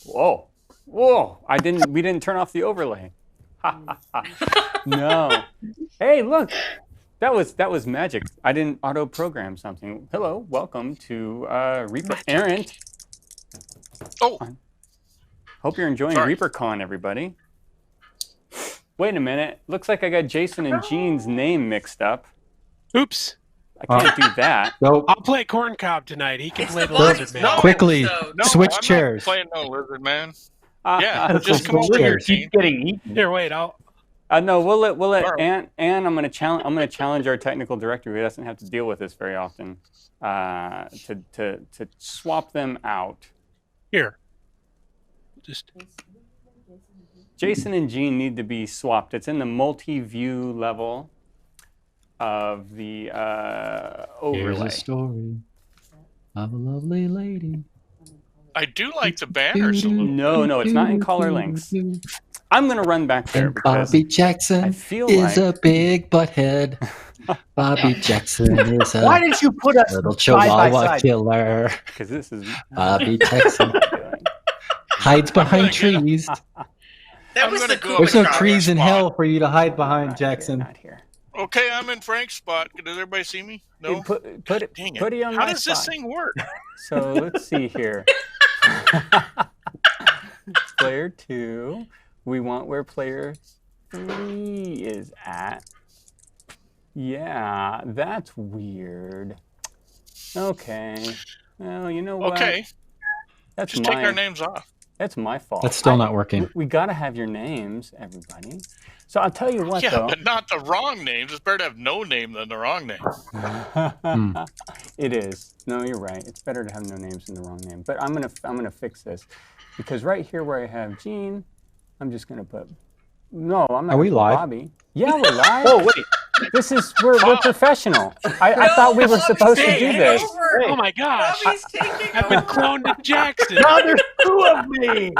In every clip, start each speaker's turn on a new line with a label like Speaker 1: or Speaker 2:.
Speaker 1: Whoa. Whoa. We didn't turn off the overlay. Ha ha ha. No. Hey, look. That was magic. I didn't auto program something. Hello, welcome to Reaper Errant.
Speaker 2: Oh.
Speaker 1: Hope you're enjoying ReaperCon, everybody. Wait a minute. Looks like I got Jason and Gene's name mixed up.
Speaker 3: Oops.
Speaker 1: I can't do that.
Speaker 4: Nope.
Speaker 3: I'll play Corn Cob tonight. He can play the
Speaker 5: body
Speaker 3: Lizard Man.
Speaker 5: stone,
Speaker 4: Quickly,
Speaker 5: so-
Speaker 2: No,
Speaker 4: switch
Speaker 2: I'm
Speaker 4: chairs.
Speaker 2: not playing no lizard man. Yeah,
Speaker 4: That's
Speaker 2: just come over here, Gene.
Speaker 6: Keep getting eaten.
Speaker 3: Here, wait. I'll.
Speaker 1: No, we'll let
Speaker 2: Sure.
Speaker 1: Ann. I'm gonna challenge our technical director, who doesn't have to deal with this very often, to swap them out.
Speaker 3: Here. Just.
Speaker 1: Jason and Gene need to be swapped. It's in the multi-view level of the
Speaker 4: Here's
Speaker 1: overlay.
Speaker 4: a story of a lovely lady.
Speaker 2: I do like the banners a little.
Speaker 1: No, it's not in color links. I'm gonna run back there
Speaker 4: And
Speaker 1: because
Speaker 4: Bobby Jackson
Speaker 1: I feel
Speaker 4: is
Speaker 1: like
Speaker 4: a big butthead. Bobby Jackson is
Speaker 6: Why
Speaker 4: a
Speaker 6: did you put us
Speaker 4: little
Speaker 6: side by
Speaker 4: chihuahua
Speaker 6: side?
Speaker 4: killer.
Speaker 1: because this is
Speaker 4: Bobby Jackson hides behind trees.
Speaker 5: That
Speaker 2: I'm
Speaker 5: was
Speaker 2: gonna
Speaker 5: the
Speaker 2: go
Speaker 4: There's no
Speaker 2: Robert
Speaker 4: trees in
Speaker 2: spot.
Speaker 4: hell for you to hide behind,
Speaker 1: not
Speaker 4: Jackson.
Speaker 1: Here, not here.
Speaker 2: Okay, I'm in Frank's spot. Does everybody see me? No.
Speaker 1: Hey, put it
Speaker 2: Dang it.
Speaker 1: put it on
Speaker 2: How
Speaker 1: my
Speaker 2: does this
Speaker 1: spot.
Speaker 2: thing work?
Speaker 1: So let's see here. Player 2. We want where player 3 is at. Yeah, that's weird. Okay. Well, you know what?
Speaker 2: Okay,
Speaker 1: That's
Speaker 2: just take our names off.
Speaker 1: That's my fault.
Speaker 4: That's still not working.
Speaker 1: We got to have your names, everybody. So I'll tell you what,
Speaker 2: Yeah,
Speaker 1: though.
Speaker 2: but not the wrong names. It's better to have no name than the wrong name.
Speaker 1: It is. No, you're right. It's better to have no names than the wrong name. But I'm gonna fix this because right here where I have Gene, I'm just gonna put. No, I'm not.
Speaker 4: Are we
Speaker 1: gonna put
Speaker 4: live?
Speaker 1: Bobby. Yeah, we're live.
Speaker 6: Oh wait,
Speaker 1: We're professional. I thought we were supposed to do this.
Speaker 3: Oh my gosh.
Speaker 5: Bobby's taking
Speaker 3: I've been
Speaker 5: over.
Speaker 3: cloned to Jackson.
Speaker 6: now there's two of me.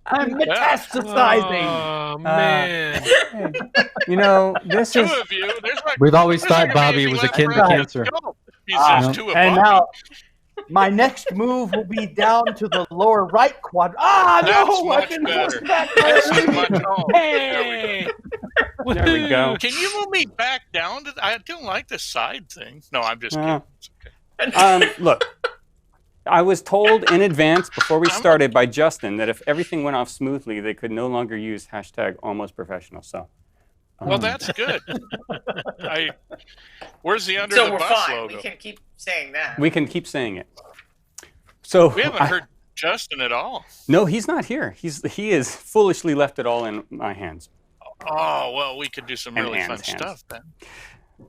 Speaker 6: I'm metastasizing.
Speaker 3: Oh, man.
Speaker 1: Hey, you know, this
Speaker 2: Two
Speaker 1: is.
Speaker 2: of you. There's like,
Speaker 4: We've always
Speaker 2: there's
Speaker 4: thought
Speaker 2: like
Speaker 4: Bobby
Speaker 2: amazing
Speaker 4: was
Speaker 2: left
Speaker 4: akin to
Speaker 2: right.
Speaker 4: cancer.
Speaker 2: Go. He says two of
Speaker 6: And
Speaker 2: Bobby.
Speaker 6: now my next move will be down to the lower right quadrant. Ah,
Speaker 2: That's
Speaker 6: no! I've
Speaker 2: much
Speaker 6: been
Speaker 2: better.
Speaker 6: pushed back
Speaker 2: This
Speaker 6: there.
Speaker 2: is much oh,
Speaker 3: Hey.
Speaker 1: There we go.
Speaker 2: Can you move me back down? I don't like the side thing. No, I'm just kidding. It's okay.
Speaker 1: Look, I was told in advance before we started by Justin that if everything went off smoothly, they could no longer use #almostprofessional. So.
Speaker 2: Well, that's good. Where's the under
Speaker 5: So
Speaker 2: the
Speaker 5: we're
Speaker 2: bus
Speaker 5: fine.
Speaker 2: logo?
Speaker 5: We can keep saying that.
Speaker 1: We can keep saying it. So
Speaker 2: We haven't heard Justin at all.
Speaker 1: No, he's not here. He is foolishly left it all in my hands.
Speaker 2: Oh, well, we could do some
Speaker 1: And
Speaker 2: really fun
Speaker 1: Ann's hands.
Speaker 2: stuff then.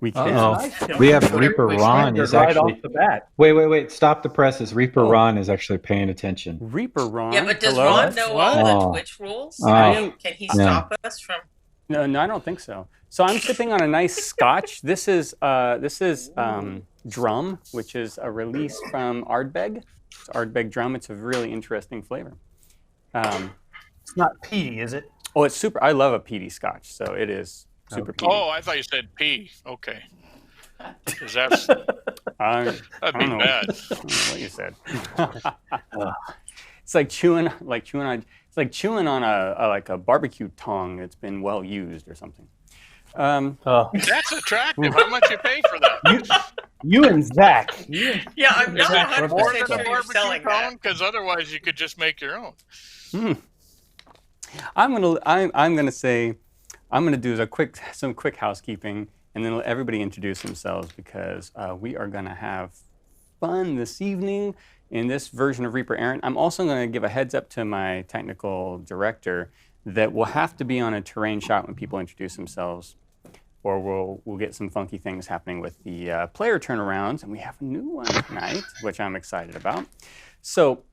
Speaker 1: We can.
Speaker 4: Uh-oh. We have Reaper Ron is
Speaker 6: right
Speaker 4: actually.
Speaker 6: off the bat.
Speaker 4: Wait. Stop the presses. Reaper
Speaker 1: Oh.
Speaker 4: Ron is actually paying attention.
Speaker 1: Reaper Ron.
Speaker 5: Yeah, but does
Speaker 1: hello?
Speaker 5: Ron know all
Speaker 4: What?
Speaker 5: the Twitch rules?
Speaker 4: Oh.
Speaker 5: Can he
Speaker 4: Yeah.
Speaker 5: stop us from?
Speaker 1: No, I don't think so. So I'm sipping on a nice Scotch. This is Drum, which is a release from Ardbeg. It's Ardbeg Drum. It's a really interesting flavor.
Speaker 6: It's not peaty, is it?
Speaker 1: Oh, it's super. I love a peaty Scotch, so it is super peaty.
Speaker 2: Oh, I thought you said P. Okay. Because that's
Speaker 1: I
Speaker 2: that'd
Speaker 1: don't
Speaker 2: be
Speaker 1: know.
Speaker 2: bad.
Speaker 1: I don't know what you said. It's like chewing on a barbecue tongue that's been well used or something.
Speaker 2: That's attractive. How much you pay for that?
Speaker 6: You and Zach.
Speaker 5: Yeah, I'm
Speaker 2: Is
Speaker 5: not
Speaker 2: that
Speaker 5: 100%
Speaker 2: more than a
Speaker 5: sure you're
Speaker 2: barbecue
Speaker 5: selling that.
Speaker 2: cone? Because otherwise, you could just make your own.
Speaker 1: I'm gonna do some quick housekeeping, and then let everybody introduce themselves because we are gonna have fun this evening in this version of Reaper Errant. I'm also gonna give a heads up to my technical director that we'll have to be on a terrain shot when people introduce themselves, or we'll get some funky things happening with the player turnarounds, and we have a new one tonight, which I'm excited about. So.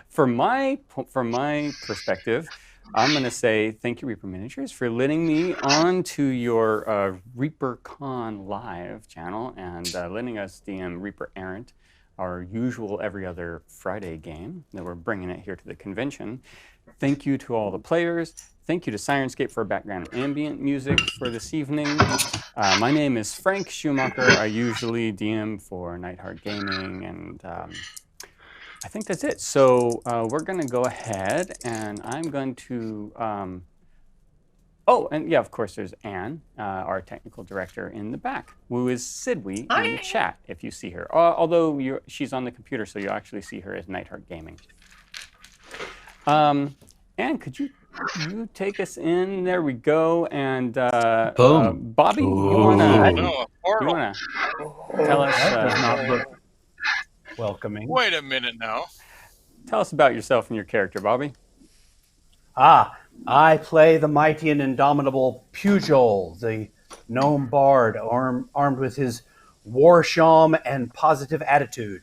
Speaker 1: From my perspective, I'm going to say thank you, Reaper Miniatures, for letting me onto your ReaperCon live channel and letting us DM Reaper Errant, our usual every other Friday game that we're bringing it here to the convention. Thank you to all the players. Thank you to Sirenscape for background ambient music for this evening. My name is Frank Schumacher. I usually DM for Nightheart Gaming and I think that's it. So we're going to go ahead, and I'm going to. Oh, and yeah, of course, there's Anne, our technical director in the back, who is Sidwi in the chat, if you see her. Although she's on the computer, so you'll actually see her as Nightheart Gaming. Anne, could you take us in? There we go. And
Speaker 4: Boom.
Speaker 1: Bobby, you want to tell us?
Speaker 6: That does not look welcoming.
Speaker 2: Wait a minute now.
Speaker 1: Tell us about yourself and your character, Bobby.
Speaker 6: I play the mighty and indomitable Pugh, the gnome bard, armed with his war shawm and positive attitude.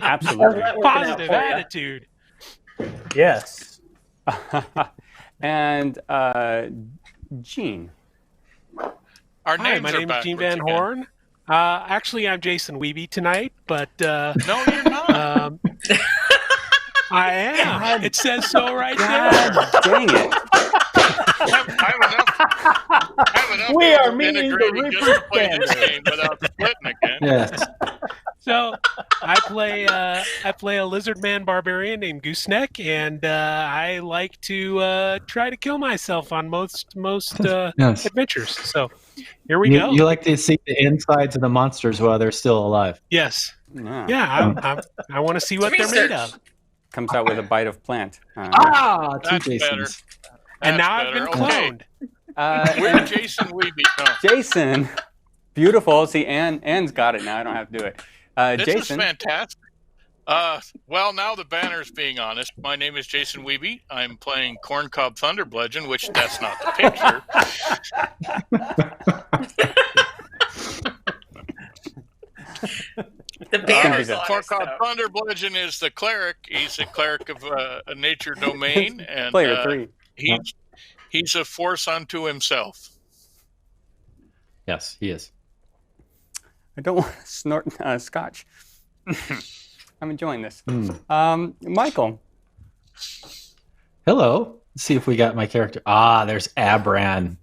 Speaker 1: Absolutely.
Speaker 3: Positive attitude.
Speaker 6: Yes.
Speaker 1: And Gene.
Speaker 2: Our
Speaker 3: Hi,
Speaker 2: names
Speaker 3: my
Speaker 2: are
Speaker 3: name is Gene
Speaker 2: backwards
Speaker 3: Van
Speaker 2: again.
Speaker 3: Horn. Actually, I'm Jason Weeby tonight, but
Speaker 2: No, you're not.
Speaker 3: I am. It says so right there.
Speaker 1: God dang it.
Speaker 2: I have enough
Speaker 6: We are
Speaker 2: people
Speaker 6: meeting the
Speaker 2: integrating just to play
Speaker 6: Reaper
Speaker 2: this
Speaker 6: standard.
Speaker 2: game without splitting again.
Speaker 4: Yes.
Speaker 3: So I play a lizard man barbarian named Gooseneck, and I like to try to kill myself on most
Speaker 4: Yes.
Speaker 3: adventures. So here we go.
Speaker 4: You like to see the insides of the monsters while they're still alive.
Speaker 3: Yes.
Speaker 1: Yeah.
Speaker 3: Yeah. I want to see what they're made of.
Speaker 1: Comes out with a bite of plant.
Speaker 4: Two
Speaker 2: That's
Speaker 4: Jasons.
Speaker 3: And
Speaker 2: That's
Speaker 3: now I've been
Speaker 2: better.
Speaker 3: cloned.
Speaker 2: We're Jason Weeby. No.
Speaker 1: Jason. Beautiful. See, Anne's got it now. I don't have to do it.
Speaker 2: This
Speaker 1: Jason.
Speaker 2: is fantastic. Well, now the banner's being honest. My name is Jason Weeby. I'm playing Corncob Thunderbludgeon, which that's not the picture.
Speaker 5: The banner's on us,
Speaker 2: Corncob
Speaker 5: though.
Speaker 2: Thunderbludgeon is the cleric. He's a cleric of a nature domain, and
Speaker 1: Player 3.
Speaker 2: he's a force unto himself.
Speaker 4: Yes, he is.
Speaker 1: I don't want to snort scotch. I'm enjoying this. Michael.
Speaker 4: Hello. Let's see if we got my character. There's Abran,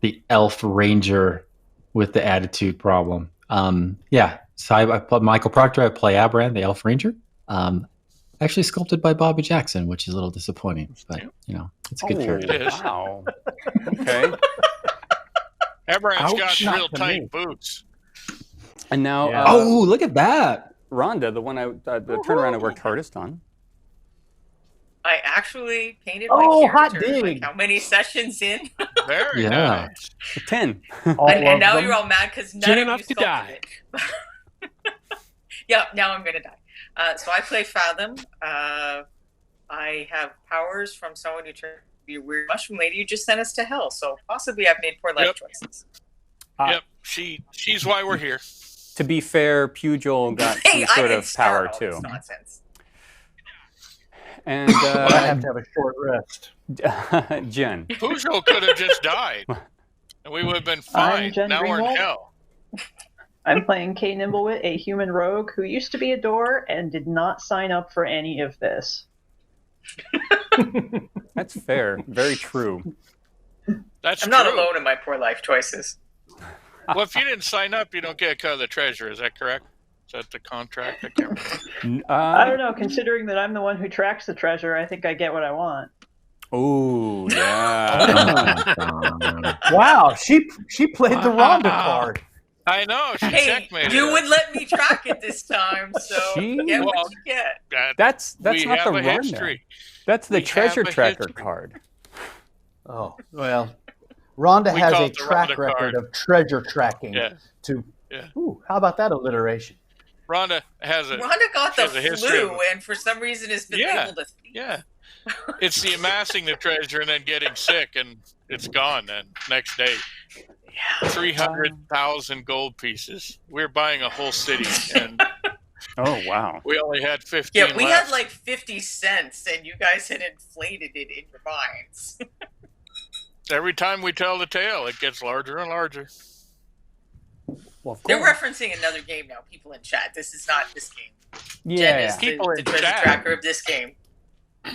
Speaker 4: the elf ranger with the attitude problem. Yeah. So I play Michael Proctor. I play Abran, the elf ranger. Actually sculpted by Bobby Jackson, which is a little disappointing, but it's a good character.
Speaker 2: It is.
Speaker 1: Wow. Okay.
Speaker 2: Everyone's got
Speaker 6: Not
Speaker 2: real
Speaker 6: to
Speaker 2: tight
Speaker 6: me.
Speaker 2: boots.
Speaker 1: And now,
Speaker 6: Yeah.
Speaker 4: Look at that.
Speaker 1: Rhonda, the one the turnaround I worked hardest on.
Speaker 5: I actually painted my
Speaker 6: hot
Speaker 5: character.
Speaker 6: dig.
Speaker 5: Like how many sessions in?
Speaker 2: Very
Speaker 4: Yeah.
Speaker 2: nice.
Speaker 1: 10.
Speaker 6: All
Speaker 5: and
Speaker 6: of
Speaker 5: now
Speaker 6: them.
Speaker 5: you're all mad because none
Speaker 3: Good
Speaker 5: of
Speaker 3: enough
Speaker 5: you
Speaker 3: to
Speaker 5: sculpted it. Yep, now I'm gonna die. So I play Fathom. I have powers from someone who turned to be a weird mushroom lady who just sent us to hell. So possibly I've made poor life
Speaker 2: Yep.
Speaker 5: choices.
Speaker 2: Yep, she's why we're here.
Speaker 1: To be fair, Pugh got
Speaker 5: Hey,
Speaker 1: some
Speaker 5: I
Speaker 1: sort
Speaker 5: didn't
Speaker 1: of
Speaker 5: start
Speaker 1: power
Speaker 5: all
Speaker 1: too.
Speaker 5: this nonsense.
Speaker 1: And
Speaker 6: I have to have a short rest.
Speaker 1: Jen.
Speaker 2: Pujol could have just died, and we would have been fine.
Speaker 7: Jen
Speaker 2: Now we're in
Speaker 7: Greenwald.
Speaker 2: hell.
Speaker 7: I'm playing Kay Nimblewit, a human rogue who used to be a door and did not sign up for any of this.
Speaker 1: That's fair. Very true.
Speaker 2: That's
Speaker 5: I'm
Speaker 2: true.
Speaker 5: not alone in my poor life choices.
Speaker 2: Well, if you didn't sign up, you don't get a cut of the treasure. Is that correct? Is that the contract? I can't remember.
Speaker 7: I don't know, considering that I'm the one who tracks the treasure, I think I get what I want.
Speaker 1: Oh, yeah.
Speaker 6: Wow, she played the Rhonda card.
Speaker 2: I know. She
Speaker 5: Hey,
Speaker 2: checkmated
Speaker 5: you
Speaker 2: us.
Speaker 5: would let me track it this time, so
Speaker 1: She-
Speaker 5: get what
Speaker 2: Well,
Speaker 5: you get.
Speaker 1: That's
Speaker 2: we
Speaker 1: not
Speaker 2: have
Speaker 1: the
Speaker 2: a
Speaker 1: Rhonda.
Speaker 2: history.
Speaker 1: That's the
Speaker 2: We
Speaker 1: treasure
Speaker 2: have a
Speaker 1: tracker
Speaker 2: history.
Speaker 1: card.
Speaker 6: Oh, well, Rhonda
Speaker 2: We
Speaker 6: has
Speaker 2: call
Speaker 6: a
Speaker 2: it the
Speaker 6: track
Speaker 2: Rhonda
Speaker 6: record
Speaker 2: card.
Speaker 6: of treasure tracking.
Speaker 2: Yeah. Yeah.
Speaker 6: Ooh, how about that alliteration?
Speaker 2: Rhonda has a
Speaker 5: Rhonda got
Speaker 2: she
Speaker 5: the
Speaker 2: has a history
Speaker 5: flu
Speaker 2: of-
Speaker 5: and for some reason has been
Speaker 2: Yeah.
Speaker 5: able to think.
Speaker 2: yeah. It's the amassing the treasure and then getting sick and it's gone. Then next day, 300,000 gold pieces. We're buying a whole city and
Speaker 1: Oh, wow.
Speaker 2: we only had 15
Speaker 5: Yeah, we
Speaker 2: left.
Speaker 5: had like 50 cents and you guys had inflated it in your minds.
Speaker 2: Every time we tell the tale, it gets larger and larger.
Speaker 1: Well, of
Speaker 5: They're
Speaker 1: course.
Speaker 5: referencing another game now, people in chat. This is not this game. Jen
Speaker 1: Yeah.
Speaker 5: is
Speaker 2: People
Speaker 5: the
Speaker 2: in
Speaker 5: treasure
Speaker 2: chat.
Speaker 5: tracker of this game.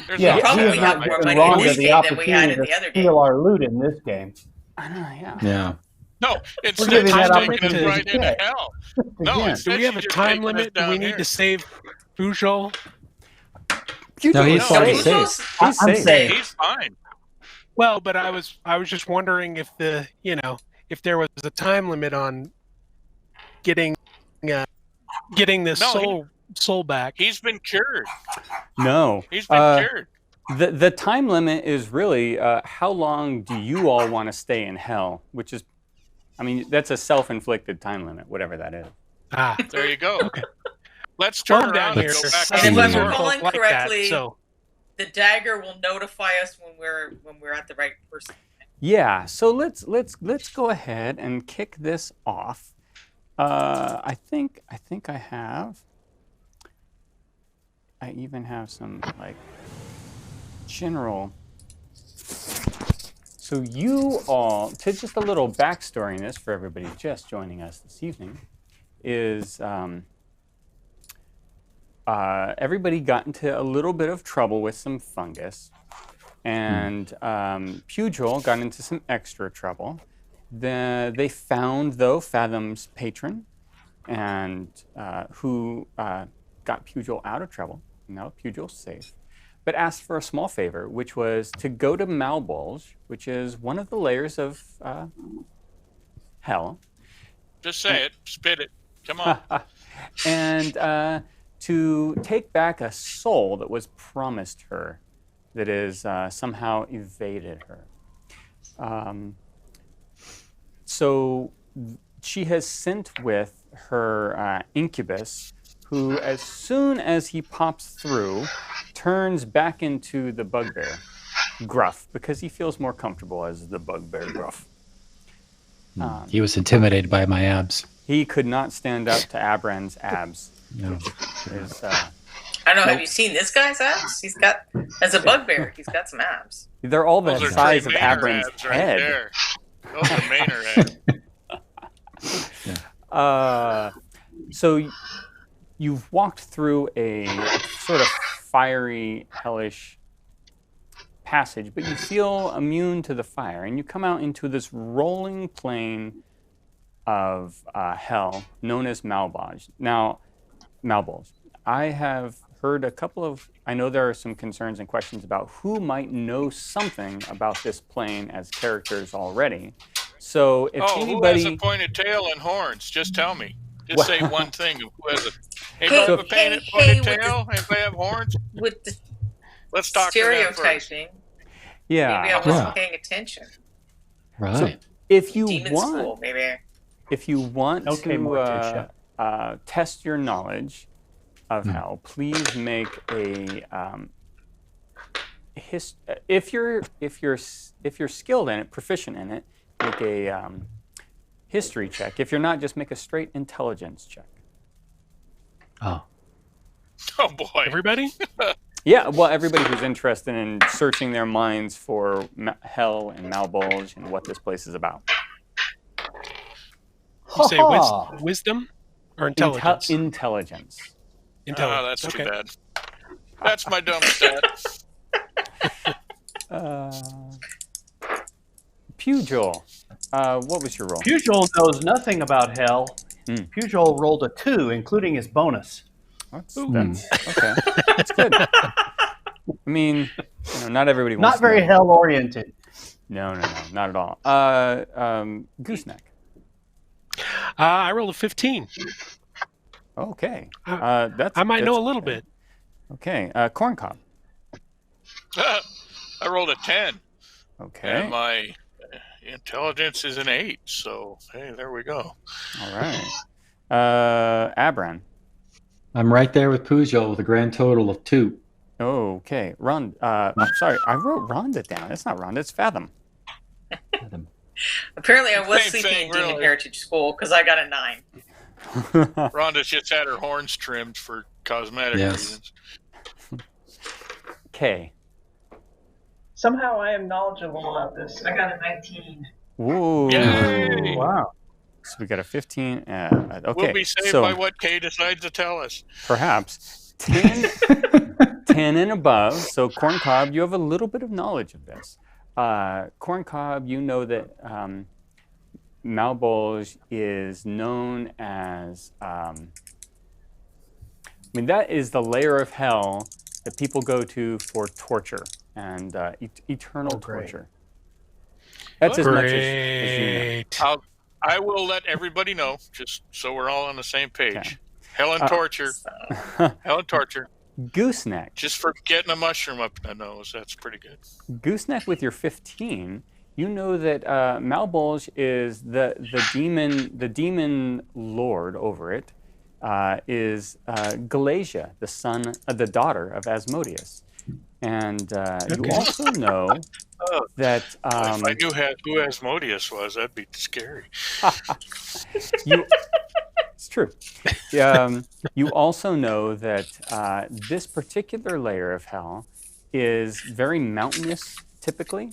Speaker 2: There's
Speaker 6: Yeah,
Speaker 2: no
Speaker 6: she
Speaker 5: probably
Speaker 6: is
Speaker 2: doubt
Speaker 5: have
Speaker 6: not
Speaker 2: about
Speaker 5: more
Speaker 6: giving
Speaker 2: it.
Speaker 5: money in
Speaker 6: Rhonda
Speaker 5: this
Speaker 6: the
Speaker 5: game than we had
Speaker 6: opportunity
Speaker 5: in the
Speaker 6: to
Speaker 5: other game.
Speaker 6: steal our loot in this game.
Speaker 1: I don't know, yeah.
Speaker 4: Yeah.
Speaker 2: No, it's
Speaker 6: We're giving
Speaker 2: taking
Speaker 6: that
Speaker 2: us
Speaker 6: opportunity
Speaker 2: right
Speaker 6: to
Speaker 2: into
Speaker 6: get.
Speaker 2: hell. No,
Speaker 6: Again.
Speaker 2: instead
Speaker 3: Do we have
Speaker 2: she's
Speaker 3: a
Speaker 2: just
Speaker 3: time
Speaker 2: taking us
Speaker 3: limit? Do
Speaker 2: down
Speaker 3: we need
Speaker 2: here.
Speaker 3: to save Pujol?
Speaker 4: No, he's
Speaker 2: No,
Speaker 4: already
Speaker 2: he's
Speaker 4: safe.
Speaker 1: He's
Speaker 6: I'm
Speaker 1: safe.
Speaker 6: safe.
Speaker 2: He's fine.
Speaker 3: Well, but I was just wondering if if there was a time limit on getting this
Speaker 2: No,
Speaker 3: soul back.
Speaker 2: He's been cured.
Speaker 1: No.
Speaker 2: He's been cured.
Speaker 1: The time limit is really how long do you all want to stay in hell? Which is, I mean, that's a self-inflicted time limit, whatever that is.
Speaker 3: Ah,
Speaker 2: There you go.
Speaker 3: Okay.
Speaker 2: Let's turn
Speaker 3: well, down
Speaker 2: around
Speaker 3: here.
Speaker 2: and go
Speaker 3: there's
Speaker 2: back
Speaker 3: some
Speaker 2: to
Speaker 5: And
Speaker 2: the
Speaker 5: if I'm
Speaker 2: world.
Speaker 5: recalling
Speaker 3: like
Speaker 5: correctly,
Speaker 3: that, so
Speaker 5: the dagger will notify us when we're at the right person.
Speaker 1: Yeah. So let's go ahead and kick this off. I think I have. I even have some like general. So you all, to just a little backstory in this for everybody just joining us this evening, is everybody got into a little bit of trouble with some fungus, and Pugil got into some extra trouble. They found, though, Fathom's patron, and who got Pugil out of trouble. Now Pugil's safe, but asked for a small favor, which was to go to Malbolge, which is one of the layers of hell.
Speaker 2: Just say it. Spit it. Come on.
Speaker 1: And to take back a soul that was promised her, that is somehow evaded her. So she has sent with her incubus, who, as soon as he pops through, turns back into the bugbear, Gruff, because he feels more comfortable as the bugbear Gruff.
Speaker 4: He was intimidated by my abs.
Speaker 1: He could not stand up to Abran's abs.
Speaker 4: No.
Speaker 1: His,
Speaker 5: I don't know. Have you seen this guy's abs? He's got, as a bugbear, he's got some abs.
Speaker 1: they're all the
Speaker 2: Those are
Speaker 1: size
Speaker 2: Trey
Speaker 1: of
Speaker 2: Maynard
Speaker 1: Abran's
Speaker 2: abs right
Speaker 1: head.
Speaker 2: there. Those are Maynard abs.
Speaker 1: So you've walked through a sort of fiery, hellish passage, but you feel immune to the fire, and you come out into this rolling plain of hell known as Malbolge. Now, Malbolge, I have heard a couple of, I know there are some concerns and questions about who might know something about this plane as characters already. So if
Speaker 2: Who
Speaker 1: anybody...
Speaker 2: has a pointed tail and horns? Just tell me. Just
Speaker 1: Well-
Speaker 2: say one thing. Who has a
Speaker 5: Hey,
Speaker 2: have a
Speaker 5: hey,
Speaker 2: pointed
Speaker 5: with
Speaker 2: tail? Anybody have horns?
Speaker 5: With the
Speaker 2: Let's talk to them first.
Speaker 5: stereotyping,
Speaker 1: Yeah.
Speaker 5: maybe I wasn't
Speaker 4: Yeah.
Speaker 5: paying attention.
Speaker 4: Right.
Speaker 1: If you
Speaker 5: Demon
Speaker 1: want...
Speaker 5: school, maybe.
Speaker 1: If you want
Speaker 6: Okay, Morticia.
Speaker 1: to test your knowledge of hell, please make a if you're skilled in it, proficient in it, make a history check. If you're not, just make a straight intelligence check.
Speaker 4: Oh.
Speaker 2: Oh boy.
Speaker 3: everybody.
Speaker 1: Yeah, well, everybody who's interested in searching their minds for hell and Malbolge and what this place is about.
Speaker 3: You say
Speaker 6: Ha-ha.
Speaker 3: wisdom or intelligence?
Speaker 1: Intelligence.
Speaker 3: Intelligence.
Speaker 2: Oh, that's too
Speaker 3: okay.
Speaker 2: bad. That's my dumb stat.
Speaker 1: Pugil, what was your roll?
Speaker 6: Pugil knows nothing about hell.
Speaker 1: Hmm.
Speaker 6: Pugil rolled a 2, including his bonus.
Speaker 1: That's okay. That's good. I mean, not everybody wants
Speaker 6: Not
Speaker 1: to
Speaker 6: very
Speaker 1: know.
Speaker 6: hell oriented.
Speaker 1: No, not at all. Gooseneck.
Speaker 3: I rolled a 15.
Speaker 1: Okay.
Speaker 3: I might know a little bit.
Speaker 1: Okay. Corncob.
Speaker 2: I rolled a 10.
Speaker 1: Okay.
Speaker 2: And my intelligence is an 8. So, hey, there we go.
Speaker 1: All right. Abran.
Speaker 4: I'm right there with Pujol with a grand total of 2.
Speaker 1: Okay. Sorry, I wrote Rhonda down. It's not Rhonda, it's Fathom.
Speaker 5: Apparently, I was
Speaker 2: Same
Speaker 5: sleeping
Speaker 2: thing,
Speaker 5: in Demon
Speaker 2: really.
Speaker 5: Heritage School because I got a 9.
Speaker 2: Rhonda's just had her horns trimmed for cosmetic
Speaker 4: Yes.
Speaker 2: reasons.
Speaker 1: Okay.
Speaker 7: Somehow I am knowledgeable about this. I got a 19.
Speaker 1: Woo.
Speaker 2: Yay!
Speaker 6: Wow.
Speaker 1: So we got a 15. Okay.
Speaker 2: We'll be saved
Speaker 1: so
Speaker 2: by what Kay decides to tell us.
Speaker 1: perhaps 10 and above. So Corncob, you have a little bit of knowledge of this. Corncob, you know that Malbolge is known as, that is the layer of hell that people go to for torture and eternal
Speaker 6: great.
Speaker 1: torture. That's as much as you know.
Speaker 3: Great.
Speaker 2: I will let everybody know, just so we're all on the same page.
Speaker 1: Okay.
Speaker 2: Hell and torture. Hell and torture.
Speaker 1: Gooseneck.
Speaker 2: Just for getting a mushroom up the nose. That's pretty good.
Speaker 1: Gooseneck with your 15, you know that Malbolge is the demon lord over it, is Galatia, the daughter of Asmodeus. And you also know that...
Speaker 2: if I knew who Asmodeus was, that'd be scary.
Speaker 1: It's true. You also know that this particular layer of hell is very mountainous, typically,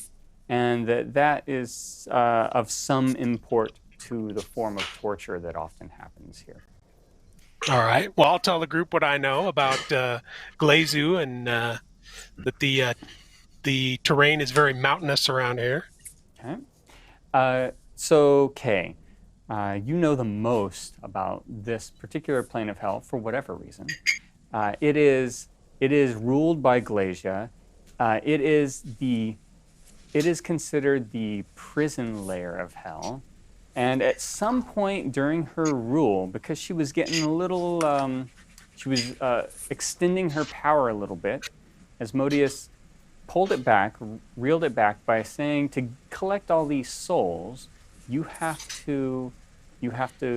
Speaker 1: and that is of some import to the form of torture that often happens here.
Speaker 3: All right. Well, I'll tell the group what I know about Glazu and that the terrain is very mountainous around here.
Speaker 1: Okay. So, Kay, you know the most about this particular plane of hell for whatever reason. It is ruled by Glacia. It is considered the prison layer of hell. And at some point during her rule, because she was getting a little, she was extending her power a little bit, Asmodeus pulled it back, reeled it back by saying to collect all these souls, you have to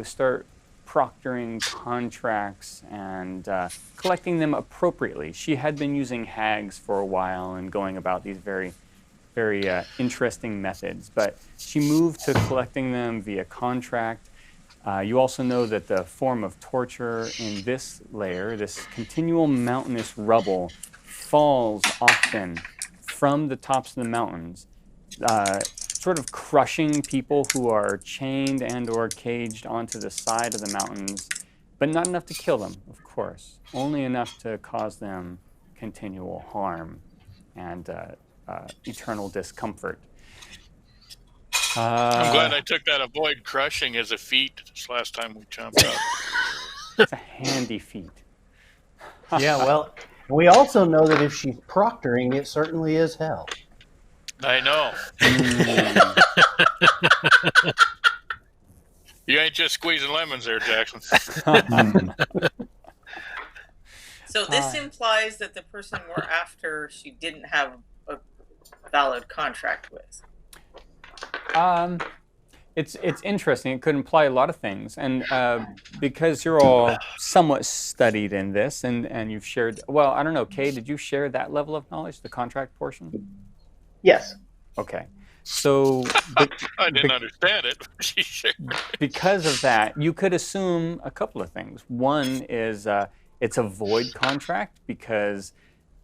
Speaker 1: start proctoring contracts and collecting them appropriately. She had been using hags for a while and going about these very interesting methods, but she moved to collecting them via contract. You also know that the form of torture in this layer, this continual mountainous rubble, falls often from the tops of the mountains, sort of crushing people who are chained and or caged onto the side of the mountains, but not enough to kill them, of course, only enough to cause them continual harm and eternal discomfort.
Speaker 2: I'm glad I took that avoid crushing as a feat this last time we jumped up.
Speaker 1: It's a handy feat.
Speaker 6: Yeah, well, we also know that if she's proctoring, it certainly is hell.
Speaker 2: I know. You ain't just squeezing lemons there, Jackson.
Speaker 5: So this implies that the person we're after, she didn't have a valid contract with.
Speaker 1: It's interesting. It could imply a lot of things, and because you're all somewhat studied in this, and you've shared. Well, I don't know, Kay, did you share that level of knowledge, the contract portion?
Speaker 7: Yes.
Speaker 1: Okay, so
Speaker 2: I didn't understand it. She shared.
Speaker 1: Because of that, you could assume a couple of things. One is it's a void contract because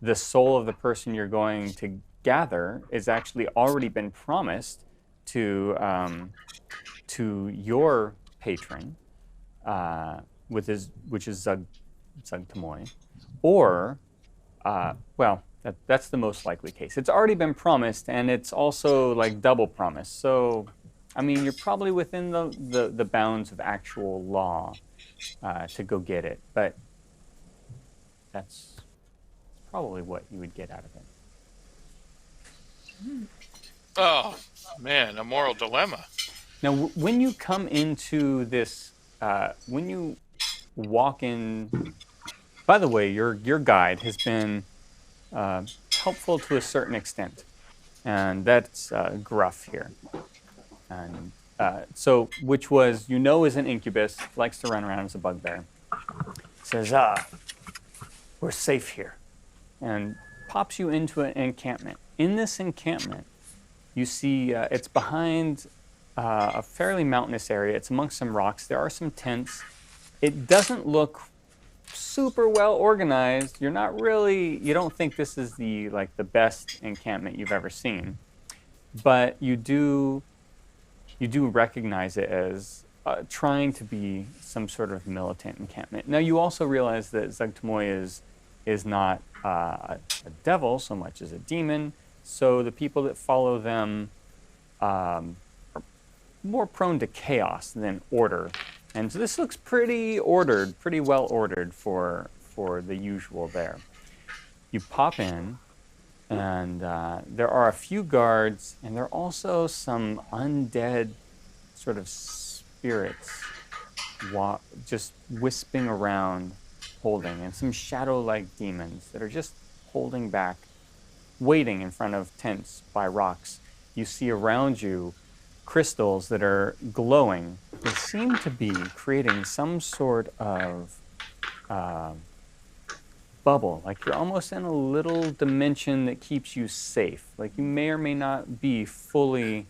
Speaker 1: the soul of the person you're going to gather is actually already been promised to your patron, which is Zug Tamoy, or that's the most likely case. It's already been promised, and it's also like double promised. So, I mean, you're probably within the bounds of actual law to go get it, but that's probably what you would get out of it.
Speaker 2: Oh, man, a moral dilemma.
Speaker 1: Now, when you come into this, when you walk in, by the way, your guide has been helpful to a certain extent, and that's Gruff here. And so, which was, is an incubus, likes to run around as a bugbear. Says, we're safe here, and pops you into an encampment. In this encampment, you see it's behind a fairly mountainous area. It's amongst some rocks. There are some tents. It doesn't look super well organized. You don't think this is the best encampment you've ever seen, but you do recognize it as trying to be some sort of militant encampment. Now you also realize that Zugtamoy is not a devil so much as a demon. So the people that follow them more prone to chaos than order. And so this looks pretty ordered, pretty well ordered for the usual there. You pop in, and there are a few guards, and there are also some undead sort of spirits just wisping around, holding, and some shadow-like demons that are just holding back, waiting in front of tents by rocks. You see around you crystals that are glowing. They seem to be creating some sort of bubble, like you're almost in a little dimension that keeps you safe. Like you may or may not be fully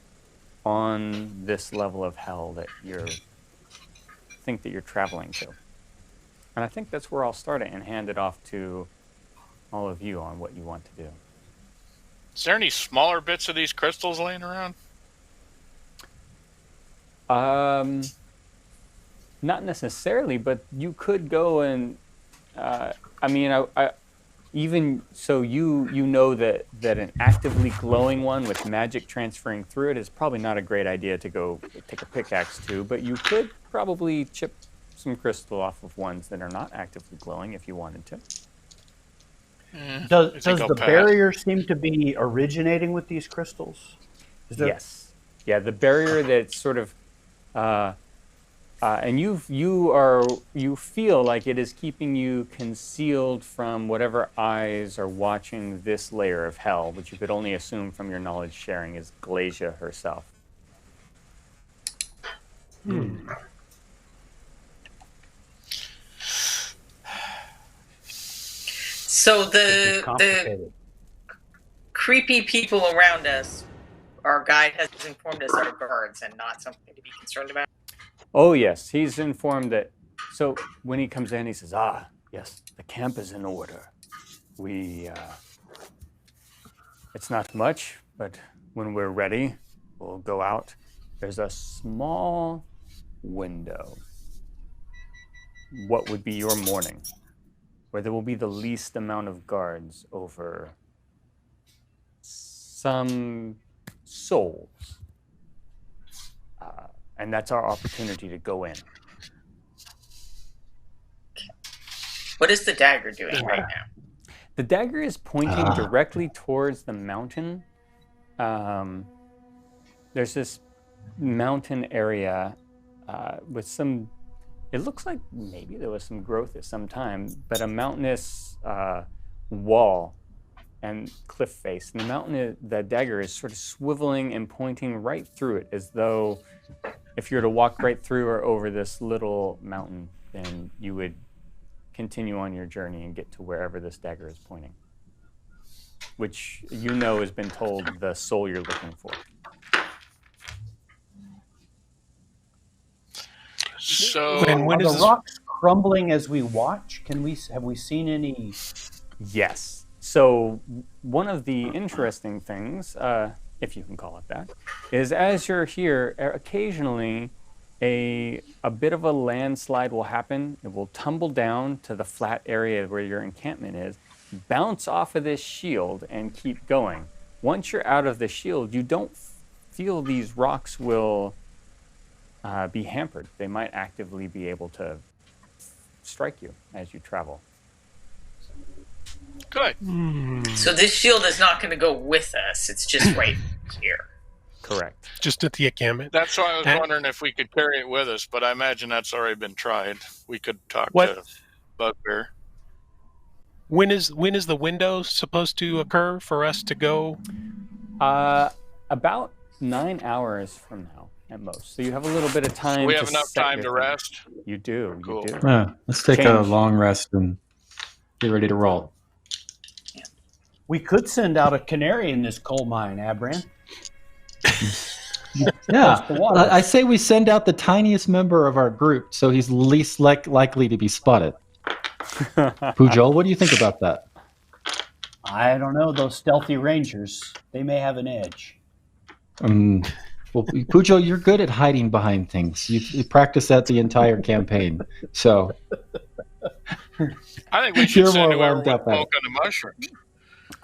Speaker 1: on this level of hell that you're traveling to. And I think that's where I'll start it and hand it off to all of you on what you want to do.
Speaker 2: Is there any smaller bits of these crystals laying around?
Speaker 1: Not necessarily, but you could go and even so, you know that an actively glowing one with magic transferring through it is probably not a great idea to go take a pickaxe to, but you could probably chip some crystal off of ones that are not actively glowing if you wanted to.
Speaker 6: Does the barrier seem to be originating with these crystals?
Speaker 1: Yes. Yeah, the barrier that's sort of and you feel like it is keeping you concealed from whatever eyes are watching this layer of hell, which you could only assume from your knowledge sharing is Glacia herself.
Speaker 5: So the creepy people around us, our guide has informed us are guards and not something to be concerned about.
Speaker 1: Oh, yes. He's informed that. So when he comes in, he says, yes, the camp is in order. It's not much, but when we're ready, we'll go out. There's a small window. What would be your morning, where there will be the least amount of guards over some souls. And that's our opportunity to go in.
Speaker 5: What is the dagger doing right now?
Speaker 1: The dagger is pointing directly towards the mountain. There's this mountain area with some, it looks like maybe there was some growth at some time, but a mountainous wall and cliff face. And the dagger is sort of swiveling and pointing right through it, as though if you were to walk right through or over this little mountain, then you would continue on your journey and get to wherever this dagger is pointing, which you know has been told the soul you're looking for.
Speaker 2: So
Speaker 6: are the rocks crumbling as we watch? Have we seen any?
Speaker 1: Yes. So one of the interesting things, if you can call it that, is as you're here, occasionally a bit of a landslide will happen. It will tumble down to the flat area where your encampment is, bounce off of this shield, and keep going. Once you're out of the shield, you don't feel these rocks will be hampered. They might actively be able to strike you as you travel.
Speaker 2: Good.
Speaker 5: So this shield is not going to go with us. It's just right here.
Speaker 1: Correct.
Speaker 3: Just at the encampment.
Speaker 2: That's why I was wondering if we could carry it with us, but I imagine that's already been tried. We could talk to Bugbear.
Speaker 3: When is the window supposed to occur for us to go?
Speaker 1: About 9 hours from now at most. So you have a little bit of time.
Speaker 2: So we have enough time to rest?
Speaker 1: You do.
Speaker 2: Cool.
Speaker 1: You do.
Speaker 4: Yeah, let's take a long rest and get ready to roll.
Speaker 6: We could send out a canary in this coal mine, Abran.
Speaker 4: Yeah, I say we send out the tiniest member of our group so he's least likely to be spotted. Pujol, what do you think about that?
Speaker 6: I don't know. Those stealthy rangers, they may have an edge.
Speaker 4: Well, Pujol, you're good at hiding behind things. You practice that the entire campaign. So
Speaker 2: I think we should send whoever with smoke on the mushrooms.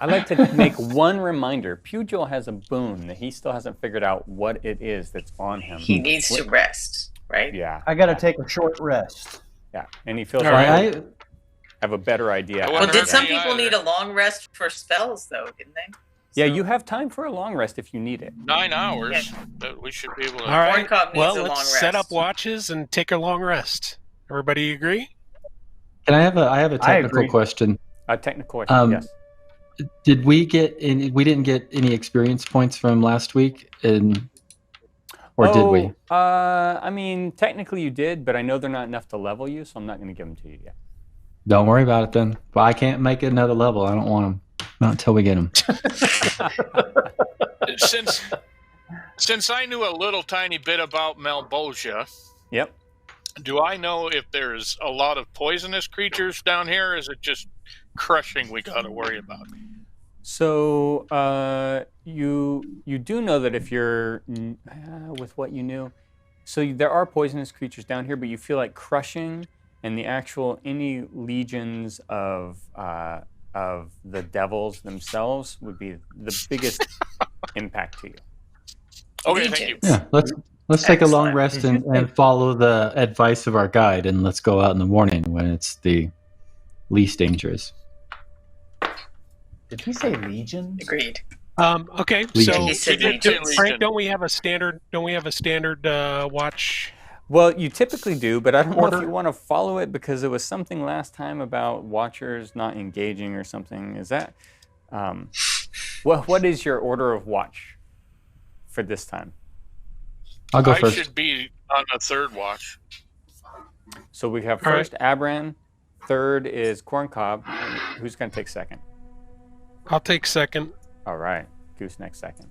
Speaker 1: I'd like to make one reminder. Pugh has a boon that he still hasn't figured out what it is that's on him.
Speaker 5: He needs to rest, right?
Speaker 1: Yeah.
Speaker 6: I got to take a short rest.
Speaker 1: Yeah, and he feels
Speaker 3: All
Speaker 1: like
Speaker 3: right.
Speaker 1: I have a better idea.
Speaker 2: Well,
Speaker 5: Well,
Speaker 2: Wouldn't
Speaker 5: did
Speaker 2: hurt
Speaker 5: some
Speaker 2: me
Speaker 5: people
Speaker 2: either.
Speaker 5: need a long rest for spells, though, didn't they?
Speaker 1: Yeah,
Speaker 5: So-
Speaker 1: you have time for a long rest if you need it.
Speaker 2: 9 hours. That we should be able to.
Speaker 3: All right.
Speaker 5: Corn Cob needs
Speaker 3: Well,
Speaker 5: a long
Speaker 3: let's set up
Speaker 5: rest.
Speaker 3: watches and take a long rest. Everybody agree?
Speaker 4: Can I have a technical
Speaker 6: agree.
Speaker 4: question?
Speaker 1: A technical question, yes.
Speaker 4: Did we get any? We didn't get any experience points from last week, or did we?
Speaker 1: I mean, technically you did, but I know they're not enough to level you, so I'm not going to give them to you yet.
Speaker 4: Don't worry about it then. But I can't make it another level. I don't want them. Not until we get them.
Speaker 2: Since I knew a little tiny bit about Malbosia,
Speaker 1: Yep.
Speaker 2: do I know if there's a lot of poisonous creatures down here? Or is it just crushing we got to worry about?
Speaker 1: So you do know that if you're with what you knew, so there are poisonous creatures down here, but you feel like crushing and the actual any legions of the devils themselves would be the biggest impact to you.
Speaker 2: Okay, thank you.
Speaker 4: Yeah, let's take a long
Speaker 5: Excellent.
Speaker 4: rest and follow the advice of our guide, and let's go out in the morning when it's the least dangerous.
Speaker 6: Did he say legions?
Speaker 5: Agreed.
Speaker 3: Okay.
Speaker 4: Legion.
Speaker 3: So
Speaker 5: He said
Speaker 2: Frank,
Speaker 3: Frank, don't we have a standard? Don't we have a standard watch?
Speaker 1: Well, you typically do, but I don't know if
Speaker 3: Order.
Speaker 1: you want to follow it because there was something last time about watchers not engaging or something. Is that what is your order of watch for this time?
Speaker 4: I'll go
Speaker 2: I
Speaker 4: first.
Speaker 2: should be on the third watch.
Speaker 1: So we have
Speaker 3: All right.
Speaker 1: first Abran, third is Corncob. Who's going to take second?
Speaker 3: I'll take second.
Speaker 1: All right, Gooseneck second.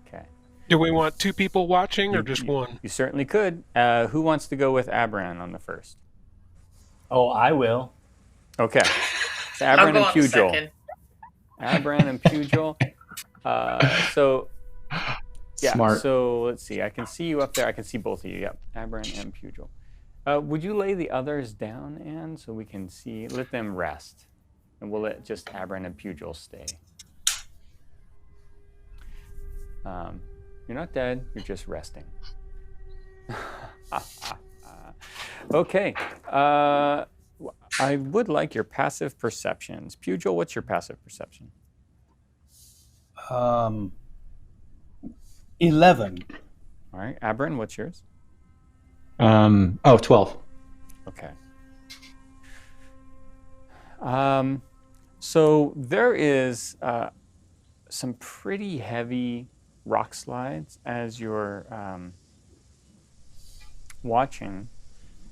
Speaker 1: Okay.
Speaker 3: Do we want two people watching or just one?
Speaker 1: You certainly could. Who wants to go with Abran on the first?
Speaker 6: Oh, I will.
Speaker 1: Okay. So
Speaker 5: I'll
Speaker 1: Abran
Speaker 5: go
Speaker 1: and
Speaker 5: on the
Speaker 1: Pugil.
Speaker 5: second.
Speaker 1: Abran and Pugil. So yeah.
Speaker 4: Smart.
Speaker 1: So let's see. I can see you up there. I can see both of you. Yep. Abran and Pugil. Would you lay the others down, Anne, so we can see? Let them rest, and we'll let just Abran and Pugil stay. You're not dead. You're just resting. Okay. I would like your passive perceptions. Pugil, what's your passive perception?
Speaker 6: 11.
Speaker 1: All right. Abran, what's yours?
Speaker 4: 12.
Speaker 1: Okay. So there is some pretty heavy rock slides as you're watching,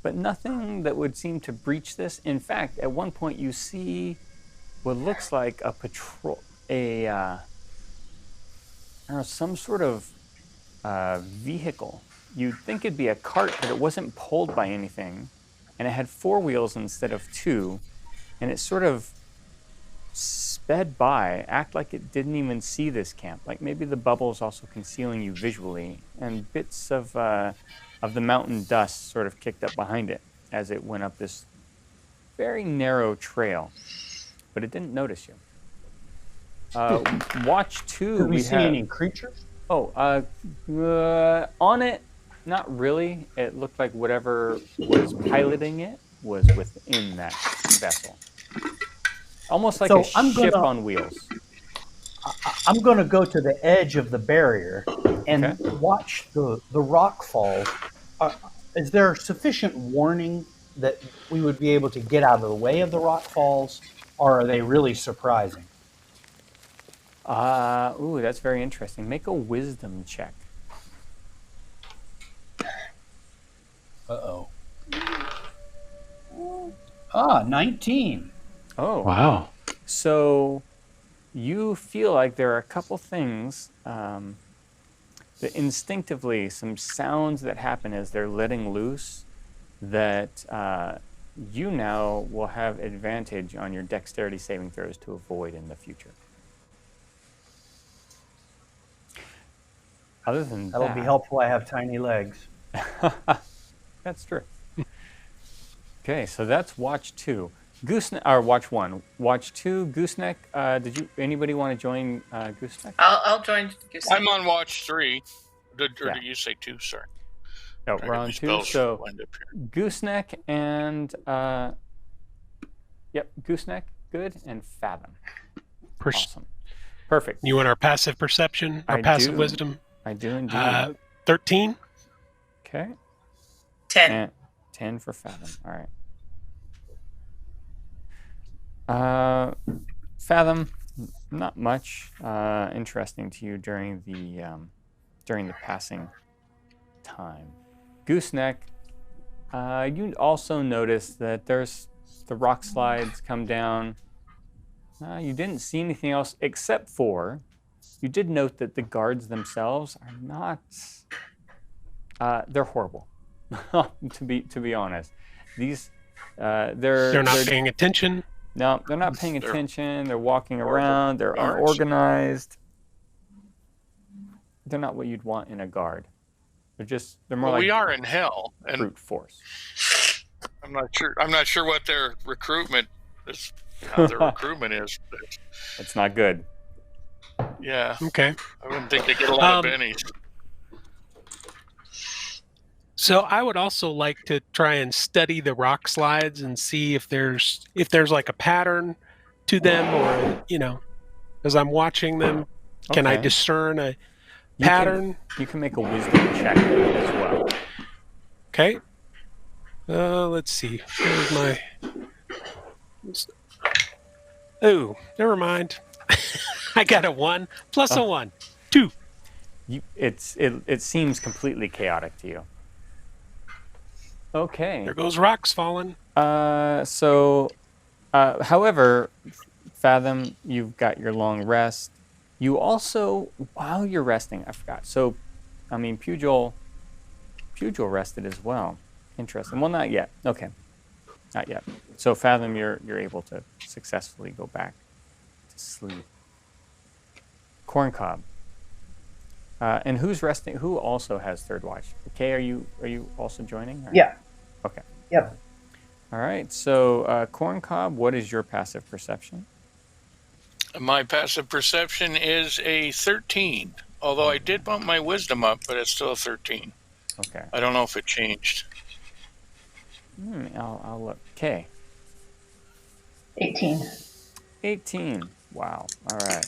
Speaker 1: but nothing that would seem to breach this. In fact, at one point you see what looks like I don't know, some sort of vehicle. You'd think it'd be a cart, but it wasn't pulled by anything, and it had 4 wheels instead of 2, and it sort of sped by, act like it didn't even see this camp. Like maybe the bubble is also concealing you visually, and bits of the mountain dust sort of kicked up behind it as it went up this very narrow trail, but it didn't notice you. Watch 2.
Speaker 6: Did we see any creatures?
Speaker 1: On it, not really. It looked like whatever was piloting it was within that vessel. Almost like
Speaker 6: So
Speaker 1: a ship on wheels.
Speaker 6: I'm going to go to the edge of the barrier and
Speaker 1: Okay.
Speaker 6: watch the rock fall. Is there sufficient warning that we would be able to get out of the way of the rock falls, or are they really surprising?
Speaker 1: Ooh, that's very interesting. Make a wisdom check.
Speaker 6: Uh-oh. 19.
Speaker 1: Oh.
Speaker 4: Wow.
Speaker 1: So you feel like there are a couple things that instinctively, some sounds that happen as they're letting loose that you now will have advantage on your dexterity saving throws to avoid in the future. Other than
Speaker 6: That'll
Speaker 1: that,
Speaker 6: be helpful. I have tiny legs.
Speaker 1: That's true. Okay, so that's watch 2. Gooseneck, or watch 1. Watch 2, Gooseneck. Anybody want to join Gooseneck?
Speaker 5: I'll join.
Speaker 2: I'm on watch 3. Or
Speaker 1: Yeah.
Speaker 2: did you say 2? Sorry.
Speaker 1: No,
Speaker 2: Trying
Speaker 1: we're
Speaker 2: to
Speaker 1: on
Speaker 2: get
Speaker 1: 2.
Speaker 2: spells
Speaker 1: So
Speaker 2: lined up here.
Speaker 1: Gooseneck and Gooseneck, good, and Fathom. Awesome. Perfect.
Speaker 3: You want our passive perception, our
Speaker 1: I
Speaker 3: passive
Speaker 1: do.
Speaker 3: wisdom?
Speaker 1: I do indeed.
Speaker 3: 13.
Speaker 1: Okay.
Speaker 5: 10.
Speaker 1: And 10 for Fathom. All right. Fathom, not much interesting to you during the passing time. Gooseneck, you also notice that there's the rock slides come down. You didn't see anything else except for you did note that the guards themselves are not. They're horrible. to be honest, these
Speaker 3: They're not paying attention.
Speaker 1: No, they're not paying attention. They're walking around. They're
Speaker 2: guards.
Speaker 1: unorganized. They're not what you'd want in a guard. They're more like
Speaker 2: we are in hell, and
Speaker 1: brute force.
Speaker 2: I'm not sure what their recruitment is. How their recruitment is. But
Speaker 1: It's not good.
Speaker 2: yeah,
Speaker 3: Okay.
Speaker 2: I wouldn't think they get a lot of bennies.
Speaker 3: So I would also like to try and study the rock slides and see if there's like a pattern to them, or as I'm watching them, can I
Speaker 1: Okay.
Speaker 3: discern a pattern?
Speaker 1: You can make a wisdom check as well.
Speaker 3: Okay. Let's see. Where's my? Oh, never mind. I got a 1 plus a 1, 2.
Speaker 1: It seems completely chaotic to you. Okay.
Speaker 3: There goes rocks falling.
Speaker 1: However, Fathom, you've got your long rest. You also, while you're resting, I forgot. So, Pugh rested as well. Interesting. Well, not yet. Okay, not yet. So, Fathom, you're able to successfully go back to sleep. Corncob. And who's resting? Who also has third watch? Kay, are you also joining? Or?
Speaker 7: Yeah.
Speaker 1: Okay.
Speaker 7: Yep.
Speaker 1: All right. So, Corncob, what is your passive perception?
Speaker 2: My passive perception is a 13. Although I did bump my wisdom up, but it's still a 13.
Speaker 1: Okay.
Speaker 2: I don't know if it changed.
Speaker 1: I'll look. Kay.
Speaker 7: 18.
Speaker 1: 18. Wow. All right.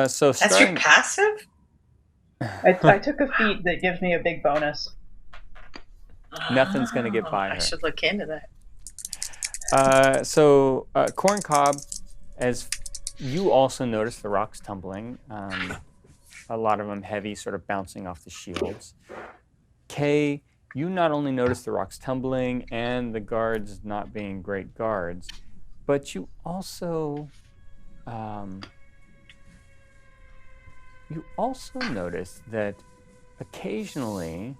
Speaker 1: So
Speaker 5: That's
Speaker 1: starting.
Speaker 5: your passive?
Speaker 7: I took a feat that gives me a big bonus.
Speaker 1: Nothing's gonna get by
Speaker 5: I
Speaker 1: her.
Speaker 5: should look into that.
Speaker 1: Corncob, as you also notice the rocks tumbling, a lot of them heavy, sort of bouncing off the shields. Kay, you not only notice the rocks tumbling and the guards not being great guards, but you also notice that occasionally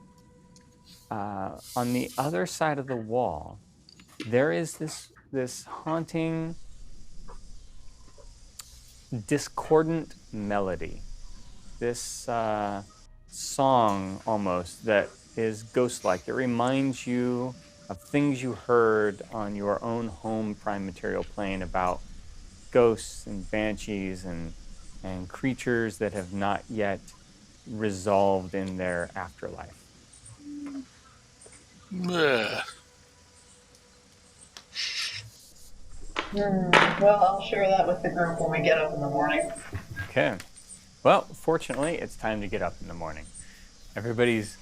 Speaker 1: on the other side of the wall, there is this haunting, discordant melody, this song almost that is ghost-like. It reminds you of things you heard on your own home prime material plane about ghosts and banshees and creatures that have not yet resolved in their afterlife.
Speaker 2: Ugh.
Speaker 7: Well, I'll share that with the group when we get up in the morning.
Speaker 1: Okay. Well, fortunately, it's time to get up in the morning. Everybody's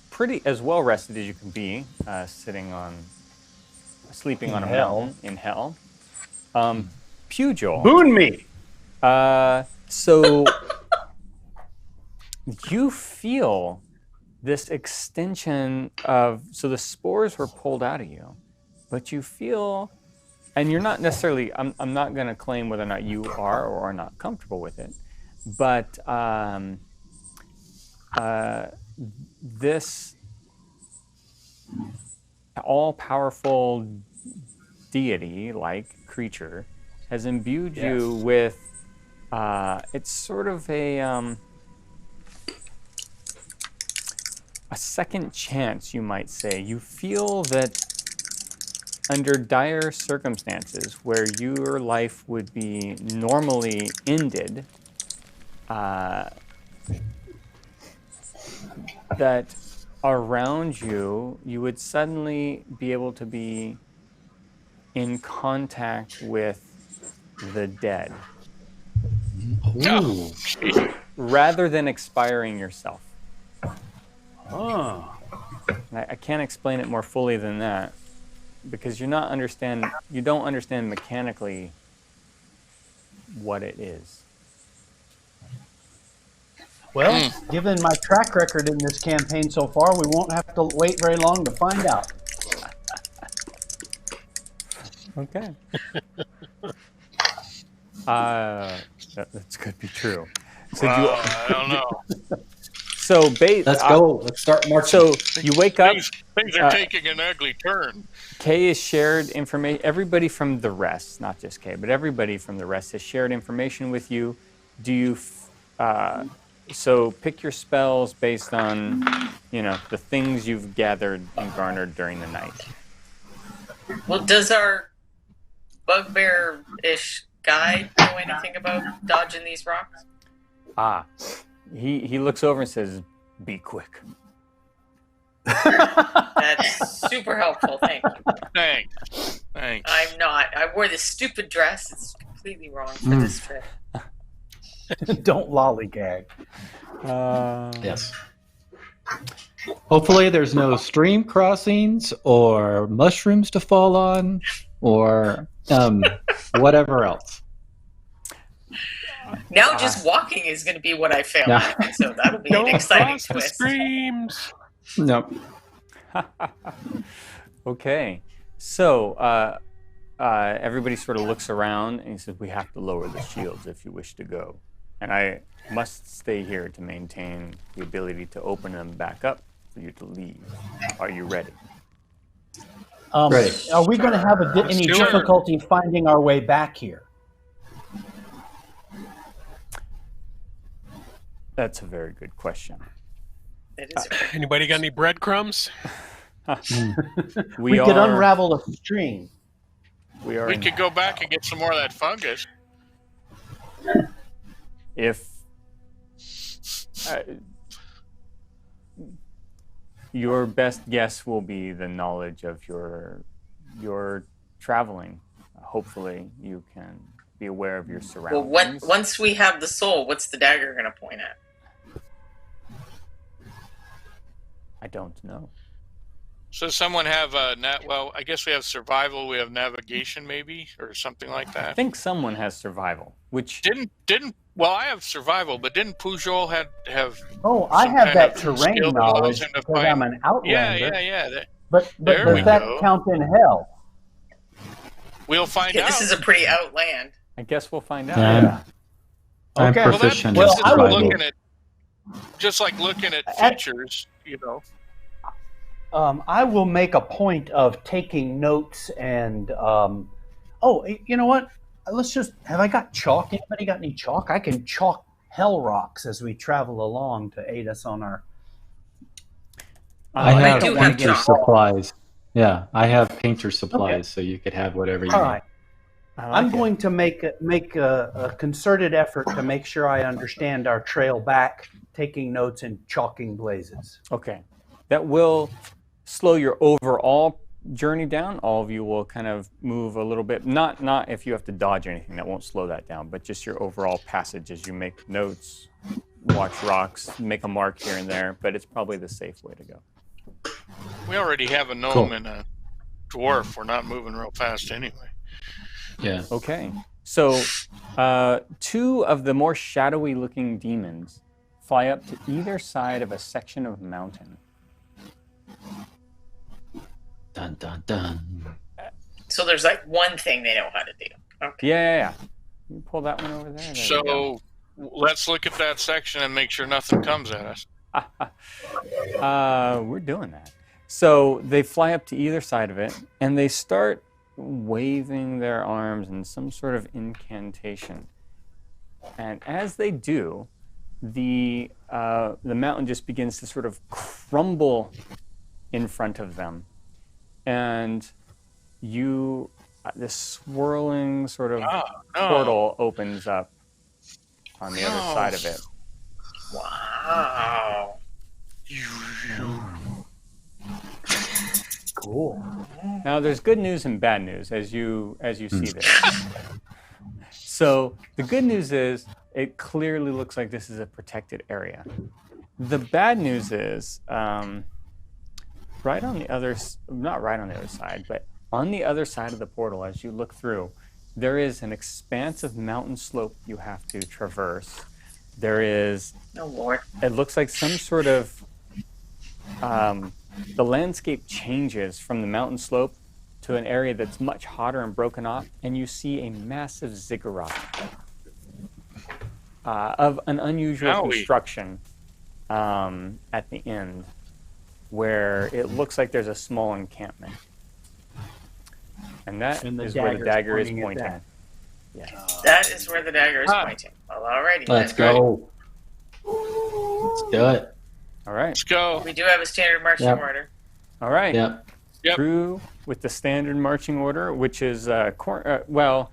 Speaker 1: pretty as well rested as you can be, sleeping on a mountain in hell. Pugil.
Speaker 6: Boon me.
Speaker 1: So you feel this extension of, so the spores were pulled out of you, but you feel, and you're not necessarily, I'm not going to claim whether or not you are or are not comfortable with it, but this all-powerful deity-like creature has imbued you with, it's sort of a, a second chance, you might say. You feel that under dire circumstances where your life would be normally ended, that around you, you would suddenly be able to be in contact with the dead,
Speaker 2: Oh,
Speaker 1: rather than expiring yourself.
Speaker 6: Oh.
Speaker 1: I can't explain it more fully than that, because you don't understand mechanically what it is.
Speaker 6: Well, given my track record in this campaign so far, we won't have to wait very long to find out.
Speaker 1: Okay. That could be true. So
Speaker 2: I don't know.
Speaker 1: So
Speaker 4: Let's go. Let's start marching.
Speaker 1: So you wake up.
Speaker 2: Things are taking an ugly turn.
Speaker 1: Kay has shared information. Everybody from the rest, not just Kay, but everybody from the rest has shared information with you. Do you? So pick your spells based on, the things you've gathered and garnered during the night.
Speaker 5: Well, does our bugbear-ish guy know anything about dodging these rocks?
Speaker 1: He looks over and says, "Be quick."
Speaker 5: That's super helpful. Thank you.
Speaker 2: Thanks.
Speaker 5: I'm not. I wore this stupid dress. It's completely wrong for this trip.
Speaker 6: Don't lollygag.
Speaker 4: Yes. Hopefully there's no stream crossings or mushrooms to fall on or whatever else.
Speaker 5: Now just walking is going to be what I found.
Speaker 4: Nah.
Speaker 5: So that'll be an exciting
Speaker 3: Cross the
Speaker 5: twist.
Speaker 3: streams.
Speaker 4: Nope.
Speaker 1: Okay. So everybody sort of looks around and he says, "We have to lower the shields if you wish to go. And I must stay here to maintain the ability to open them back up for you to leave. Are you ready?"
Speaker 4: Ready.
Speaker 6: Are we going to have any
Speaker 2: Sure.
Speaker 6: difficulty finding our way back here?
Speaker 1: That's a very good question.
Speaker 5: It is
Speaker 3: Anybody got any breadcrumbs?
Speaker 6: We could unravel a string.
Speaker 1: We
Speaker 2: could go back and get some more of that fungus.
Speaker 1: If your best guess will be the knowledge of your traveling. Hopefully, you can be aware of your surroundings.
Speaker 5: Well, once we have the soul, what's the dagger going to point at?
Speaker 1: I don't know.
Speaker 2: So someone have well, I guess we have survival, we have navigation maybe, or something like
Speaker 1: I
Speaker 2: that.
Speaker 1: think someone has survival, which
Speaker 2: Didn't well, I have survival, but didn't Pujol have
Speaker 6: Oh, I
Speaker 2: some
Speaker 6: have
Speaker 2: kind
Speaker 6: that
Speaker 2: of
Speaker 6: terrain
Speaker 2: skill that allows
Speaker 6: knowledge
Speaker 2: him to
Speaker 6: because I'm
Speaker 2: find-
Speaker 6: an outlander.
Speaker 2: Yeah.
Speaker 6: But
Speaker 2: There we
Speaker 6: does that
Speaker 2: go.
Speaker 6: count in hell?
Speaker 2: We'll find
Speaker 5: Yeah,
Speaker 2: out.
Speaker 5: this is a pretty outland.
Speaker 1: I guess we'll find out.
Speaker 4: Yeah. I'm
Speaker 6: Okay.
Speaker 4: proficient
Speaker 6: Well,
Speaker 4: in
Speaker 6: I
Speaker 2: just
Speaker 6: will-
Speaker 4: survival.
Speaker 2: looking at features,
Speaker 6: I will make a point of taking notes and you know what? Let's just have I got chalk? Anybody got any chalk? I can chalk hell rocks as we travel along to aid us on our.
Speaker 4: I
Speaker 5: I
Speaker 4: have
Speaker 5: do have
Speaker 4: painter
Speaker 5: chalk.
Speaker 4: supplies. Yeah, I have painter supplies, so you could have whatever you
Speaker 6: All
Speaker 4: need.
Speaker 6: right.
Speaker 1: I like
Speaker 6: I'm
Speaker 1: it.
Speaker 6: going to make a concerted effort to make sure I understand our trail back, taking notes and chalking blazes.
Speaker 1: Okay. That will slow your overall journey down. All of you will kind of move a little bit. Not if you have to dodge anything, that won't slow that down, but just your overall passage as you make notes, watch rocks, make a mark here and there, but it's probably the safe way to go.
Speaker 2: We already have a gnome
Speaker 4: Cool.
Speaker 2: and a dwarf. We're not moving real fast anyway.
Speaker 4: Yeah.
Speaker 1: Okay. So two of the more shadowy looking demons fly up to either side of a section of mountain.
Speaker 4: Dun dun dun.
Speaker 5: So there's like one thing they know how to do. Okay.
Speaker 1: Yeah. You pull that one over there. There we go.
Speaker 2: So let's look at that section and make sure nothing comes at us.
Speaker 1: We're doing that. So they fly up to either side of it, and they start waving their arms in some sort of incantation. And as they do, the mountain just begins to sort of crumble in front of them, and this swirling sort of portal opens up on the other side of it.
Speaker 5: Wow.
Speaker 6: Cool.
Speaker 1: Now, there's good news and bad news as you see this. So the good news is it clearly looks like this is a protected area. The bad news is not right on the other side, but on the other side of the portal, as you look through, there is an expansive mountain slope you have to traverse. There is,
Speaker 5: Oh, Lord.
Speaker 1: it looks like some sort of, the landscape changes from the mountain slope to an area that's much hotter and broken off, and you see a massive ziggurat of an unusual construction at the end, where it looks like there's a small encampment. And that is where the dagger is pointing. Yes.
Speaker 5: That is where the dagger is pointing. Well, alrighty.
Speaker 4: Let's go. Let's do it.
Speaker 1: All right.
Speaker 2: Let's go.
Speaker 5: We do have a standard marching order.
Speaker 1: All right.
Speaker 4: Yep.
Speaker 1: Through with the standard marching order, which is Abran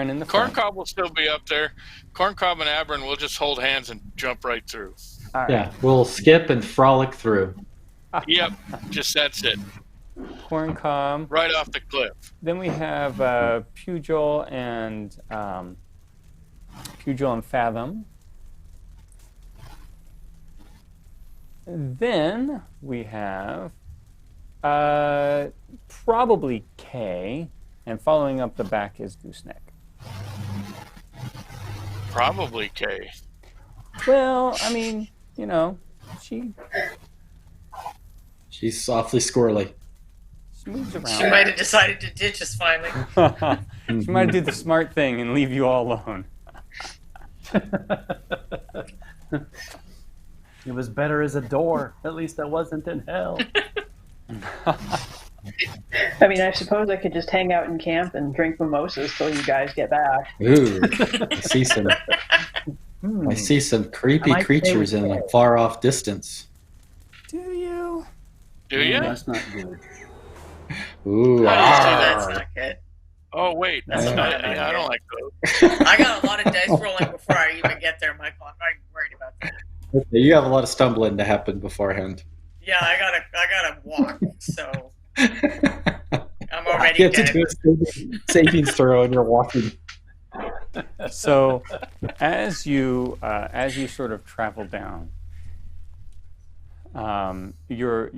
Speaker 1: in the front.
Speaker 2: Corncob will still be up there. Corncob and Abran will just hold hands and jump right through.
Speaker 1: All right.
Speaker 4: Yeah, we'll skip and frolic through.
Speaker 2: Yep, just that's it.
Speaker 1: Corncob.
Speaker 2: Right off the cliff.
Speaker 1: Then we have Pugh and Fathom. Then we have probably Kay, and following up the back is Gooseneck.
Speaker 2: Probably Kay.
Speaker 1: Well, I mean,
Speaker 4: She's awfully squirrely.
Speaker 1: she moves around.
Speaker 5: She might have decided to ditch us finally.
Speaker 1: She might do the smart thing and leave you all alone.
Speaker 6: It was better as a door. At least I wasn't in hell.
Speaker 7: I mean, I suppose I could just hang out in camp and drink mimosas till you guys get back.
Speaker 4: Ooh, I see some creepy creatures in a far off distance.
Speaker 1: Do you?
Speaker 2: Do you?
Speaker 6: That's not good.
Speaker 4: Ooh,
Speaker 5: That's not good.
Speaker 2: Oh, wait.
Speaker 5: That's not good.
Speaker 2: I don't like those.
Speaker 5: I got a lot of dice rolling before I even get there, Michael. I'm not even worried about that.
Speaker 4: you have a lot of stumbling to happen beforehand.
Speaker 5: Yeah, I gotta walk, so I'm already
Speaker 4: You have to
Speaker 5: dead.
Speaker 4: do a savings throw and you're walking.
Speaker 1: So, as you sort of travel down, you're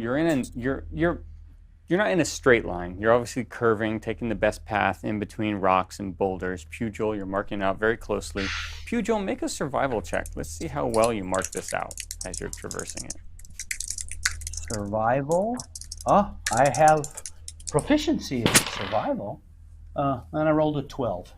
Speaker 1: not in a straight line. You're obviously curving, taking the best path in between rocks and boulders. Pugil, you're marking out very closely. Pugil, make a survival check. Let's see how well you mark this out as you're traversing it.
Speaker 6: Survival? Oh, I have proficiency in survival. And I rolled a 12.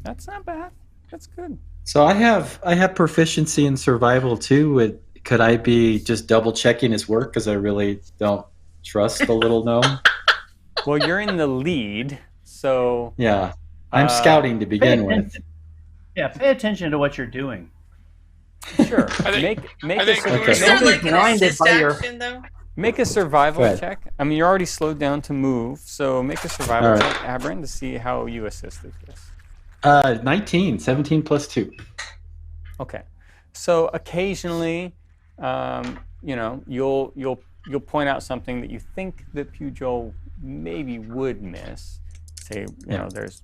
Speaker 1: That's not bad. That's good.
Speaker 4: So I have proficiency in survival too. Could I be just double checking his work because I really don't trust the little gnome?
Speaker 1: Well, you're in the lead, so
Speaker 4: Yeah, I'm scouting to begin with.
Speaker 6: Yeah, pay attention to what you're doing.
Speaker 1: sure.
Speaker 2: I think
Speaker 5: Is
Speaker 1: Make
Speaker 5: there like an
Speaker 6: blinded
Speaker 5: assist
Speaker 6: by your-
Speaker 5: action, though?
Speaker 1: a survival
Speaker 4: Go ahead.
Speaker 1: check. I mean, you're already slowed down to move, so make a survival
Speaker 4: All right.
Speaker 1: check, Abran, to see how you assisted this.
Speaker 4: 19, 17 plus 2.
Speaker 1: Okay, so occasionally, you'll point out something that you think that Pugil maybe would miss. Say, there's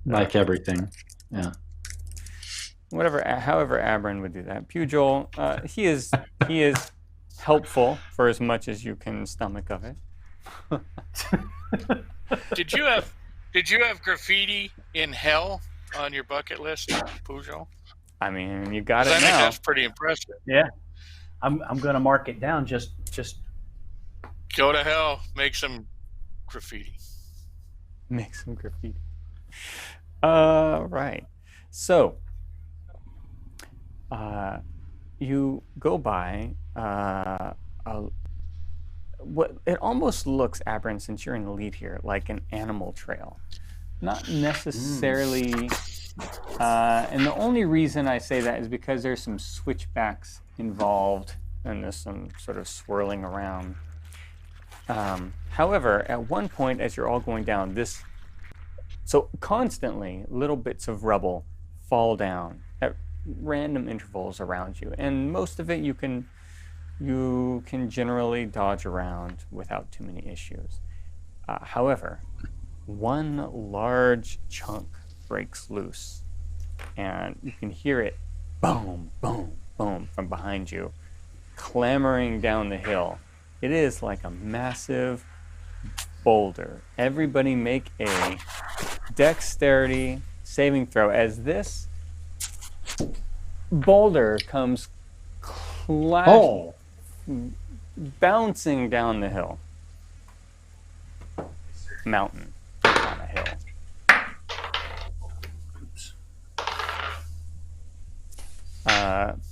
Speaker 4: Like everything. Yeah.
Speaker 1: however Abran would do that. Pugil, he is helpful for as much as you can stomach of it.
Speaker 2: Did you have graffiti in hell on your bucket list, Pugil?
Speaker 1: I mean, you got it
Speaker 2: I think
Speaker 1: now.
Speaker 2: that's pretty impressive.
Speaker 6: Yeah. I'm going to mark it down. Just
Speaker 2: Go to hell, make some graffiti.
Speaker 1: Make some graffiti. Right. So, you go by what it almost looks, Abran, since you're in the lead here, like an animal trail. Not necessarily And the only reason I say that is because there's some switchbacks involved and there's some sort of swirling around. However, at one point as you're all going down, so constantly little bits of rubble fall down at random intervals around you, and most of it you can generally dodge around without too many issues. However, one large chunk breaks loose, and you can hear it boom, boom, boom from behind you, clamoring down the hill. It is like a massive boulder. Everybody make a dexterity saving throw as this boulder comes bouncing down the hill. Mountain, not a hill.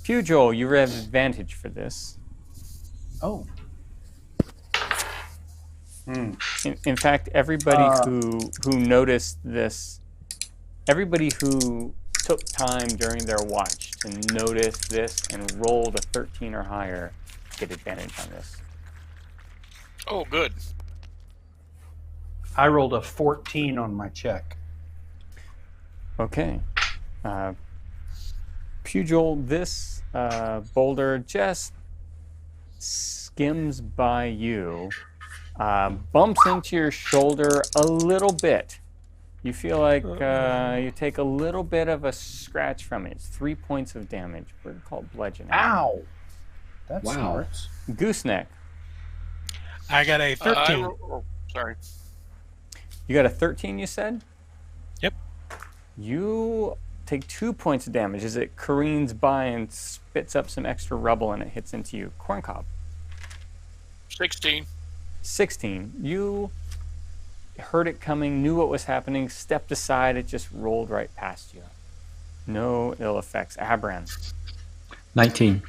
Speaker 1: Pugh, you have advantage for this.
Speaker 6: Oh.
Speaker 1: In fact, everybody who noticed this, everybody who took time during their watch to notice this and rolled a 13 or higher get advantage on this.
Speaker 2: Oh, good.
Speaker 6: I rolled a 14 on my check.
Speaker 1: Okay. Pugh, this boulder just skims by you, bumps into your shoulder a little bit. You feel like you take a little bit of a scratch from it. It's 3 points of damage. We're called bludgeoning.
Speaker 6: Ow! That's smart.
Speaker 1: Gooseneck.
Speaker 3: I got a 13.
Speaker 2: Sorry.
Speaker 1: You got a 13, you said?
Speaker 3: Yep.
Speaker 1: You take 2 points of damage as it careens by and spits up some extra rubble and it hits into you. Corncob.
Speaker 2: 16.
Speaker 1: 16. You heard it coming, knew what was happening, stepped aside, it just rolled right past you. No ill effects. Abran.
Speaker 4: 19.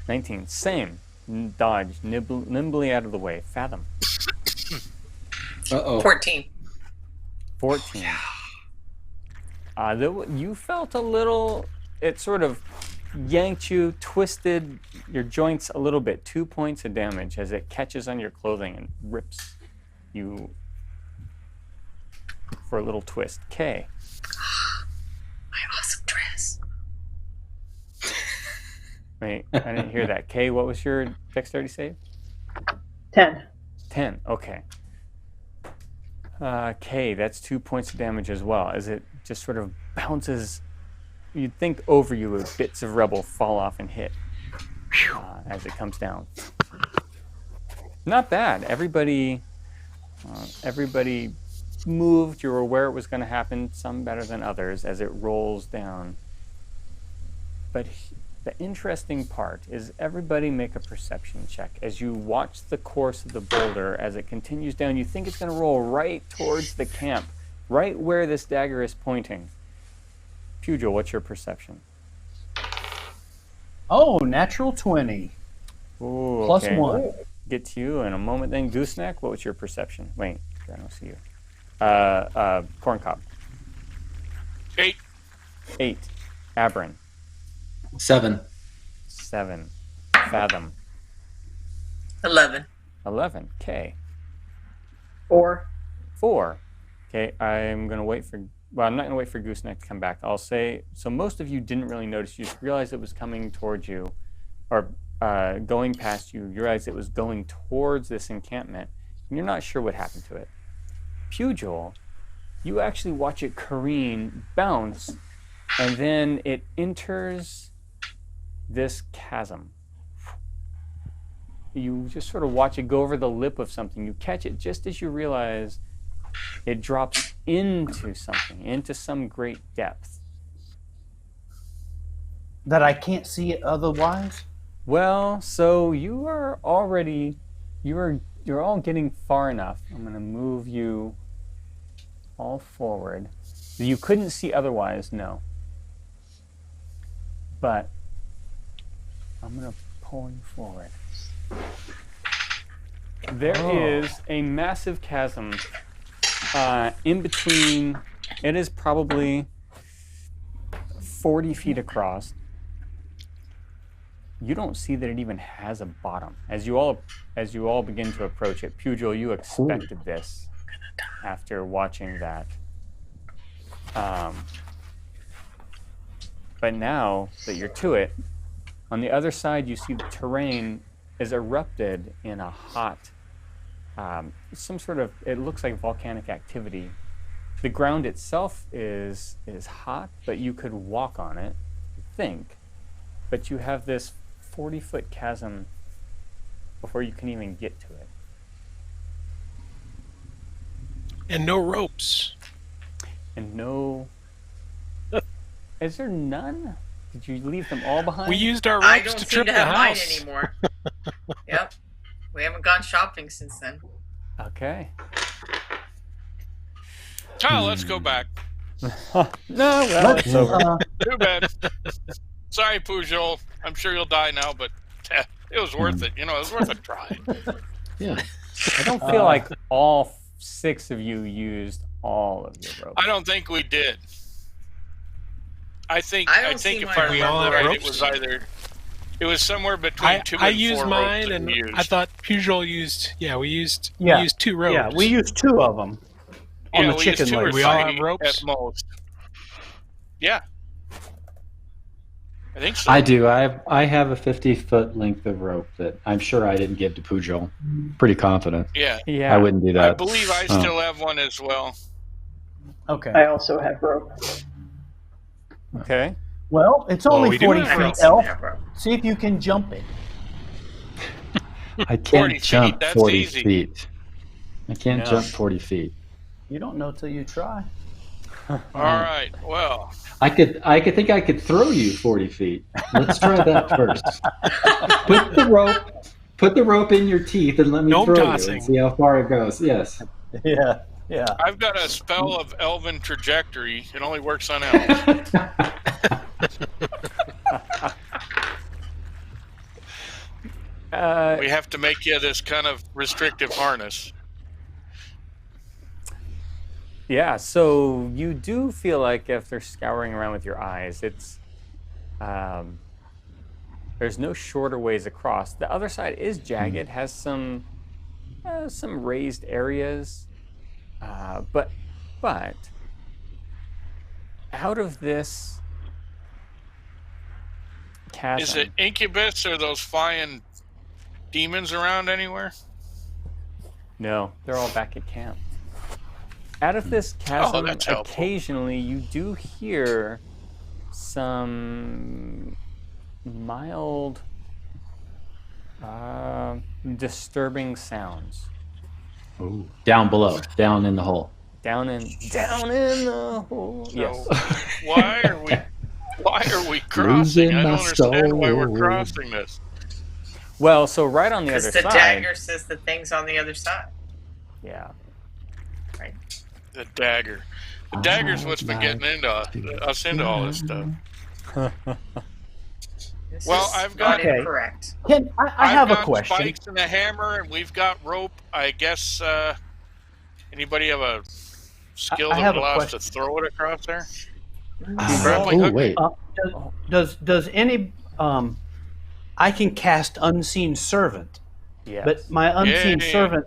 Speaker 1: 19. Same. Dodge. Nimbly out of the way. Fathom.
Speaker 5: 14.
Speaker 1: 14. You felt a little, it sort of yanked you, twisted your joints a little bit. 2 points of damage as it catches on your clothing and rips you for a little twist. Kay.
Speaker 5: My awesome dress.
Speaker 1: Wait, I didn't hear that. Kay, what was your dexterity save?
Speaker 7: 10.
Speaker 1: 10, okay. Kay, that's 2 points of damage as well, as it just sort of bounces. You'd think over you as bits of rubble fall off and hit as it comes down. Not bad. Everybody moved. You were aware it was going to happen, some better than others, as it rolls down. But the interesting part is everybody make a perception check. As you watch the course of the boulder as it continues down, you think it's going to roll right towards the camp, right where this dagger is pointing. Pugh, what's your perception?
Speaker 6: Oh, natural 20.
Speaker 1: Ooh,
Speaker 6: Plus
Speaker 1: okay.
Speaker 6: 1.
Speaker 1: Get to you in a moment then. Gooseneck, what was your perception? Wait, I don't see you. Corncob.
Speaker 2: 8.
Speaker 1: 8. Abran.
Speaker 4: 7.
Speaker 1: 7. Fathom.
Speaker 5: 11.
Speaker 1: 11. K.
Speaker 7: 4.
Speaker 1: 4. Okay, I'm going to wait for... Well, I'm not going to wait for Gooseneck to come back. I'll say... So most of you didn't really notice. You just realized it was coming towards you, or going past you. You realized it was going towards this encampment, and you're not sure what happened to it. Pugh, you actually watch it careen, bounce, and then it enters this chasm. You just sort of watch it go over the lip of something. You catch it just as you realize it drops into something, into some great depth.
Speaker 6: That I can't see it otherwise?
Speaker 1: Well, so you are already, you're all getting far enough. I'm going to move you all forward. You couldn't see otherwise, no. But I'm going to pull you forward. There is a massive chasm in between. It is probably 40 feet across. You don't see that it even has a bottom. As you all begin to approach it, Pugil, you expected this after watching that. But now that you're to it, on the other side, you see the terrain is erupted in a hot, some sort of, it looks like volcanic activity. The ground itself is hot, but you could walk on it, I think. But you have this 40-foot chasm before you can even get to it.
Speaker 3: And no ropes.
Speaker 1: And no... Is there none? Did you leave them all behind?
Speaker 3: We used our
Speaker 5: I
Speaker 3: ropes
Speaker 5: don't
Speaker 3: to
Speaker 5: seem
Speaker 3: trip
Speaker 5: to
Speaker 3: the
Speaker 5: have mine
Speaker 3: house.
Speaker 5: anymore. Yep. We haven't gone shopping since then.
Speaker 1: Okay.
Speaker 2: Oh, let's go back.
Speaker 1: No, well, it's over.
Speaker 2: Too bad. Sorry, Pujol. I'm sure you'll die now, but it was worth it. You know, it was worth a try.
Speaker 4: Yeah.
Speaker 1: I don't feel like all 6 of you used all of your ropes.
Speaker 2: I don't think we did. I think
Speaker 5: see
Speaker 2: if
Speaker 5: mine.
Speaker 2: I
Speaker 3: We all
Speaker 2: remember
Speaker 3: have
Speaker 2: right,
Speaker 3: ropes?
Speaker 2: it was somewhere between 2 and 4
Speaker 3: I used mine,
Speaker 2: ropes that
Speaker 3: and
Speaker 2: we used.
Speaker 3: I thought Pujol used. Yeah, we used 2 ropes.
Speaker 6: Yeah, we used 2 of them on
Speaker 2: Yeah,
Speaker 6: the
Speaker 2: we
Speaker 6: chicken
Speaker 2: used 2 or
Speaker 6: leg.
Speaker 3: We all
Speaker 2: 3
Speaker 3: have ropes?
Speaker 2: at most. Yeah. I think so.
Speaker 4: I do. I have a 50-foot length of rope that I'm sure I didn't give to Pujol. Pretty confident.
Speaker 2: Yeah.
Speaker 1: Yeah.
Speaker 4: I wouldn't do that.
Speaker 2: I believe I
Speaker 4: Oh.
Speaker 2: still have one as well.
Speaker 6: Okay.
Speaker 7: I also have rope.
Speaker 1: Okay.
Speaker 6: Well, it's only
Speaker 3: we do
Speaker 6: 40
Speaker 3: have
Speaker 5: I
Speaker 6: feet,
Speaker 5: don't seem to
Speaker 6: Elf.
Speaker 5: have rope.
Speaker 6: See if you can jump it.
Speaker 4: I
Speaker 2: 40
Speaker 4: can't
Speaker 2: feet,
Speaker 4: jump
Speaker 2: that's
Speaker 4: 40
Speaker 2: easy.
Speaker 4: feet. I can't
Speaker 1: No.
Speaker 4: jump 40 feet.
Speaker 6: You don't know till you try.
Speaker 2: All right. Well,
Speaker 4: I could think I could throw you 40 feet. Let's try that first. Put the rope in your teeth and let me
Speaker 3: Gnome
Speaker 4: throw you
Speaker 3: tossing.
Speaker 4: and see how far it goes. Yes.
Speaker 6: Yeah, yeah.
Speaker 2: I've got a spell of elven trajectory. It only works on elves. We have to make you this kind of restrictive harness.
Speaker 1: Yeah, so you do feel like after scouring around with your eyes, it's there's no shorter ways across. The other side is jagged, has some raised areas, but out of this chasm,
Speaker 2: Is it incubus or those flying demons around anywhere?
Speaker 1: no, they're all back at camp. Out of this chasm,
Speaker 2: that's helpful.
Speaker 1: occasionally you do hear some mild, disturbing sounds.
Speaker 4: Ooh. Down below, down in the hole.
Speaker 1: Down in the hole.
Speaker 2: So
Speaker 1: Yes.
Speaker 2: why are we crossing?
Speaker 4: Losing
Speaker 2: I don't
Speaker 4: my
Speaker 2: understand why we're
Speaker 4: soul.
Speaker 2: crossing this.
Speaker 1: Well, so right on the
Speaker 5: Because
Speaker 1: other
Speaker 5: the
Speaker 1: side.
Speaker 5: dagger says the thing's on the other side.
Speaker 1: Yeah.
Speaker 5: Right.
Speaker 2: The dagger. The dagger's what's been getting us into all this stuff.
Speaker 5: This
Speaker 2: Well,
Speaker 5: is
Speaker 2: I've got-
Speaker 5: not
Speaker 6: Okay.
Speaker 5: incorrect.
Speaker 6: Ken, I
Speaker 2: I've
Speaker 6: have a
Speaker 2: got
Speaker 6: question.
Speaker 2: spikes and a hammer, and we've got rope. I guess anybody have a skill
Speaker 6: I
Speaker 2: that
Speaker 6: have
Speaker 2: would
Speaker 6: a
Speaker 2: allow us to
Speaker 6: question.
Speaker 2: throw it across there?
Speaker 4: Oh, wait.
Speaker 6: Does any I can cast Unseen Servant,
Speaker 1: Yes.
Speaker 6: but my Unseen
Speaker 2: Yeah.
Speaker 6: Servant,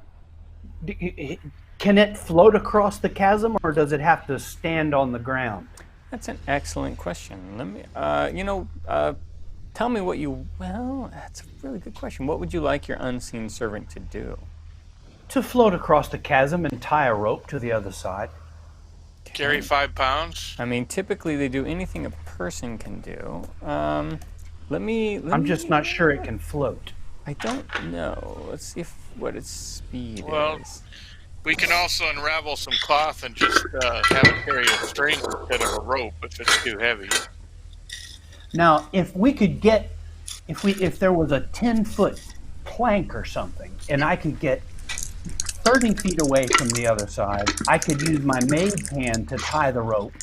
Speaker 6: can it float across the chasm, or does it have to stand on the ground?
Speaker 1: That's an excellent question. Let me, tell me what you. Well, that's a really good question. What would you like your unseen servant to do?
Speaker 6: To float across the chasm and tie a rope to the other side.
Speaker 2: Carry 5 pounds.
Speaker 1: I mean, typically they do anything a person can do. Let me.
Speaker 6: I'm just not sure it can float.
Speaker 1: I don't know. Let's see what its speed
Speaker 2: Well,
Speaker 1: is.
Speaker 2: We can also unravel some cloth and just have it carry a string instead of a rope if it's too heavy.
Speaker 6: Now, if we could get, if there was a 10-foot plank or something, and I could get 30 feet away from the other side, I could use my mage hand to tie the rope.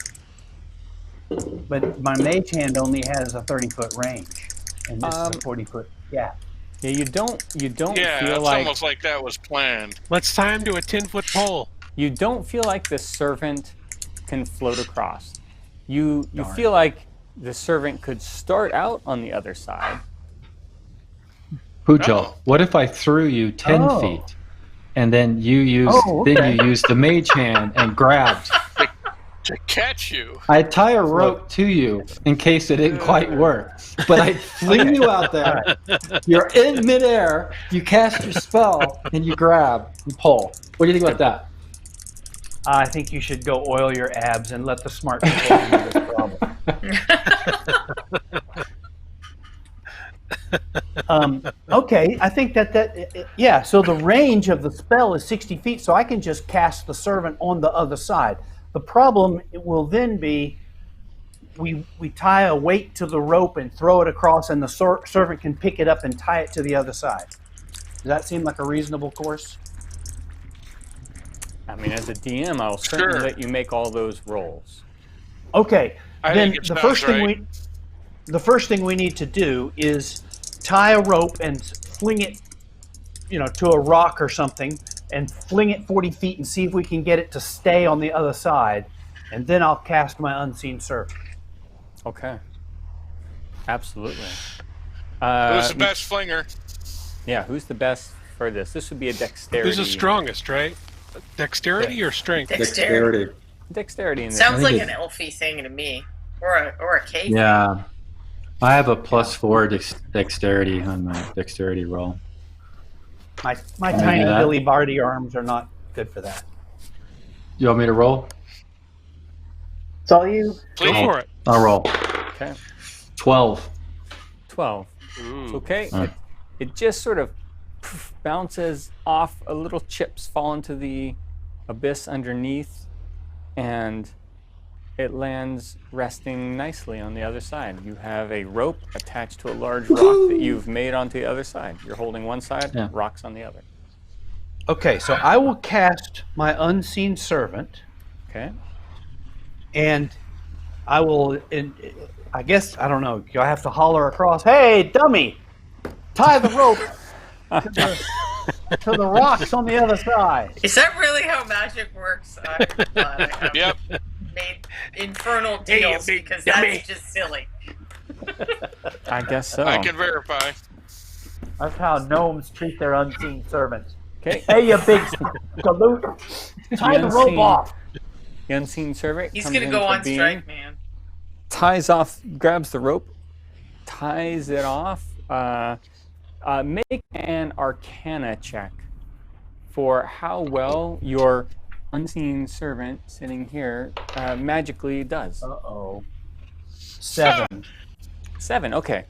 Speaker 6: But my mage hand only has a 30-foot range, and this is a 40-foot gap.
Speaker 1: Yeah, you don't
Speaker 2: Yeah,
Speaker 1: feel
Speaker 2: it's
Speaker 1: like
Speaker 2: almost like that was planned.
Speaker 3: Let's tie him to a 10-foot pole.
Speaker 1: you don't feel like the servant can float across. You feel like the servant could start out on the other side.
Speaker 4: Pujo, what if I threw you 10 feet, and then you used the mage hand and grabbed
Speaker 2: to catch you?
Speaker 4: I'd tie a rope to you in case it didn't quite work, but I'd fling you out there. You're in midair, you cast your spell, and you grab and pull. What do you think about that?
Speaker 6: I think you should go oil your abs and let the smart people handle this problem. Okay, I think yeah, so the range of the spell is 60 feet, so I can just cast the servant on the other side. The problem will then be we tie a weight to the rope and throw it across, and the servant can pick it up and tie it to the other side. Does that seem like a reasonable course?
Speaker 1: I mean, as a DM, I'll certainly let you make all those rolls.
Speaker 6: Okay, then
Speaker 2: the first
Speaker 6: thing we need to do is tie a rope and fling it, to a rock or something, and fling it 40 feet and see if we can get it to stay on the other side, and then I'll cast my unseen servant.
Speaker 1: Okay. Absolutely.
Speaker 2: Who's the best flinger?
Speaker 1: Yeah, who's the best for this? This would be a dexterity.
Speaker 3: Who's the strongest, right? Dexterity or strength?
Speaker 5: Dexterity.
Speaker 1: Dexterity in this.
Speaker 5: Sounds like an elfy thing to me, or a cave.
Speaker 4: Yeah, I have a +4 dexterity on my dexterity roll.
Speaker 6: My tiny Billy Barty arms are not good for that.
Speaker 4: You want me to roll?
Speaker 7: It's all you.
Speaker 3: Go for it.
Speaker 4: I'll roll.
Speaker 1: Okay.
Speaker 4: 12.
Speaker 1: 12.
Speaker 2: Ooh.
Speaker 1: It's okay.
Speaker 4: Right.
Speaker 1: It just sort of bounces off. A little chips fall into the abyss underneath, and it lands resting nicely on the other side. You have a rope attached to a large rock that you've made onto the other side. You're holding one side, rocks on the other.
Speaker 6: Okay, so I will cast my unseen servant.
Speaker 1: Okay.
Speaker 6: And I will, I guess, I don't know, I have to holler across, "Hey, dummy, tie the rope to the rocks on the other side."
Speaker 5: Is that really how magic works?
Speaker 2: Yep.
Speaker 5: Made infernal deals because that's just silly.
Speaker 1: I guess so.
Speaker 2: I can verify.
Speaker 6: That's how gnomes treat their unseen servants.
Speaker 1: Okay.
Speaker 6: Hey, you big galoot, tie the rope off.
Speaker 1: The unseen servant
Speaker 5: He's
Speaker 1: comes
Speaker 5: gonna go
Speaker 1: into
Speaker 5: on
Speaker 1: being,
Speaker 5: strike, man.
Speaker 1: ties off, grabs the rope, ties it off. Make an Arcana check for how well your unseen servant sitting here magically does.
Speaker 6: 7.
Speaker 1: 7. Okay.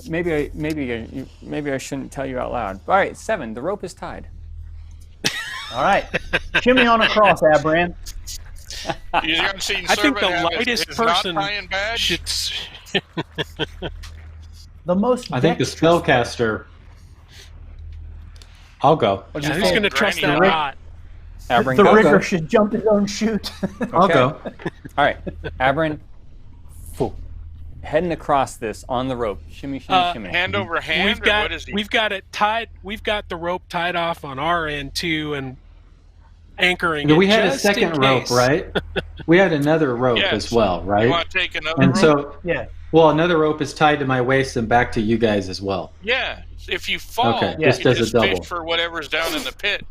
Speaker 1: Maybe I shouldn't tell you out loud. All right, 7. The rope is tied.
Speaker 6: All right, shimmy on across, Abran.
Speaker 2: You unseen
Speaker 3: I think
Speaker 2: servant
Speaker 3: the
Speaker 2: have
Speaker 3: lightest
Speaker 2: his
Speaker 3: person
Speaker 2: not tying badge?
Speaker 3: should.
Speaker 6: The most.
Speaker 4: I think the spellcaster. I'll go.
Speaker 3: Yeah, who's going to trust that
Speaker 2: Granny
Speaker 3: knot?
Speaker 1: Abran,
Speaker 6: the
Speaker 1: go.
Speaker 6: rigger should jump his own chute.
Speaker 4: I'll go.
Speaker 1: All right, Abran, heading across this on the rope. Shimmy, shimmy, shimmy.
Speaker 2: Hand over hand, what is he?
Speaker 3: We've got it tied. We've got the rope tied off on our end too, and anchoring.
Speaker 4: We
Speaker 3: it
Speaker 4: had a
Speaker 3: just
Speaker 4: second
Speaker 3: in
Speaker 4: rope,
Speaker 3: case.
Speaker 4: right? We had another rope
Speaker 2: Yes.
Speaker 4: as well, right?
Speaker 2: You want to take another
Speaker 4: And
Speaker 2: rope?
Speaker 4: so,
Speaker 6: Yeah.
Speaker 4: well, another rope is tied to my waist and back to you guys as well.
Speaker 2: Yeah. If you fall,
Speaker 4: Okay,
Speaker 2: you
Speaker 4: this does a
Speaker 2: just
Speaker 4: double.
Speaker 2: fish for whatever's down in the pit.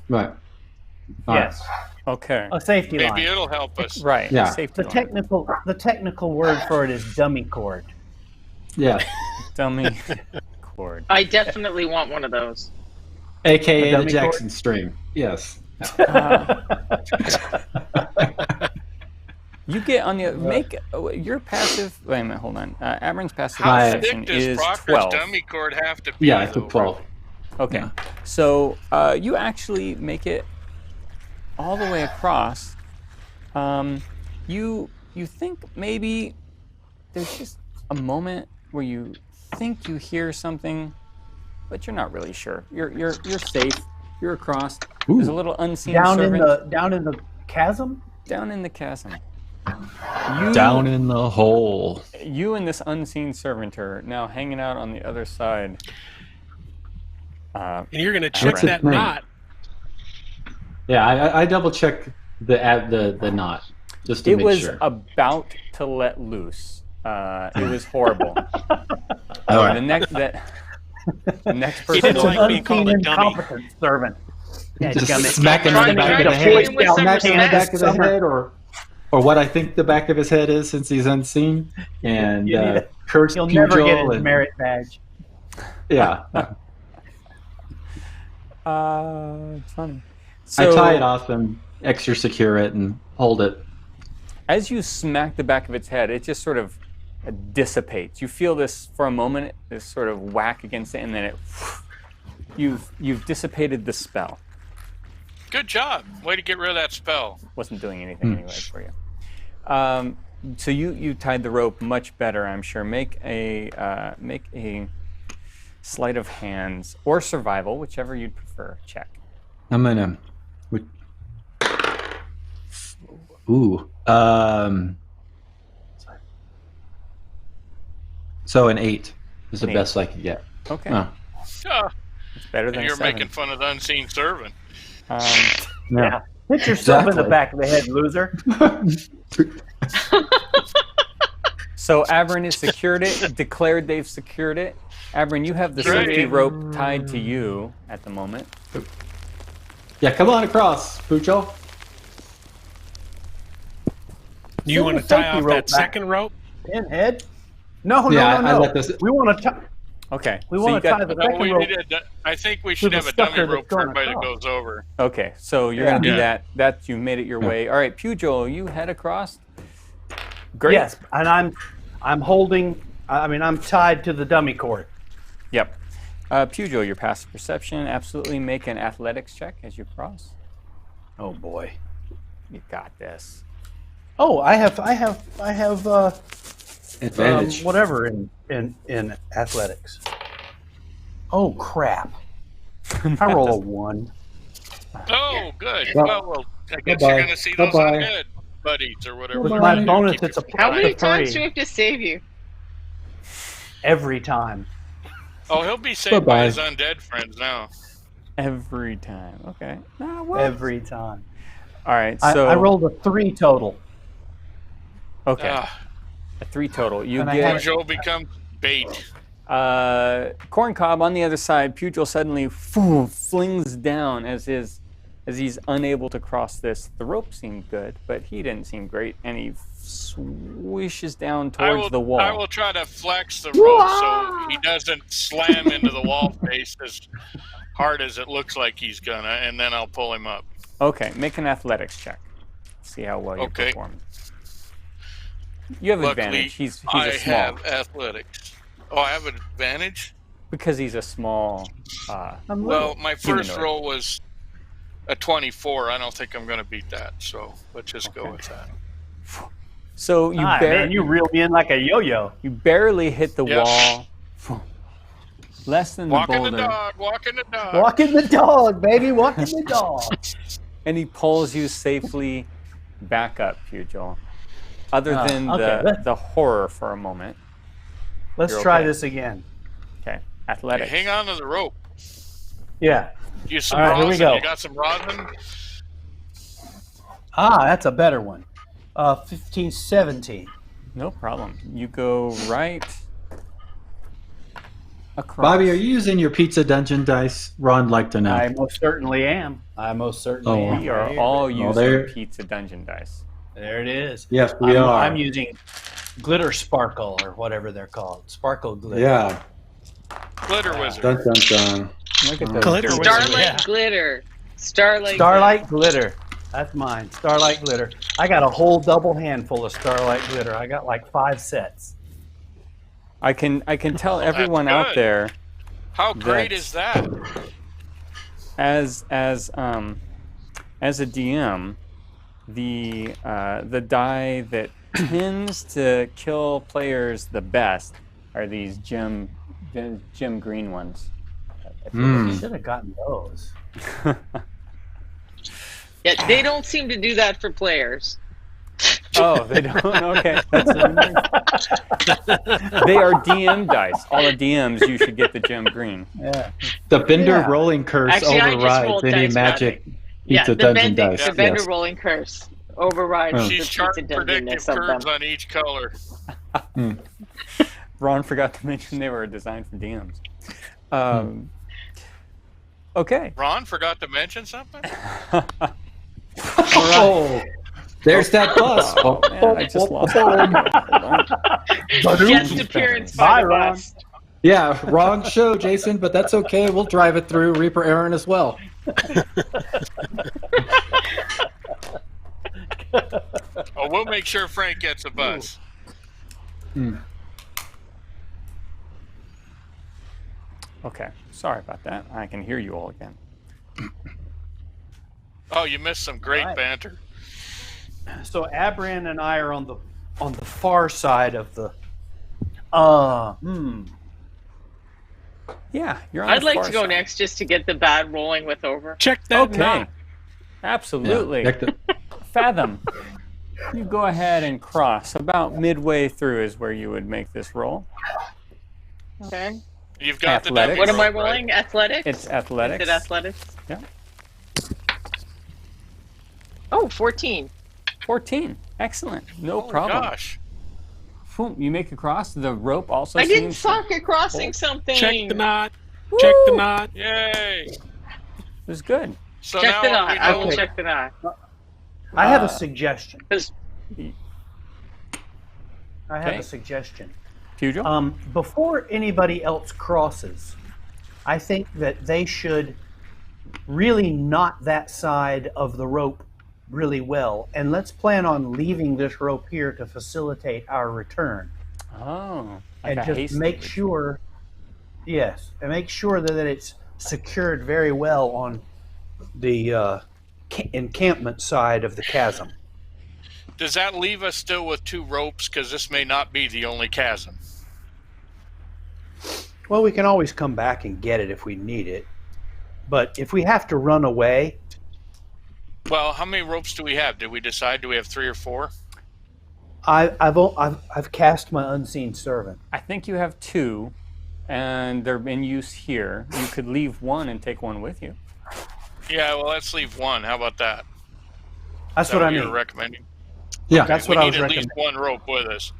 Speaker 4: Right. All right.
Speaker 6: Yes.
Speaker 1: Okay.
Speaker 6: A safety
Speaker 2: Maybe
Speaker 6: line.
Speaker 2: it'll help us.
Speaker 1: Right.
Speaker 4: Yeah.
Speaker 1: Safety
Speaker 6: The
Speaker 1: line.
Speaker 6: technical word for it is dummy cord.
Speaker 4: Yeah.
Speaker 1: Dummy cord.
Speaker 8: I definitely want one of those.
Speaker 4: AKA
Speaker 6: A
Speaker 4: the
Speaker 6: dummy
Speaker 4: Jackson string. Yes.
Speaker 1: You get on the make your passive. Wait a minute, hold on. Abran's passive
Speaker 2: How
Speaker 1: perception
Speaker 2: thick does
Speaker 1: is
Speaker 2: Proctor's
Speaker 1: 12.
Speaker 2: dummy cord have to be?
Speaker 4: Yeah, I
Speaker 2: though?
Speaker 4: took 12.
Speaker 1: Okay,
Speaker 4: Yeah.
Speaker 1: so you actually make it all the way across. You think maybe there's just a moment where you think you hear something, but you're not really sure. You're safe. You're across. There's a little unseen servant
Speaker 6: down in the chasm.
Speaker 1: down in the chasm.
Speaker 4: Down in the hole.
Speaker 1: You and this unseen servant are now hanging out on the other side.
Speaker 3: And you're going to check
Speaker 4: What's its
Speaker 3: that
Speaker 4: name?
Speaker 3: knot.
Speaker 4: Yeah, I double checked the knot. Just to
Speaker 1: It
Speaker 4: make
Speaker 1: was
Speaker 4: sure.
Speaker 1: about to let loose. It was horrible.
Speaker 4: All right.
Speaker 1: The next
Speaker 3: He
Speaker 1: person.
Speaker 3: didn't like being called a dummy.
Speaker 6: incompetent servant. Yeah,
Speaker 4: Just
Speaker 6: gummit.
Speaker 4: smack him on the
Speaker 8: Try
Speaker 4: back of
Speaker 8: to
Speaker 4: the
Speaker 8: treat
Speaker 4: head.
Speaker 8: him with some
Speaker 4: Smack him on the back of the
Speaker 8: respect.
Speaker 4: head, or what I think the back of his head is, since he's unseen, and
Speaker 6: You need
Speaker 4: curse
Speaker 6: He'll never get
Speaker 4: Pugil
Speaker 6: his
Speaker 4: and
Speaker 6: merit badge.
Speaker 4: yeah.
Speaker 1: It's funny.
Speaker 4: I tie it off and extra secure it and hold it.
Speaker 1: As you smack the back of its head, it just sort of dissipates. You feel this for a moment, this sort of whack against it, and then you've dissipated the spell.
Speaker 2: Good job. Way to get rid of that spell.
Speaker 1: Wasn't doing anything anyway for you. So you tied the rope much better, I'm sure. Make a sleight of hands or survival, whichever you'd prefer. Check.
Speaker 4: I'm gonna. Ooh. So an 8 is the
Speaker 1: An 8.
Speaker 4: best I could get.
Speaker 1: Okay.
Speaker 4: Oh.
Speaker 1: It's better than
Speaker 2: And
Speaker 1: a
Speaker 2: you're
Speaker 1: 7.
Speaker 2: making fun of the unseen servant.
Speaker 6: Yeah. Hit yourself in the
Speaker 4: Exactly.
Speaker 6: back of the head, loser.
Speaker 1: So Averin has secured it, declared they've secured it. Averin, you have the
Speaker 2: Great.
Speaker 1: safety rope tied to you at the moment.
Speaker 4: Yeah, come on across, Pucho.
Speaker 3: You
Speaker 6: Send
Speaker 3: want
Speaker 6: the
Speaker 3: to tie
Speaker 6: safety
Speaker 3: off
Speaker 6: rope
Speaker 3: that
Speaker 6: back.
Speaker 3: second rope?
Speaker 6: Pinhead. No,
Speaker 4: Yeah,
Speaker 6: no,
Speaker 4: I
Speaker 6: no.
Speaker 4: let this.
Speaker 6: We want to tie.
Speaker 1: Okay.
Speaker 6: We
Speaker 1: so
Speaker 6: want
Speaker 1: you
Speaker 6: to
Speaker 1: got-
Speaker 6: tie the
Speaker 2: No,
Speaker 6: second
Speaker 2: we
Speaker 6: rope.
Speaker 2: need I think we should
Speaker 6: the
Speaker 2: have a dummy
Speaker 6: sucker that's
Speaker 2: rope for
Speaker 6: going
Speaker 2: everybody that
Speaker 6: across.
Speaker 2: goes over.
Speaker 1: Okay, so you're
Speaker 6: Yeah.
Speaker 1: going to do
Speaker 2: Yeah.
Speaker 1: that. You've made it your way. All right, Pugil, you head across. Great.
Speaker 6: Yes, and I'm holding. I mean, I'm tied to the dummy cord.
Speaker 1: Yep. Pugil, your passive perception. Absolutely make an athletics check as you cross.
Speaker 6: Oh boy.
Speaker 1: You got this.
Speaker 6: Oh, I have
Speaker 4: Advantage.
Speaker 6: whatever in athletics. Oh crap! I roll a 1.
Speaker 2: Oh, good.
Speaker 4: Well,
Speaker 2: Well, I guess
Speaker 4: bye-bye.
Speaker 2: you're going to see those
Speaker 4: Bye-bye.
Speaker 2: undead buddies or whatever.
Speaker 6: With
Speaker 2: they're
Speaker 6: my
Speaker 2: gonna do.
Speaker 6: bonus,
Speaker 2: Keep
Speaker 6: it's a
Speaker 2: it-
Speaker 8: How many
Speaker 6: plus
Speaker 8: times do we
Speaker 6: 3
Speaker 8: have to save you?
Speaker 6: every time.
Speaker 2: Oh, he'll be saved
Speaker 4: Bye-bye.
Speaker 2: by his undead friends now.
Speaker 1: Every time. Okay. What?
Speaker 6: Every time.
Speaker 1: All right. So
Speaker 6: I rolled a 3 total.
Speaker 1: Okay.
Speaker 2: Ah,
Speaker 1: A 3 total. You
Speaker 6: And I
Speaker 1: get
Speaker 6: had-
Speaker 2: Joe becomes bait.
Speaker 1: Corn Cob on the other side. Pugil suddenly flings down as he's unable to cross this. The rope seemed good, but he didn't seem great, and he swishes down towards the wall.
Speaker 2: I will try to flex the rope so he doesn't slam into the wall face as hard as it looks like he's gonna, and then I'll pull him up.
Speaker 1: Okay, make an athletics check. See how well you
Speaker 2: Okay.
Speaker 1: perform. You have
Speaker 2: Luckily,
Speaker 1: advantage. He's
Speaker 2: I
Speaker 1: a small
Speaker 2: have athletics. Oh, I have an advantage?
Speaker 1: because he's a small.
Speaker 2: Well, my first
Speaker 1: Humanoid.
Speaker 2: roll was a 24. I don't think I'm going to beat that, so let's just go
Speaker 1: Okay.
Speaker 2: with that.
Speaker 1: So you
Speaker 6: Man, you reeled me in like a yo-yo.
Speaker 1: you barely hit the
Speaker 2: Yes.
Speaker 1: wall. Less than
Speaker 2: Walking
Speaker 1: the
Speaker 2: the
Speaker 1: boulder,
Speaker 2: dog, walking the dog.
Speaker 6: Walking the dog, baby, walking the dog.
Speaker 1: and he pulls you safely back up, Pugil. Other than
Speaker 6: okay.
Speaker 1: the horror for a moment.
Speaker 6: Let's
Speaker 1: You're
Speaker 6: try
Speaker 1: okay.
Speaker 6: this again.
Speaker 1: Okay,
Speaker 2: Hey,
Speaker 1: athletics.
Speaker 2: hang on to the rope.
Speaker 6: Yeah.
Speaker 2: Use some
Speaker 6: All right, here we
Speaker 2: rosin.
Speaker 6: go.
Speaker 2: You got some rosin?
Speaker 6: That's a better one. 15, 17.
Speaker 1: No problem. You go right across.
Speaker 4: Bobby, are you using your Pizza Dungeon dice? Ron would like to know.
Speaker 6: I most certainly am.
Speaker 4: Oh.
Speaker 1: We are all using
Speaker 4: there-
Speaker 1: Pizza Dungeon dice.
Speaker 6: There it is.
Speaker 4: Yes, we are.
Speaker 6: I'm using glitter sparkle or whatever they're called. Sparkle glitter.
Speaker 4: Yeah.
Speaker 2: Glitter wizard.
Speaker 4: Dun, dun, dun.
Speaker 1: Look at those.
Speaker 3: Glitter
Speaker 1: big-
Speaker 3: wizard.
Speaker 8: Starlight
Speaker 6: Yeah.
Speaker 8: glitter. Starlight.
Speaker 6: Starlight glitter. That's mine. Starlight glitter. I got a whole double handful of starlight glitter. I got like 5 sets.
Speaker 1: I can tell
Speaker 2: that's
Speaker 1: everyone out
Speaker 2: good.
Speaker 1: there
Speaker 2: How great
Speaker 1: That's-
Speaker 2: is that?
Speaker 1: as a DM, the die that tends to kill players the best are these gem green ones.
Speaker 6: I should have gotten those.
Speaker 8: Yeah, they don't seem to do that for players.
Speaker 1: Oh, they don't. Okay, that's they are DM dice. All the DMs, you should get the gem green.
Speaker 6: Yeah.
Speaker 4: The Bender
Speaker 6: Yeah.
Speaker 4: rolling curse
Speaker 8: Actually, I just
Speaker 4: overrides
Speaker 8: rolled
Speaker 4: any
Speaker 8: dice
Speaker 4: magic
Speaker 8: Yeah,
Speaker 4: Pizza
Speaker 8: the
Speaker 4: Dungeon
Speaker 8: bending,
Speaker 4: dice.
Speaker 8: the vendor
Speaker 4: Yes.
Speaker 8: rolling curse overrides
Speaker 2: She's
Speaker 8: the
Speaker 2: charting
Speaker 8: pizza
Speaker 2: predictive
Speaker 8: dungeonness of them.
Speaker 2: curves on each color.
Speaker 1: Ron forgot to mention they were designed for DMs. Okay.
Speaker 2: Ron forgot to mention something?
Speaker 4: Oh, there's that bus.
Speaker 1: Oh, man, I just lost
Speaker 8: Guest appearance by
Speaker 6: Bye,
Speaker 8: the
Speaker 6: Ron.
Speaker 8: bus.
Speaker 4: Yeah, wrong show, Jason, but that's okay. We'll drive it through Reaper Errant as well.
Speaker 2: Oh, we'll make sure Frank gets a bus.
Speaker 1: Okay, sorry about that. I can hear you all again.
Speaker 2: Oh, you missed some great
Speaker 6: Right.
Speaker 2: banter.
Speaker 6: So Abran and I are on the far side of the.
Speaker 1: Yeah, you're on
Speaker 8: I'd
Speaker 1: the
Speaker 8: like
Speaker 1: far
Speaker 8: to go
Speaker 1: side.
Speaker 8: next just to get the bad rolling with over.
Speaker 3: Check that
Speaker 1: Okay,
Speaker 3: knot.
Speaker 1: absolutely.
Speaker 4: Yeah.
Speaker 1: Fathom, you go ahead and cross. About midway through is where you would make this roll.
Speaker 8: Okay.
Speaker 2: You've got
Speaker 1: Athletics.
Speaker 2: the
Speaker 8: What am I
Speaker 2: dummy rope,
Speaker 8: rolling? Athletics?
Speaker 1: It's athletics.
Speaker 8: Is it athletics?
Speaker 1: Yeah.
Speaker 8: Oh, 14.
Speaker 1: 14. Excellent. No
Speaker 2: Holy
Speaker 1: problem.
Speaker 2: gosh.
Speaker 1: Boom, you make a cross. The rope also
Speaker 8: I didn't
Speaker 1: seems
Speaker 8: suck at crossing something.
Speaker 3: Check the knot. Check the knot.
Speaker 2: Yay.
Speaker 1: It was good.
Speaker 2: So
Speaker 8: Check
Speaker 2: now
Speaker 8: the
Speaker 2: we
Speaker 8: knot. I will
Speaker 2: know-
Speaker 8: check the knot.
Speaker 6: I have a suggestion.
Speaker 8: 'Cause
Speaker 6: I have
Speaker 1: Okay.
Speaker 6: a suggestion.
Speaker 1: Pugil?
Speaker 6: Before anybody else crosses, I think that they should really knot that side of the rope really well, and let's plan on leaving this rope here to facilitate our return.
Speaker 1: Oh.
Speaker 6: And
Speaker 1: like a
Speaker 6: just
Speaker 1: hasty
Speaker 6: make
Speaker 1: retreat.
Speaker 6: sure, yes, and make sure that it's secured very well on the encampment side of the chasm.
Speaker 2: Does that leave us still with 2 ropes? Because this may not be the only chasm.
Speaker 6: Well, we can always come back and get it if we need it, but if we have to run away,
Speaker 2: Well, how many ropes do we have? Did we decide? Do we have 3 or 4?
Speaker 6: I've cast my unseen servant.
Speaker 1: I think you have 2, and they're in use here. You could leave 1 and take 1 with you.
Speaker 2: Yeah, well, let's leave 1. How about that?
Speaker 6: That's
Speaker 2: Is that
Speaker 6: what I
Speaker 2: you're
Speaker 6: mean.
Speaker 2: recommending?
Speaker 4: Yeah.
Speaker 6: That's
Speaker 2: we
Speaker 6: what I
Speaker 2: need
Speaker 6: was
Speaker 2: at least
Speaker 6: recommending.
Speaker 2: 1 rope with us.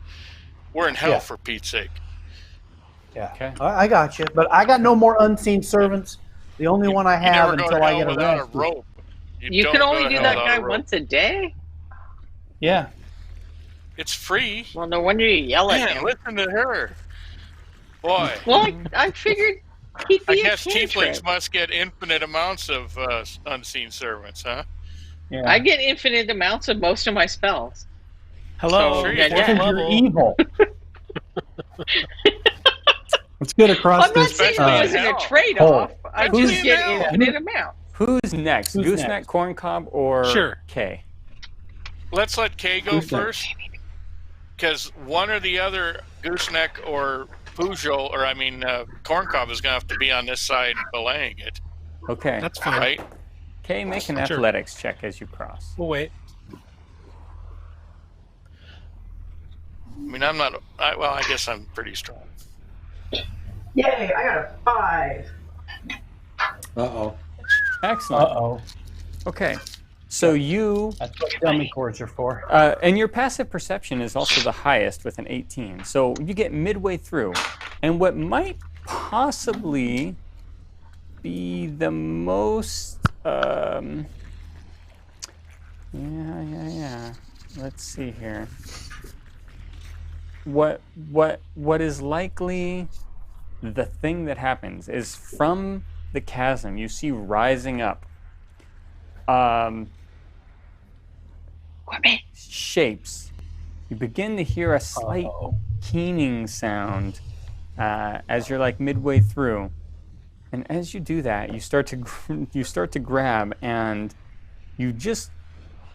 Speaker 2: We're in hell
Speaker 6: Yeah.
Speaker 2: for Pete's sake.
Speaker 6: Yeah,
Speaker 1: Okay.
Speaker 6: I got you, but I got no more unseen servants. The only one I
Speaker 2: You
Speaker 6: have
Speaker 2: never go
Speaker 6: until
Speaker 2: to
Speaker 6: I
Speaker 2: hell
Speaker 6: get
Speaker 2: without a
Speaker 6: arrested.
Speaker 2: rope.
Speaker 8: you
Speaker 2: don't
Speaker 8: can
Speaker 2: go
Speaker 8: only
Speaker 2: to
Speaker 8: do
Speaker 2: hell
Speaker 8: that
Speaker 2: without
Speaker 8: guy
Speaker 2: a rope.
Speaker 8: once a day?
Speaker 6: Yeah,
Speaker 2: It's free.
Speaker 8: Well, no wonder you yell at
Speaker 2: Man,
Speaker 8: him.
Speaker 2: listen to her. Boy,
Speaker 8: Well, I figured he'd
Speaker 2: I
Speaker 8: be a
Speaker 2: guess
Speaker 8: cantrip.
Speaker 2: tieflings must get infinite amounts of unseen servants, huh?
Speaker 6: yeah.
Speaker 8: I get infinite amounts of most of my spells.
Speaker 3: Hello.
Speaker 2: Sure you
Speaker 8: yeah,
Speaker 2: do.
Speaker 8: yeah.
Speaker 6: Because you're evil.
Speaker 4: Let's get across
Speaker 8: I'm not
Speaker 4: this.
Speaker 8: saying there isn't a trade-off. I
Speaker 2: Who's
Speaker 8: just get
Speaker 2: now?
Speaker 8: infinite amounts.
Speaker 1: Who's next?
Speaker 6: Who's
Speaker 1: Gooseneck,
Speaker 6: next?
Speaker 1: Corncob, or
Speaker 3: Sure.
Speaker 1: Kay?
Speaker 2: Let's let Kay go
Speaker 4: Who's
Speaker 2: first. Because one or the other, Gooseneck or Pugil, or Corncob is going to have to be on this side belaying it,
Speaker 1: Okay.
Speaker 3: That's fine.
Speaker 2: right?
Speaker 1: Kay, make an
Speaker 3: Sure.
Speaker 1: athletics check as you cross.
Speaker 3: We'll wait.
Speaker 2: I mean, I'm not. I guess I'm pretty strong.
Speaker 7: Yay, I got a 5.
Speaker 4: Uh-oh.
Speaker 1: Excellent.
Speaker 6: Uh-oh.
Speaker 1: Okay. So you,
Speaker 6: That's what dummy cords are for.
Speaker 1: and your passive perception is also the highest with an 18. So you get midway through. And what might possibly be the most, yeah. Let's see here. What is likely the thing that happens is from the chasm you see rising up shapes. You begin to hear a slight keening sound as you're like midway through, and as you do that, you start to grab, and you just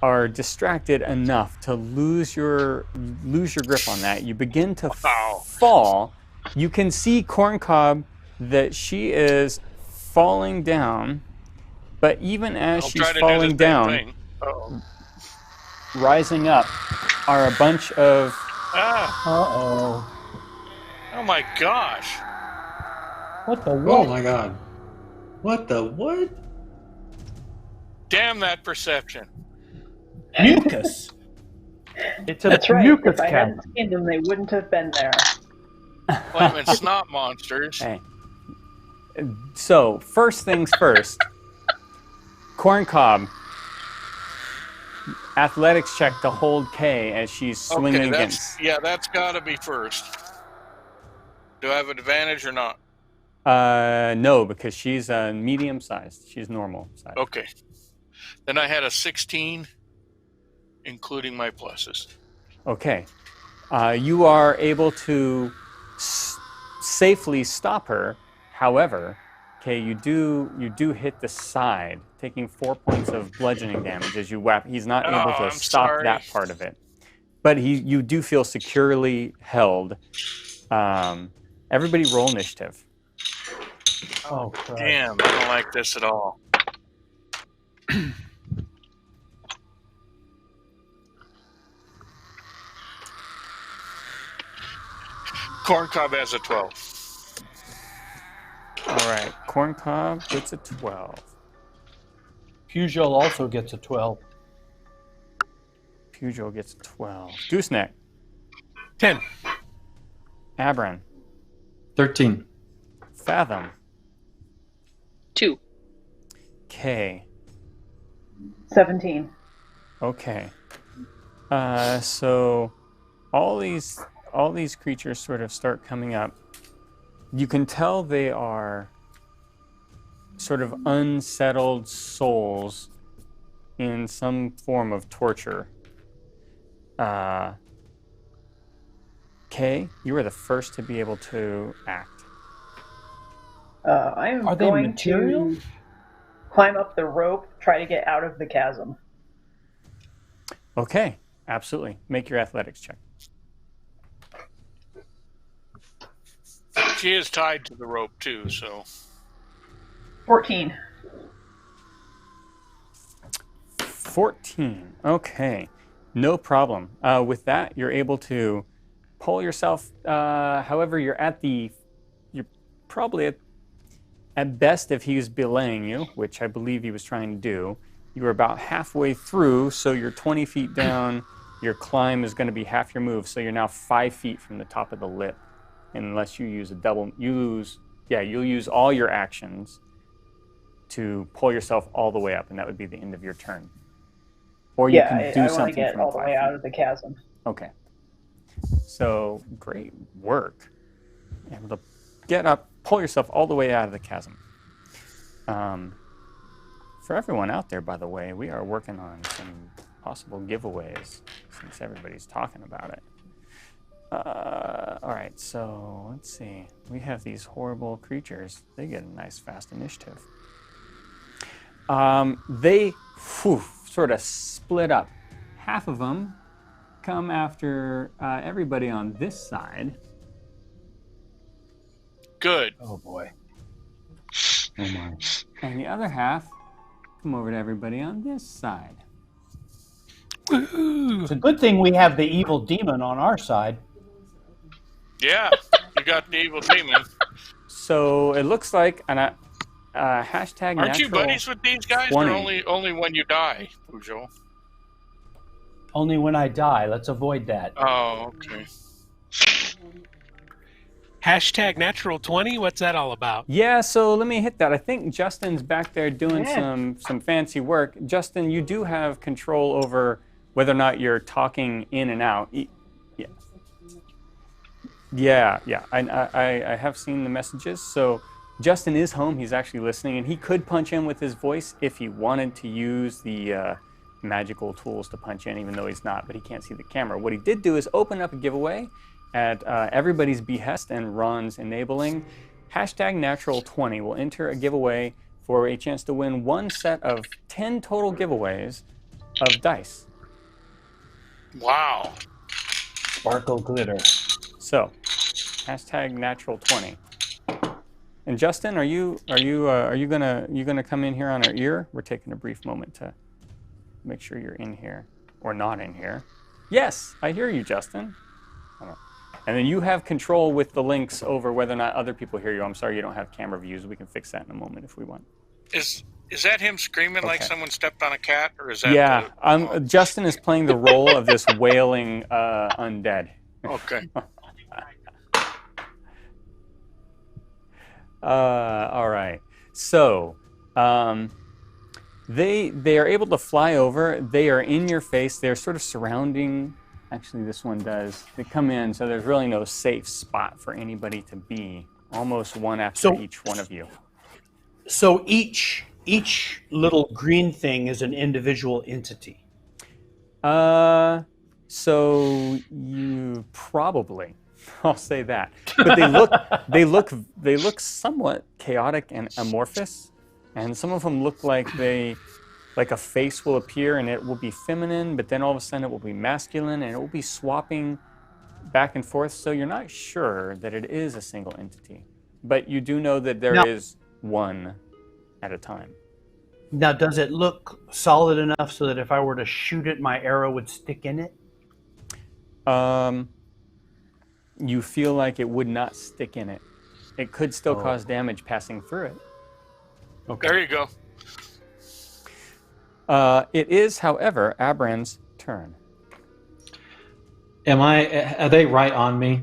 Speaker 1: are distracted enough to lose your grip on that. You begin to fall. You can see Corncob that she is falling down, but even as
Speaker 2: I'll
Speaker 1: she's
Speaker 2: try to
Speaker 1: falling
Speaker 2: do the same
Speaker 1: down,
Speaker 2: thing. Uh-oh.
Speaker 1: rising up are a bunch of
Speaker 2: Ah!
Speaker 6: Uh-oh.
Speaker 2: Oh my gosh!
Speaker 6: What the
Speaker 4: Oh
Speaker 6: what?
Speaker 4: my god. What the what?
Speaker 2: Damn that perception!
Speaker 6: Mucus. It's a
Speaker 7: That's right.
Speaker 6: mucus
Speaker 7: If I hadn't
Speaker 6: chasm.
Speaker 7: seen them, they wouldn't have been there.
Speaker 2: Blaming snot monsters.
Speaker 1: Hey. So, first things first. Corncob. Athletics check to hold Kay as she's swinging against.
Speaker 2: That's got to be first. Do I have an advantage or not?
Speaker 1: No, because she's medium sized. She's normal sized.
Speaker 2: Okay. Then I had a 16, including my pluses.
Speaker 1: Okay. You are able to safely stop her. However, okay, you do hit the side, taking 4 points of bludgeoning damage as you whap. He's not able to stop that part of it, but you do feel securely held. Everybody roll initiative.
Speaker 6: Oh, Christ.
Speaker 2: Damn, I don't like this at all. Corncob has a 12.
Speaker 1: All right, Corncob gets a 12.
Speaker 6: Pugil also gets a 12.
Speaker 1: Pugil gets a 12. Gooseneck.
Speaker 3: 10.
Speaker 1: Abran.
Speaker 4: 13.
Speaker 1: Fathom.
Speaker 8: 2.
Speaker 1: K.
Speaker 7: 17.
Speaker 1: Okay. So all these creatures sort of start coming up. You can tell they are sort of unsettled souls in some form of torture. Kay, you are the first to be able to act.
Speaker 7: I'm
Speaker 6: Are they
Speaker 7: going
Speaker 6: material?
Speaker 7: to climb up the rope, try to get out of the chasm.
Speaker 1: Okay, absolutely. Make your athletics check.
Speaker 2: She is tied to the rope too, so
Speaker 7: 14.
Speaker 1: 14. Okay, no problem. With that, you're able to pull yourself. However, you're probably at best, if he was belaying you, which I believe he was trying to do, you were about halfway through, so you're 20 feet down. Your climb is going to be half your move, so you're now 5 feet from the top of the lip. Unless you use you'll use all your actions to pull yourself all the way up, and that would be the end of your turn. Or you can do
Speaker 7: I want
Speaker 1: something
Speaker 7: to get
Speaker 1: from
Speaker 7: all the
Speaker 1: 5
Speaker 7: way
Speaker 1: feet.
Speaker 7: out of the chasm.
Speaker 1: Okay. So great work. Able to get up, pull yourself all the way out of the chasm. For everyone out there, by the way, we are working on some possible giveaways since everybody's talking about it. All right, so let's see. We have these horrible creatures. They get a nice fast initiative. They sort of split up. Half of them come after everybody on this side.
Speaker 2: good.
Speaker 6: Oh, boy.
Speaker 4: Oh my.
Speaker 1: And the other half come over to everybody on this side.
Speaker 6: It's a good thing we have the evil demon on our side.
Speaker 2: Yeah, you got the evil demon.
Speaker 1: So it looks like hashtag
Speaker 2: Aren't you
Speaker 1: natural
Speaker 2: buddies with these guys?
Speaker 1: 20.
Speaker 2: Or only when you die, Pugh?
Speaker 6: Only when I die. Let's avoid that.
Speaker 2: Oh, okay.
Speaker 3: Hashtag natural 20? What's that all about?
Speaker 1: Yeah, so let me hit that. I think Justin's back there doing some fancy work. Justin, you do have control over whether or not you're talking in and out. Yeah. I have seen the messages. So Justin is home. He's actually listening, and he could punch in with his voice if he wanted to use the magical tools to punch in, even though he's not, but he can't see the camera. What he did do is open up a giveaway at everybody's behest and Ron's enabling. Hashtag natural 20 will enter a giveaway for a chance to win one set of 10 total giveaways of dice.
Speaker 2: Wow.
Speaker 6: Sparkle glitter.
Speaker 1: So, hashtag natural 20. And Justin, are you gonna come in here on our ear? We're taking a brief moment to make sure you're in here or not in here. Yes, I hear you, Justin. And then you have control with the links over whether or not other people hear you. I'm sorry you don't have camera views. We can fix that in a moment if we want.
Speaker 2: Is Is that him screaming like
Speaker 1: Okay.
Speaker 2: someone stepped on a cat, or is that?
Speaker 1: Yeah,
Speaker 2: Oh,
Speaker 1: Justin is playing the role of this wailing undead.
Speaker 2: okay.
Speaker 1: All right. So, they are able to fly over. They are in your face. They're sort of surrounding. Actually, this one does. They come in, so there's really no safe spot for anybody to be. Almost one after each one of you.
Speaker 6: So each little green thing is an individual entity.
Speaker 1: So you probably, I'll say that, but they look somewhat chaotic and amorphous, and some of them look like like a face will appear and it will be feminine, but then all of a sudden it will be masculine and it will be swapping back and forth. So you're not sure that it is a single entity, but you do know that there is one at a time.
Speaker 6: Now, does it look solid enough so that if I were to shoot it, my arrow would stick in it?
Speaker 1: You feel like it would not stick in it. It could still cause damage passing through it.
Speaker 6: Okay.
Speaker 2: There you go.
Speaker 1: It is, however, Abran's turn.
Speaker 4: Are they right on me?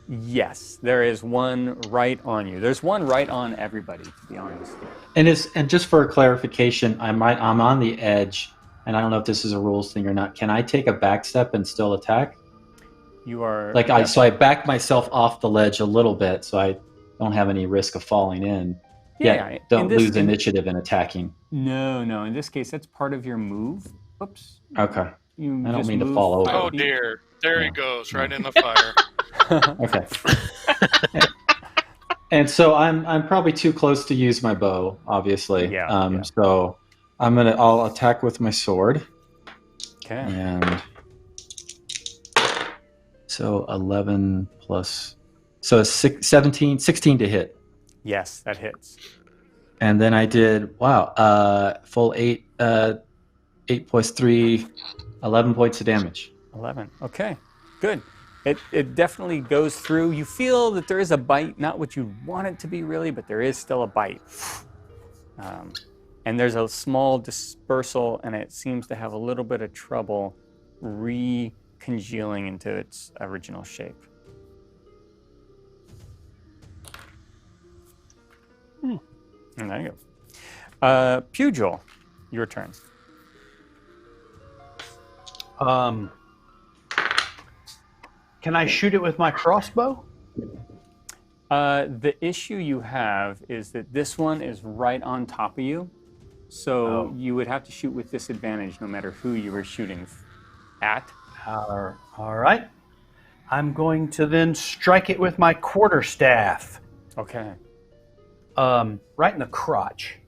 Speaker 1: Yes, there is one right on you. There's one right on everybody, to be honest.
Speaker 4: And just for clarification, I'm on the edge, and I don't know if this is a rules thing or not. Can I take a back step and still attack?
Speaker 1: You are
Speaker 4: so I back myself off the ledge a little bit, so I don't have any risk of falling in.
Speaker 1: Yeah,
Speaker 4: don't lose initiative in attacking.
Speaker 1: No. In this case, that's part of your move. Oops.
Speaker 4: Okay. I don't mean to fall over.
Speaker 2: Oh dear. There he goes, right in the fire.
Speaker 4: Okay. And so I'm probably too close to use my bow, obviously.
Speaker 1: Yeah.
Speaker 4: So I'll attack with my sword.
Speaker 1: Okay.
Speaker 4: And so 11 plus, so 16 to hit.
Speaker 1: Yes, that hits.
Speaker 4: And then I did full 8 plus 3, 11 points of damage.
Speaker 1: 11. Okay, good. It definitely goes through. You feel that there is a bite, not what you want it to be really, but there is still a bite. And there's a small dispersal, and it seems to have a little bit of trouble recongealing into its original shape. And there you go. Pugh, your turn.
Speaker 6: Can I shoot it with my crossbow?
Speaker 1: The issue you have is that this one is right on top of you. So you would have to shoot with disadvantage no matter who you were shooting at.
Speaker 6: All right. I'm going to then strike it with my quarterstaff.
Speaker 1: Okay.
Speaker 6: Right in the crotch.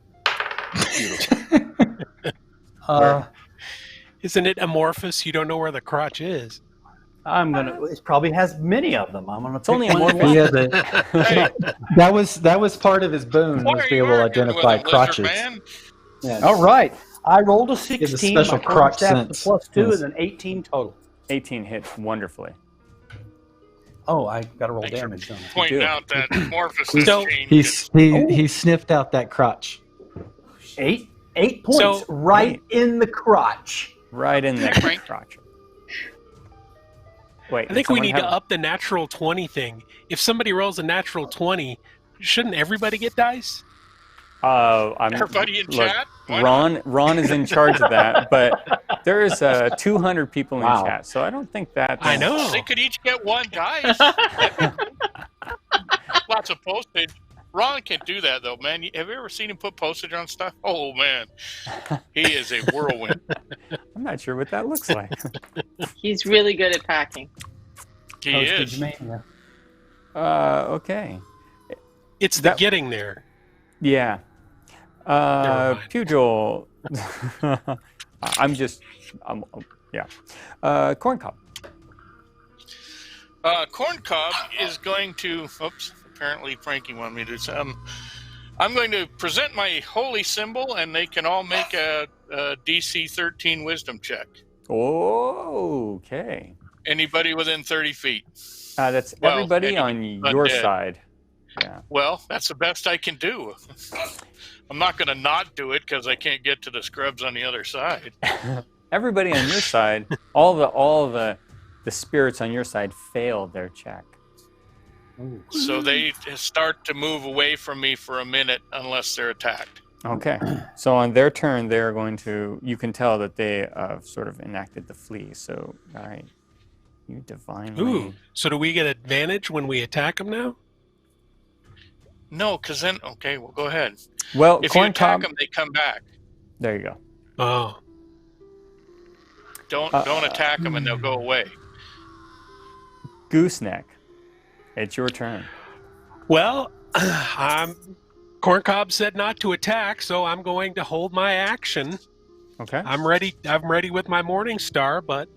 Speaker 3: Isn't it amorphous? You don't know where the crotch is.
Speaker 6: It probably has many of them. I'm gonna.
Speaker 1: It's only
Speaker 6: one.
Speaker 4: That was part of his boon, was to be able to identify crotches.
Speaker 6: Yeah. All right. I rolled a 16.
Speaker 4: Special
Speaker 6: my
Speaker 4: crotch
Speaker 6: staff
Speaker 4: sense.
Speaker 6: Plus 2
Speaker 4: Yes.
Speaker 6: is an 18 total.
Speaker 1: 18 hits wonderfully.
Speaker 6: Oh, I got to roll damage. Don't I?
Speaker 2: Pointing out that amorphous
Speaker 3: So-
Speaker 4: He sniffed out that crotch.
Speaker 6: 8 points
Speaker 3: So-
Speaker 6: right in the crotch.
Speaker 1: Right in the crotch. Wait,
Speaker 3: I think we need to up the natural 20 thing. If somebody rolls a natural 20, shouldn't everybody get dice?
Speaker 2: Everybody in chat? Why
Speaker 1: Ron is in charge of that, but there's 200 people in
Speaker 4: Wow.
Speaker 1: chat, so I don't think that.
Speaker 3: I know.
Speaker 2: They could each get one dice. Lots of postage. Ron can do that though, man. Have you ever seen him put postage on stuff? Oh man, he is a whirlwind.
Speaker 1: I'm not sure what that looks like.
Speaker 8: He's really good at packing.
Speaker 2: He
Speaker 6: Postage
Speaker 2: is.
Speaker 6: mania.
Speaker 1: Okay.
Speaker 3: It's the
Speaker 1: That-
Speaker 3: getting there.
Speaker 1: Yeah.
Speaker 3: Never mind.
Speaker 1: Pugil. Corn Cob.
Speaker 2: Corn Cob is going to. Oops. Apparently, Frankie wanted me to. I'm going to present my holy symbol, and they can all make a DC 13 Wisdom check.
Speaker 1: Okay.
Speaker 2: Anybody within 30 feet.
Speaker 1: That's
Speaker 2: Well,
Speaker 1: everybody on your
Speaker 2: undead.
Speaker 1: side. Yeah.
Speaker 2: Well, that's the best I can do. I'm not going to not do it because I can't get to the scrubs on the other side.
Speaker 1: Everybody on your side, all the spirits on your side failed their check.
Speaker 2: So they start to move away from me for a minute unless they're attacked.
Speaker 1: Okay. So on their turn, they're going to. You can tell that they sort of enacted the flee. So all right, you divinely.
Speaker 3: Ooh. So do we get advantage when we attack them now?
Speaker 2: No, because then okay, well go ahead.
Speaker 1: Well,
Speaker 2: If you
Speaker 1: Corn
Speaker 2: attack
Speaker 1: Cob,
Speaker 2: them, they come back.
Speaker 1: there you go.
Speaker 3: Oh.
Speaker 2: Don't attack them and they'll go away.
Speaker 1: Gooseneck, it's your turn.
Speaker 3: Well, Corncob said not to attack, so I'm going to hold my action.
Speaker 1: Okay.
Speaker 3: I'm ready. I'm ready with my Morning Star, but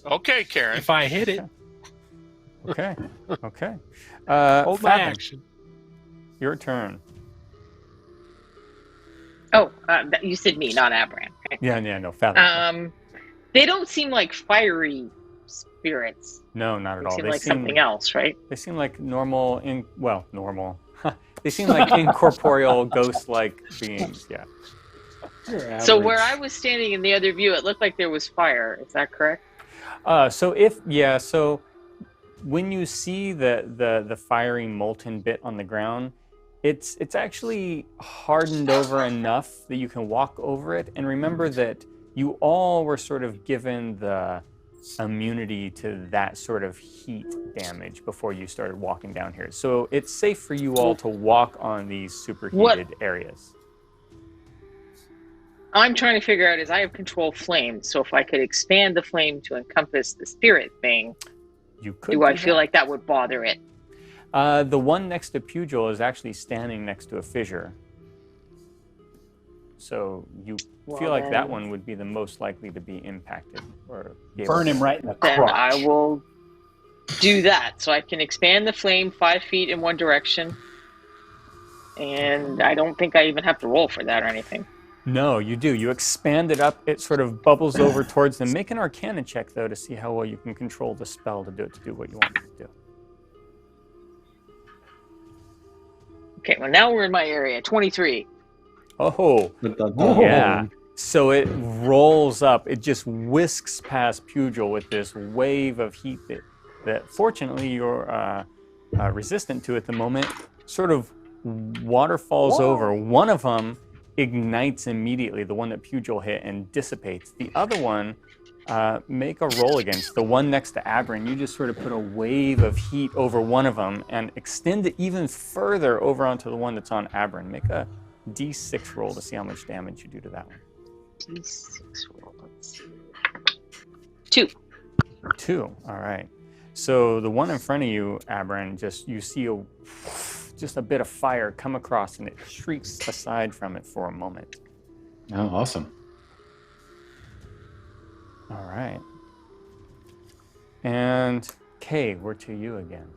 Speaker 2: Okay, Karen.
Speaker 3: if I hit it,
Speaker 1: Okay. Okay.
Speaker 3: hold my
Speaker 1: Fathom,
Speaker 3: action.
Speaker 1: your turn.
Speaker 8: Oh, you said me, not Abram.
Speaker 1: Yeah, no, Fathom.
Speaker 8: They don't seem like fiery spirits.
Speaker 1: No, not at
Speaker 8: They
Speaker 1: all.
Speaker 8: seem like something else, right?
Speaker 1: They seem like normal. They seem like incorporeal, ghost-like beings. Yeah.
Speaker 8: So where I was standing in the other view, it looked like there was fire. Is that correct?
Speaker 1: So when you see the fiery molten bit on the ground, it's actually hardened over enough that you can walk over it. And remember that you all were sort of given the immunity to that sort of heat damage before you started walking down here. So it's safe for you all to walk on these superheated areas.
Speaker 8: I'm trying to figure out is I have control flame, so if I could expand the flame to encompass the spirit thing,
Speaker 1: You could.
Speaker 8: do I feel like that would bother it?
Speaker 1: The one next to Pugil is actually standing next to a fissure. So you feel like that one would be the most likely to be impacted or be able
Speaker 6: Burn
Speaker 1: to-
Speaker 6: him right in the
Speaker 8: Then
Speaker 6: crotch.
Speaker 8: I will do that. So I can expand the flame 5 feet in one direction. And I don't think I even have to roll for that or anything.
Speaker 1: No, you do. You expand it up. It sort of bubbles over towards them. Make an Arcana check, though, to see how well you can control the spell to do what you want it to do.
Speaker 8: Okay, well now we're in my area. 23.
Speaker 1: Oh, yeah. So it rolls up. It just whisks past Pugil with this wave of heat that fortunately you're resistant to at the moment. Sort of waterfalls over. One of them ignites immediately, the one that Pugil hit, and dissipates. The other one, make a roll against. The one next to Abram, you just sort of put a wave of heat over one of them and extend it even further over onto the one that's on Abram. Make a D6 roll to see how much damage you do to that one.
Speaker 8: D6 roll. Let's see. 2.
Speaker 1: 2. All right. So the one in front of you, Abram, you see just a bit of fire come across, and it shrieks aside from it for a moment.
Speaker 4: Oh, awesome.
Speaker 1: All right. And Kay, we're to you again.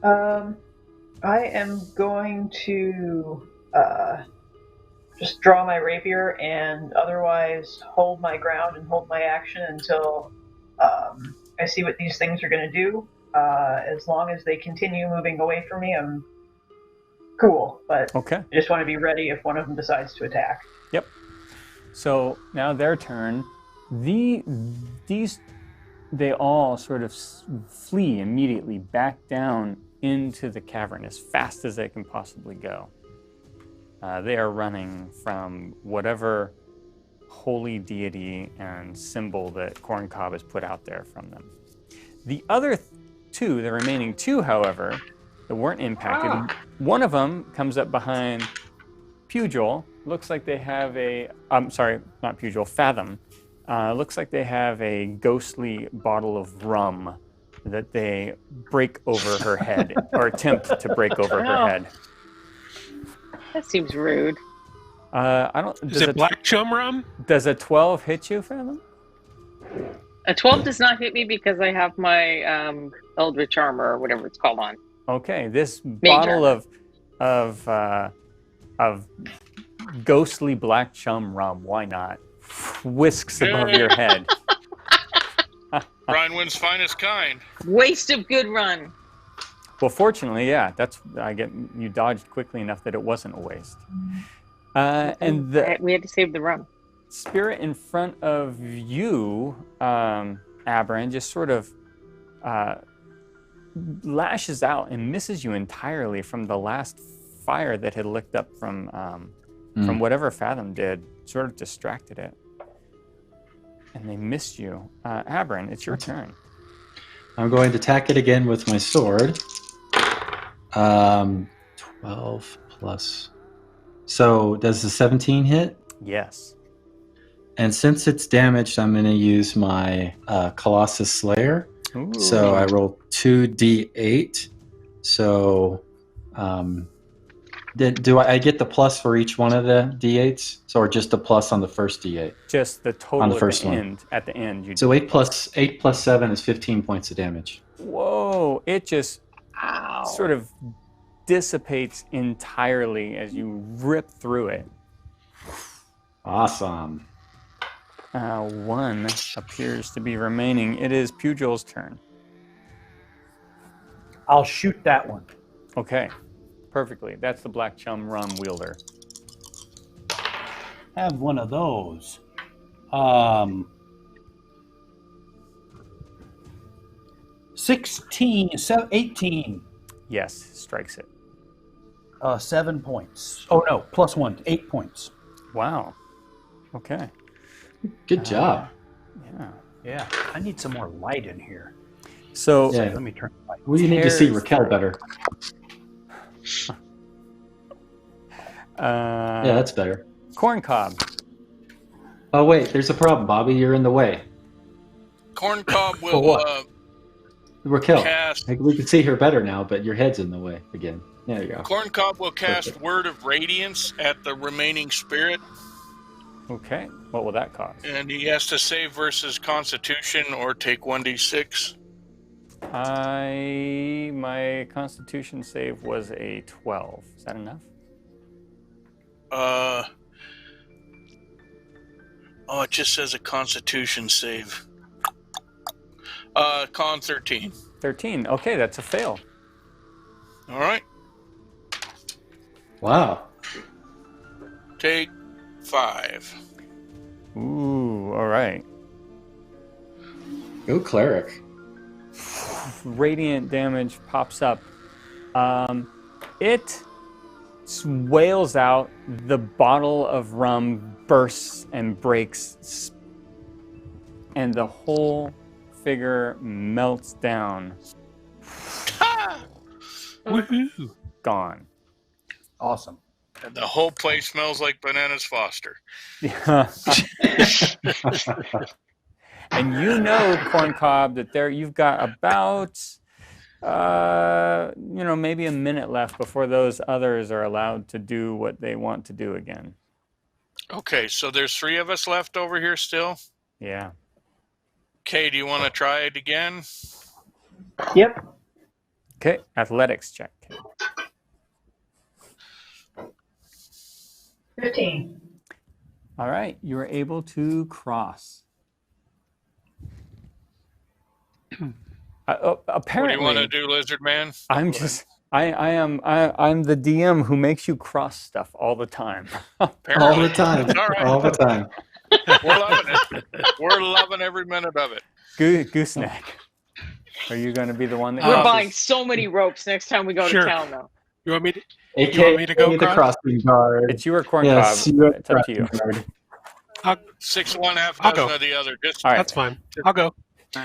Speaker 7: I am going to just draw my rapier and otherwise hold my ground and hold my action until I see what these things are going to do. As long as they continue moving away from me, I'm cool. But
Speaker 1: Okay.
Speaker 7: I just want to be ready if one of them decides to attack.
Speaker 1: Yep. So now their turn. These they all sort of flee immediately back down into the cavern as fast as they can possibly go. They are running from whatever holy deity and symbol that Corncob has put out there from them. The other two, the remaining two, however, that weren't impacted, one of them comes up behind Pugil. Looks like they have not Pugil, Fathom. Looks like they have a ghostly bottle of rum that they break over her head, or attempt to break over her head.
Speaker 8: That seems rude.
Speaker 3: Is it black chum rum?
Speaker 1: Does a 12 hit you, Fathom?
Speaker 8: A 12 does not hit me because I have my Eldritch Armor or whatever it's called on.
Speaker 1: Okay, this bottle of ghostly black chum rum, why not? Whisks above your head.
Speaker 2: Rhinewind's finest kind.
Speaker 8: Waste of good run.
Speaker 1: Well, fortunately, yeah, you dodged quickly enough that it wasn't a waste. And
Speaker 8: we had to save the rum.
Speaker 1: spirit in front of you, Abram, just sort of lashes out and misses you entirely from the last fire that had licked up from whatever Fathom did, sort of distracted it. And they missed you. Abram, it's your turn.
Speaker 4: I'm going to attack it again with my sword. 12 plus. So does the 17 hit?
Speaker 1: Yes.
Speaker 4: And since it's damaged, I'm going to use my Colossus Slayer.
Speaker 1: Ooh.
Speaker 4: So I roll 2d8. So do I get the plus for each one of the d8s? So, or just the plus on the first d8?
Speaker 1: Just the total
Speaker 4: on the
Speaker 1: at
Speaker 4: first
Speaker 1: the
Speaker 4: one.
Speaker 1: end. At the end.
Speaker 4: So 8 plus 7 is 15 points of damage.
Speaker 1: Whoa! It just
Speaker 8: Ow.
Speaker 1: sort of dissipates entirely as you rip through it.
Speaker 4: Awesome.
Speaker 1: One appears to be remaining. It is Pugil's turn.
Speaker 6: I'll shoot that one.
Speaker 1: Okay, perfectly. That's the Black Chum Rum wielder.
Speaker 6: Have one of those. 18.
Speaker 1: Yes, strikes it.
Speaker 6: 7 points. Oh no, plus 1, 8 points.
Speaker 1: Wow. Okay.
Speaker 4: Good job.
Speaker 6: Yeah. I need some more light in here.
Speaker 1: So
Speaker 4: Yeah.
Speaker 6: Let me turn the light.
Speaker 4: We need to see
Speaker 1: Tears
Speaker 4: Raquel
Speaker 1: through.
Speaker 4: better. Yeah, that's better.
Speaker 1: Corn Cob.
Speaker 4: Oh wait, there's a problem, Bobby. You're in the way.
Speaker 2: Corncob
Speaker 4: For
Speaker 2: will
Speaker 4: what? Raquel,
Speaker 2: cast.
Speaker 4: we can see her better now, but your head's in the way again. There you go.
Speaker 2: Corncob will cast
Speaker 4: Perfect.
Speaker 2: Word of Radiance at the remaining spirit,
Speaker 1: Okay. What will that cost?
Speaker 2: and he has to save versus Constitution or take 1d6.
Speaker 1: My Constitution save was a 12. Is that enough?
Speaker 2: It just says a Constitution save. Con 13.
Speaker 1: 13. Okay, that's a fail.
Speaker 2: All right,
Speaker 4: Wow.
Speaker 2: take 5.
Speaker 1: Ooh, all right.
Speaker 4: Go cleric.
Speaker 1: Radiant damage pops up. It wails out. The bottle of rum bursts and breaks, and the whole figure melts down.
Speaker 3: Woohoo!
Speaker 1: Gone.
Speaker 6: Awesome.
Speaker 2: And the whole place smells like Bananas Foster.
Speaker 1: And you know, Corncob, that you've got about, maybe a minute left before those others are allowed to do what they want to do again.
Speaker 2: Okay, so there's 3 of us left over here still.
Speaker 1: Yeah.
Speaker 2: Okay, do you want to try it again?
Speaker 7: Yep.
Speaker 1: Okay, athletics check.
Speaker 7: 15.
Speaker 1: All right, you are able to cross. Apparently,
Speaker 2: What do you want to do, Lizard Man?
Speaker 1: I'm the DM who makes you cross stuff all the time.
Speaker 4: All the time.
Speaker 2: All right.
Speaker 4: All the time.
Speaker 2: We're loving it. We're loving every minute of it.
Speaker 1: Gooseneck, are you going to be the one that
Speaker 8: We're
Speaker 1: crosses?
Speaker 8: buying so many ropes next time we go
Speaker 3: Sure.
Speaker 8: to town, though.
Speaker 3: You want me to?
Speaker 4: AKA
Speaker 3: to go
Speaker 4: the
Speaker 3: cross?
Speaker 4: crossing guard.
Speaker 1: It's you or Corncob.
Speaker 4: Yes, you are
Speaker 1: It's up to you.
Speaker 4: crossing guard.
Speaker 2: 6 of one, half
Speaker 3: I'll
Speaker 2: dozen
Speaker 3: go.
Speaker 2: of the other. Just
Speaker 1: All right.
Speaker 3: That's fine. I'll go.
Speaker 1: All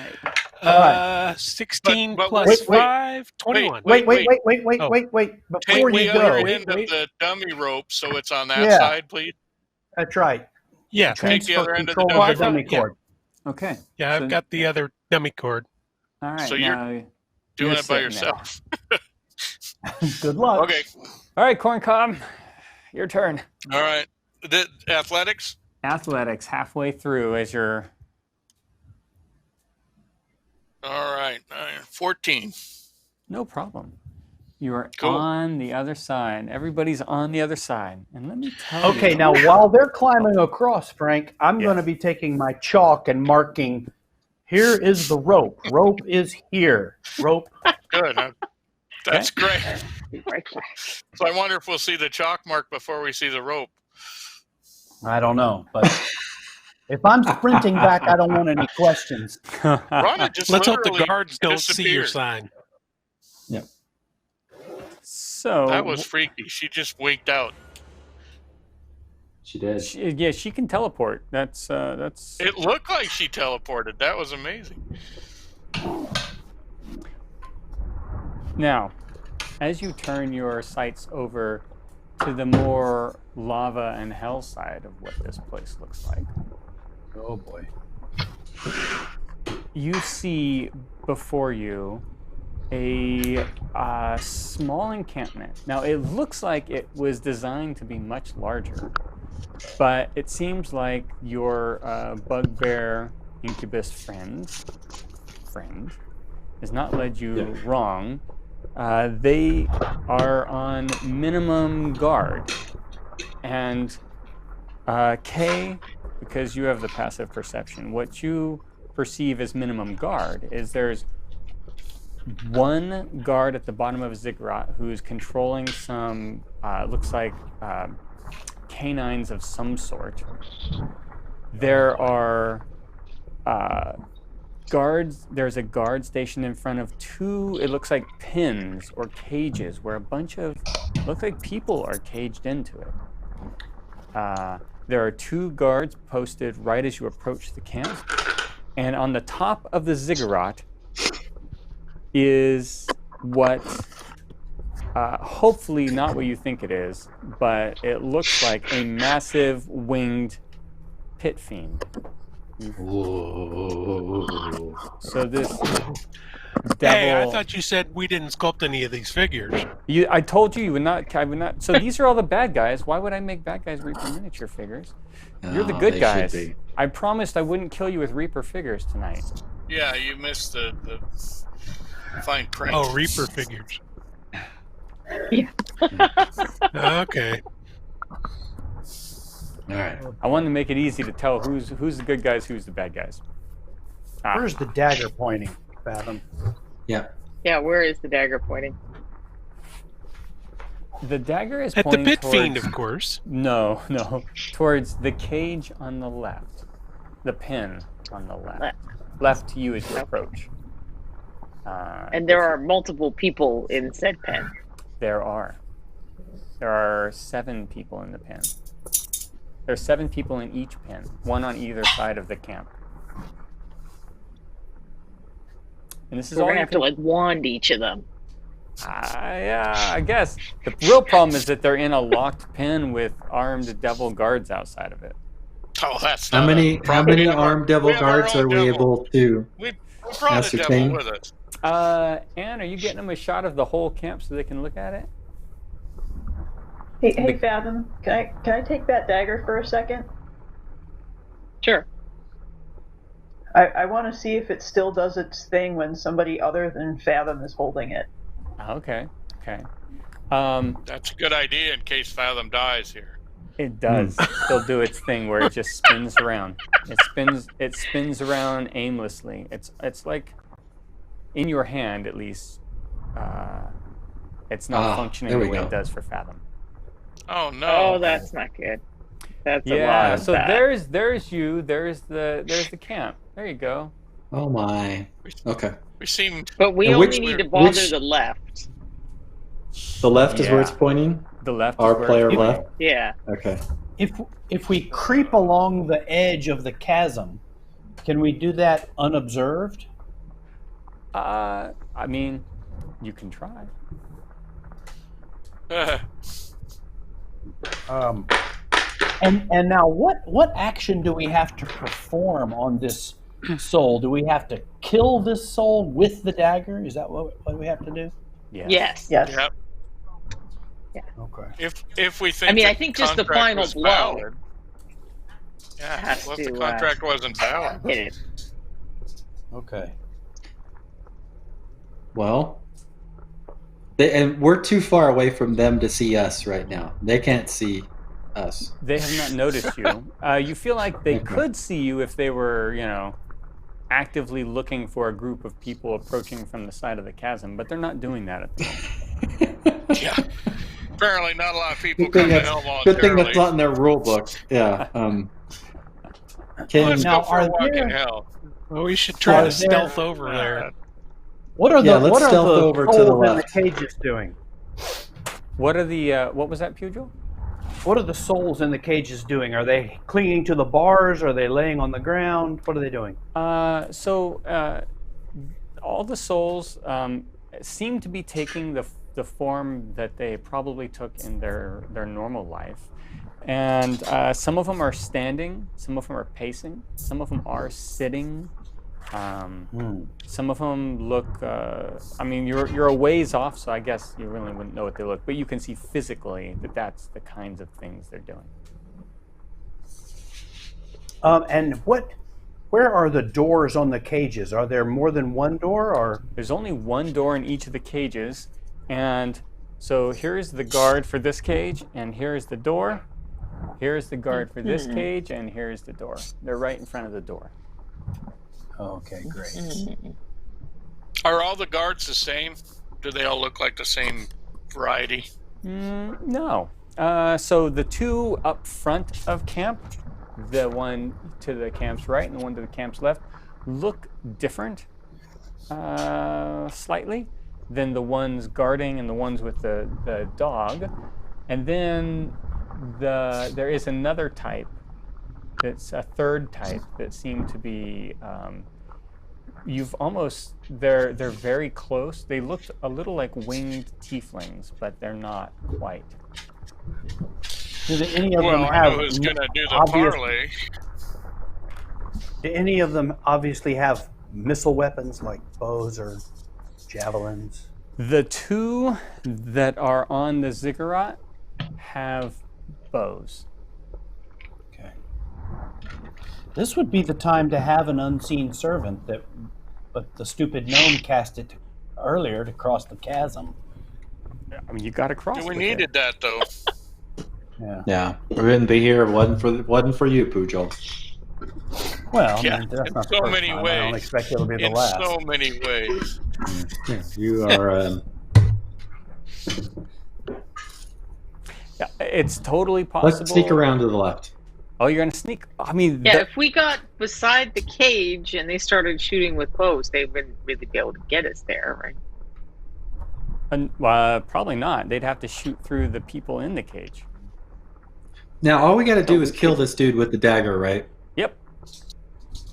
Speaker 1: right.
Speaker 3: 16
Speaker 2: But
Speaker 3: plus
Speaker 2: wait,
Speaker 3: 5, 21.
Speaker 6: Wait.
Speaker 2: Wait.
Speaker 6: Before
Speaker 2: take
Speaker 6: you
Speaker 2: the
Speaker 6: go,
Speaker 2: other end of the dummy rope so it's on that
Speaker 6: Yeah.
Speaker 2: side, please.
Speaker 6: that's right.
Speaker 3: Yeah,
Speaker 2: Take the other end of the
Speaker 6: Control of the
Speaker 3: dummy.
Speaker 6: dummy cord.
Speaker 1: Okay.
Speaker 3: yeah,
Speaker 1: So-
Speaker 3: I've got the other dummy cord.
Speaker 1: All right.
Speaker 2: So you're
Speaker 1: now
Speaker 2: Doing
Speaker 1: you're
Speaker 2: it by
Speaker 1: sitting there.
Speaker 2: yourself.
Speaker 6: Good luck.
Speaker 2: Okay.
Speaker 1: All right, Corncob, your turn.
Speaker 2: All right. The athletics.
Speaker 1: Athletics halfway through as you're.
Speaker 2: All right. 14.
Speaker 1: No problem. You are
Speaker 2: Cool.
Speaker 1: on the other side. Everybody's on the other side. And let me tell you.
Speaker 6: Okay, now while they're climbing across, Frank, I'm
Speaker 1: Yes.
Speaker 6: going to be taking my chalk and marking. Here is the rope. Rope is here. Rope.
Speaker 2: Good. That's great.
Speaker 8: Be right back.
Speaker 2: So I wonder if we'll see the chalk mark before we see the rope.
Speaker 6: I don't know, but if I'm sprinting back, I don't want any questions.
Speaker 2: Rhonda just
Speaker 3: Let's hope the
Speaker 2: literally
Speaker 3: guards don't see your
Speaker 2: disappeared.
Speaker 3: sign.
Speaker 4: Yep.
Speaker 1: So
Speaker 2: That was freaky. She just winked out.
Speaker 4: She did.
Speaker 1: she can teleport. That's
Speaker 2: It looked like she teleported. That was amazing.
Speaker 1: Now, as you turn your sights over to the more lava and hell side of what this place looks like,
Speaker 6: Oh boy.
Speaker 1: you see before you a small encampment. Now, it looks like it was designed to be much larger, but it seems like your bugbear incubus friend has not led you wrong. They are on minimum guard. And Kay, because you have the passive perception, what you perceive as minimum guard is there's one guard at the bottom of a ziggurat who's controlling some, looks like canines of some sort. There are guards, there's a guard stationed in front of two, it looks like pens or cages where a bunch of, looks like people are caged into it. There are two guards posted right as you approach the camp. And on the top of the ziggurat is what, hopefully not what you think it is, but it looks like a massive winged pit fiend.
Speaker 4: Whoa.
Speaker 1: So this devil.
Speaker 3: Hey, I thought you said we didn't sculpt any of these figures.
Speaker 1: I told you would not. I would not. So these are all the bad guys. Why would I make bad guys Reaper miniature figures? You're the good
Speaker 4: They
Speaker 1: guys.
Speaker 4: should be.
Speaker 1: I promised I wouldn't kill you with Reaper figures tonight.
Speaker 2: Yeah, you missed the fine print.
Speaker 3: Oh, Reaper figures.
Speaker 8: Yeah.
Speaker 3: Okay.
Speaker 4: All right.
Speaker 1: I wanted to make it easy to tell who's the good guys, who's the bad guys.
Speaker 6: Where's the dagger pointing, Fathom?
Speaker 4: Yeah.
Speaker 8: Yeah, where is the dagger pointing?
Speaker 1: The dagger is
Speaker 3: At the
Speaker 1: pointing
Speaker 3: pit
Speaker 1: towards,
Speaker 3: fiend, of course.
Speaker 1: No, towards the cage on the left, the pin on the left. Left to you as you approach.
Speaker 8: And there are multiple people in said pen.
Speaker 1: There are 7 people in the pen. There are 7 people in each pen, one on either side of the camp. And this is
Speaker 8: We're
Speaker 1: all
Speaker 8: gonna
Speaker 1: you
Speaker 8: have to like wand each of them.
Speaker 1: yeah, I guess. The real problem is that they're in a locked pen with armed devil guards outside of it.
Speaker 2: Oh, that's
Speaker 4: How
Speaker 2: not
Speaker 4: many armed devil
Speaker 2: we have our
Speaker 4: guards
Speaker 2: own
Speaker 4: are we
Speaker 2: devil.
Speaker 4: able to
Speaker 2: We brought
Speaker 4: ascertain?
Speaker 2: a devil with us.
Speaker 1: Anne, are you getting them a shot of the whole camp so they can look at it?
Speaker 7: Hey, Fathom, can I take that dagger for a second?
Speaker 8: Sure.
Speaker 7: I want to see if it still does its thing when somebody other than Fathom is holding it.
Speaker 1: Okay.
Speaker 2: That's a good idea in case Fathom dies here.
Speaker 1: It does still do its thing where it just spins around. It spins around aimlessly. It's like in your hand at least. It's not functioning the way it does for Fathom.
Speaker 2: Oh no!
Speaker 8: Oh, that's not good. That's a lot
Speaker 1: Yeah.
Speaker 8: of
Speaker 1: So
Speaker 8: that.
Speaker 1: there's you. There's the camp. There you go.
Speaker 4: Oh my. Okay.
Speaker 2: We seem.
Speaker 8: But we
Speaker 4: And
Speaker 8: only
Speaker 4: which-
Speaker 8: need to bother
Speaker 4: which-
Speaker 8: the left.
Speaker 4: The left is where it's
Speaker 1: Yeah.
Speaker 4: pointing?
Speaker 1: The left.
Speaker 4: Our
Speaker 1: is where
Speaker 4: player
Speaker 1: it's
Speaker 4: left?
Speaker 8: Yeah.
Speaker 4: Okay.
Speaker 6: If we creep along the edge of the chasm, can we do that unobserved?
Speaker 1: I mean, you can try.
Speaker 6: And now, what action do we have to perform on this soul? Do we have to kill this soul with the dagger? Is that what we have to do?
Speaker 8: Yes.
Speaker 7: Yes.
Speaker 2: Yep.
Speaker 6: Okay.
Speaker 2: If we think.
Speaker 8: I mean, I
Speaker 2: the
Speaker 8: think just the
Speaker 2: contract
Speaker 8: final
Speaker 2: was
Speaker 8: blow
Speaker 2: valid. Yeah.
Speaker 8: has
Speaker 2: Well, if the
Speaker 8: to,
Speaker 2: contract wasn't valid.
Speaker 8: Hit it.
Speaker 6: Okay.
Speaker 4: Well, and we're too far away from them to see us right now. They can't see us.
Speaker 1: They have not noticed you. You feel like they
Speaker 4: Okay.
Speaker 1: could see you if they were, actively looking for a group of people approaching from the side of the chasm, but they're not doing that at the moment.
Speaker 2: Yeah. Apparently, not a lot of people
Speaker 4: Good thing
Speaker 2: come to
Speaker 4: that's
Speaker 2: hell
Speaker 4: good thing
Speaker 2: voluntarily.
Speaker 4: that's not in their rule book. Yeah.
Speaker 2: Let's
Speaker 6: Now,
Speaker 2: go for a
Speaker 6: are
Speaker 2: walk in
Speaker 6: there-
Speaker 2: hell.
Speaker 3: Well, we should try
Speaker 6: Are
Speaker 3: to stealth
Speaker 6: there-
Speaker 3: over there.
Speaker 6: What are
Speaker 4: Yeah,
Speaker 6: the
Speaker 4: let's
Speaker 6: what are
Speaker 4: stealth
Speaker 6: the
Speaker 4: over to the
Speaker 6: souls in
Speaker 4: left.
Speaker 6: the cages doing?
Speaker 1: What are the what was that, Pugil?
Speaker 6: What are the souls in the cages doing? Are they clinging to the bars? Are they laying on the ground? What are they doing?
Speaker 1: All the souls seem to be taking the form that they probably took in their normal life. And some of them are standing, some of them are pacing, some of them are sitting. Some of them look, I mean, you're a ways off, so I guess you really wouldn't know what they look, but you can see physically that that's the kinds of things they're doing.
Speaker 6: And where are the doors on the cages? Are there more than one door, or?
Speaker 1: There's only one door in each of the cages, and so here's the guard for this cage, and here's the door. Here's the guard for this cage, and here's the door. They're right in front of the door.
Speaker 6: Okay, great.
Speaker 2: Are all the guards the same? Do they all look like the same variety?
Speaker 1: No. So the two up front of camp, the one to the camp's right and the one to the camp's left, look different slightly than the ones guarding and the ones with the dog. And then there is another type that's a third type that seem to be they're very close. They look a little like winged tieflings, but they're not quite.
Speaker 6: Do any of them
Speaker 2: Well, I
Speaker 6: have
Speaker 2: know who's going to do the
Speaker 6: obvious-
Speaker 2: parlay.
Speaker 6: Do any of them obviously have missile weapons like bows or javelins?
Speaker 1: The two that are on the ziggurat have bows.
Speaker 6: Okay. This would be the time to have an unseen servant, but the stupid gnome cast it earlier to cross the chasm.
Speaker 1: I mean, you got to cross.
Speaker 2: We
Speaker 1: with
Speaker 2: needed
Speaker 1: it.
Speaker 2: that, though.
Speaker 4: Yeah, we wouldn't be here if it wasn't for you, Pugil.
Speaker 6: Well,
Speaker 2: Yeah,
Speaker 6: I mean, that's
Speaker 2: in
Speaker 6: not
Speaker 2: so
Speaker 6: the first
Speaker 2: many
Speaker 6: time. I
Speaker 2: ways.
Speaker 6: don't expect it'll be the
Speaker 2: In
Speaker 6: last.
Speaker 2: so many ways.
Speaker 4: Yeah, you are.
Speaker 1: Yeah, it's totally possible.
Speaker 4: Let's sneak around to the left.
Speaker 1: Oh, you're gonna sneak? I mean,
Speaker 8: Yeah, if we got beside the cage and they started shooting with bows, they wouldn't really be able to get us there, right?
Speaker 1: Probably not. They'd have to shoot through the people in the cage.
Speaker 4: Now, all we got to do is kill this dude with the dagger, right?
Speaker 1: Yep.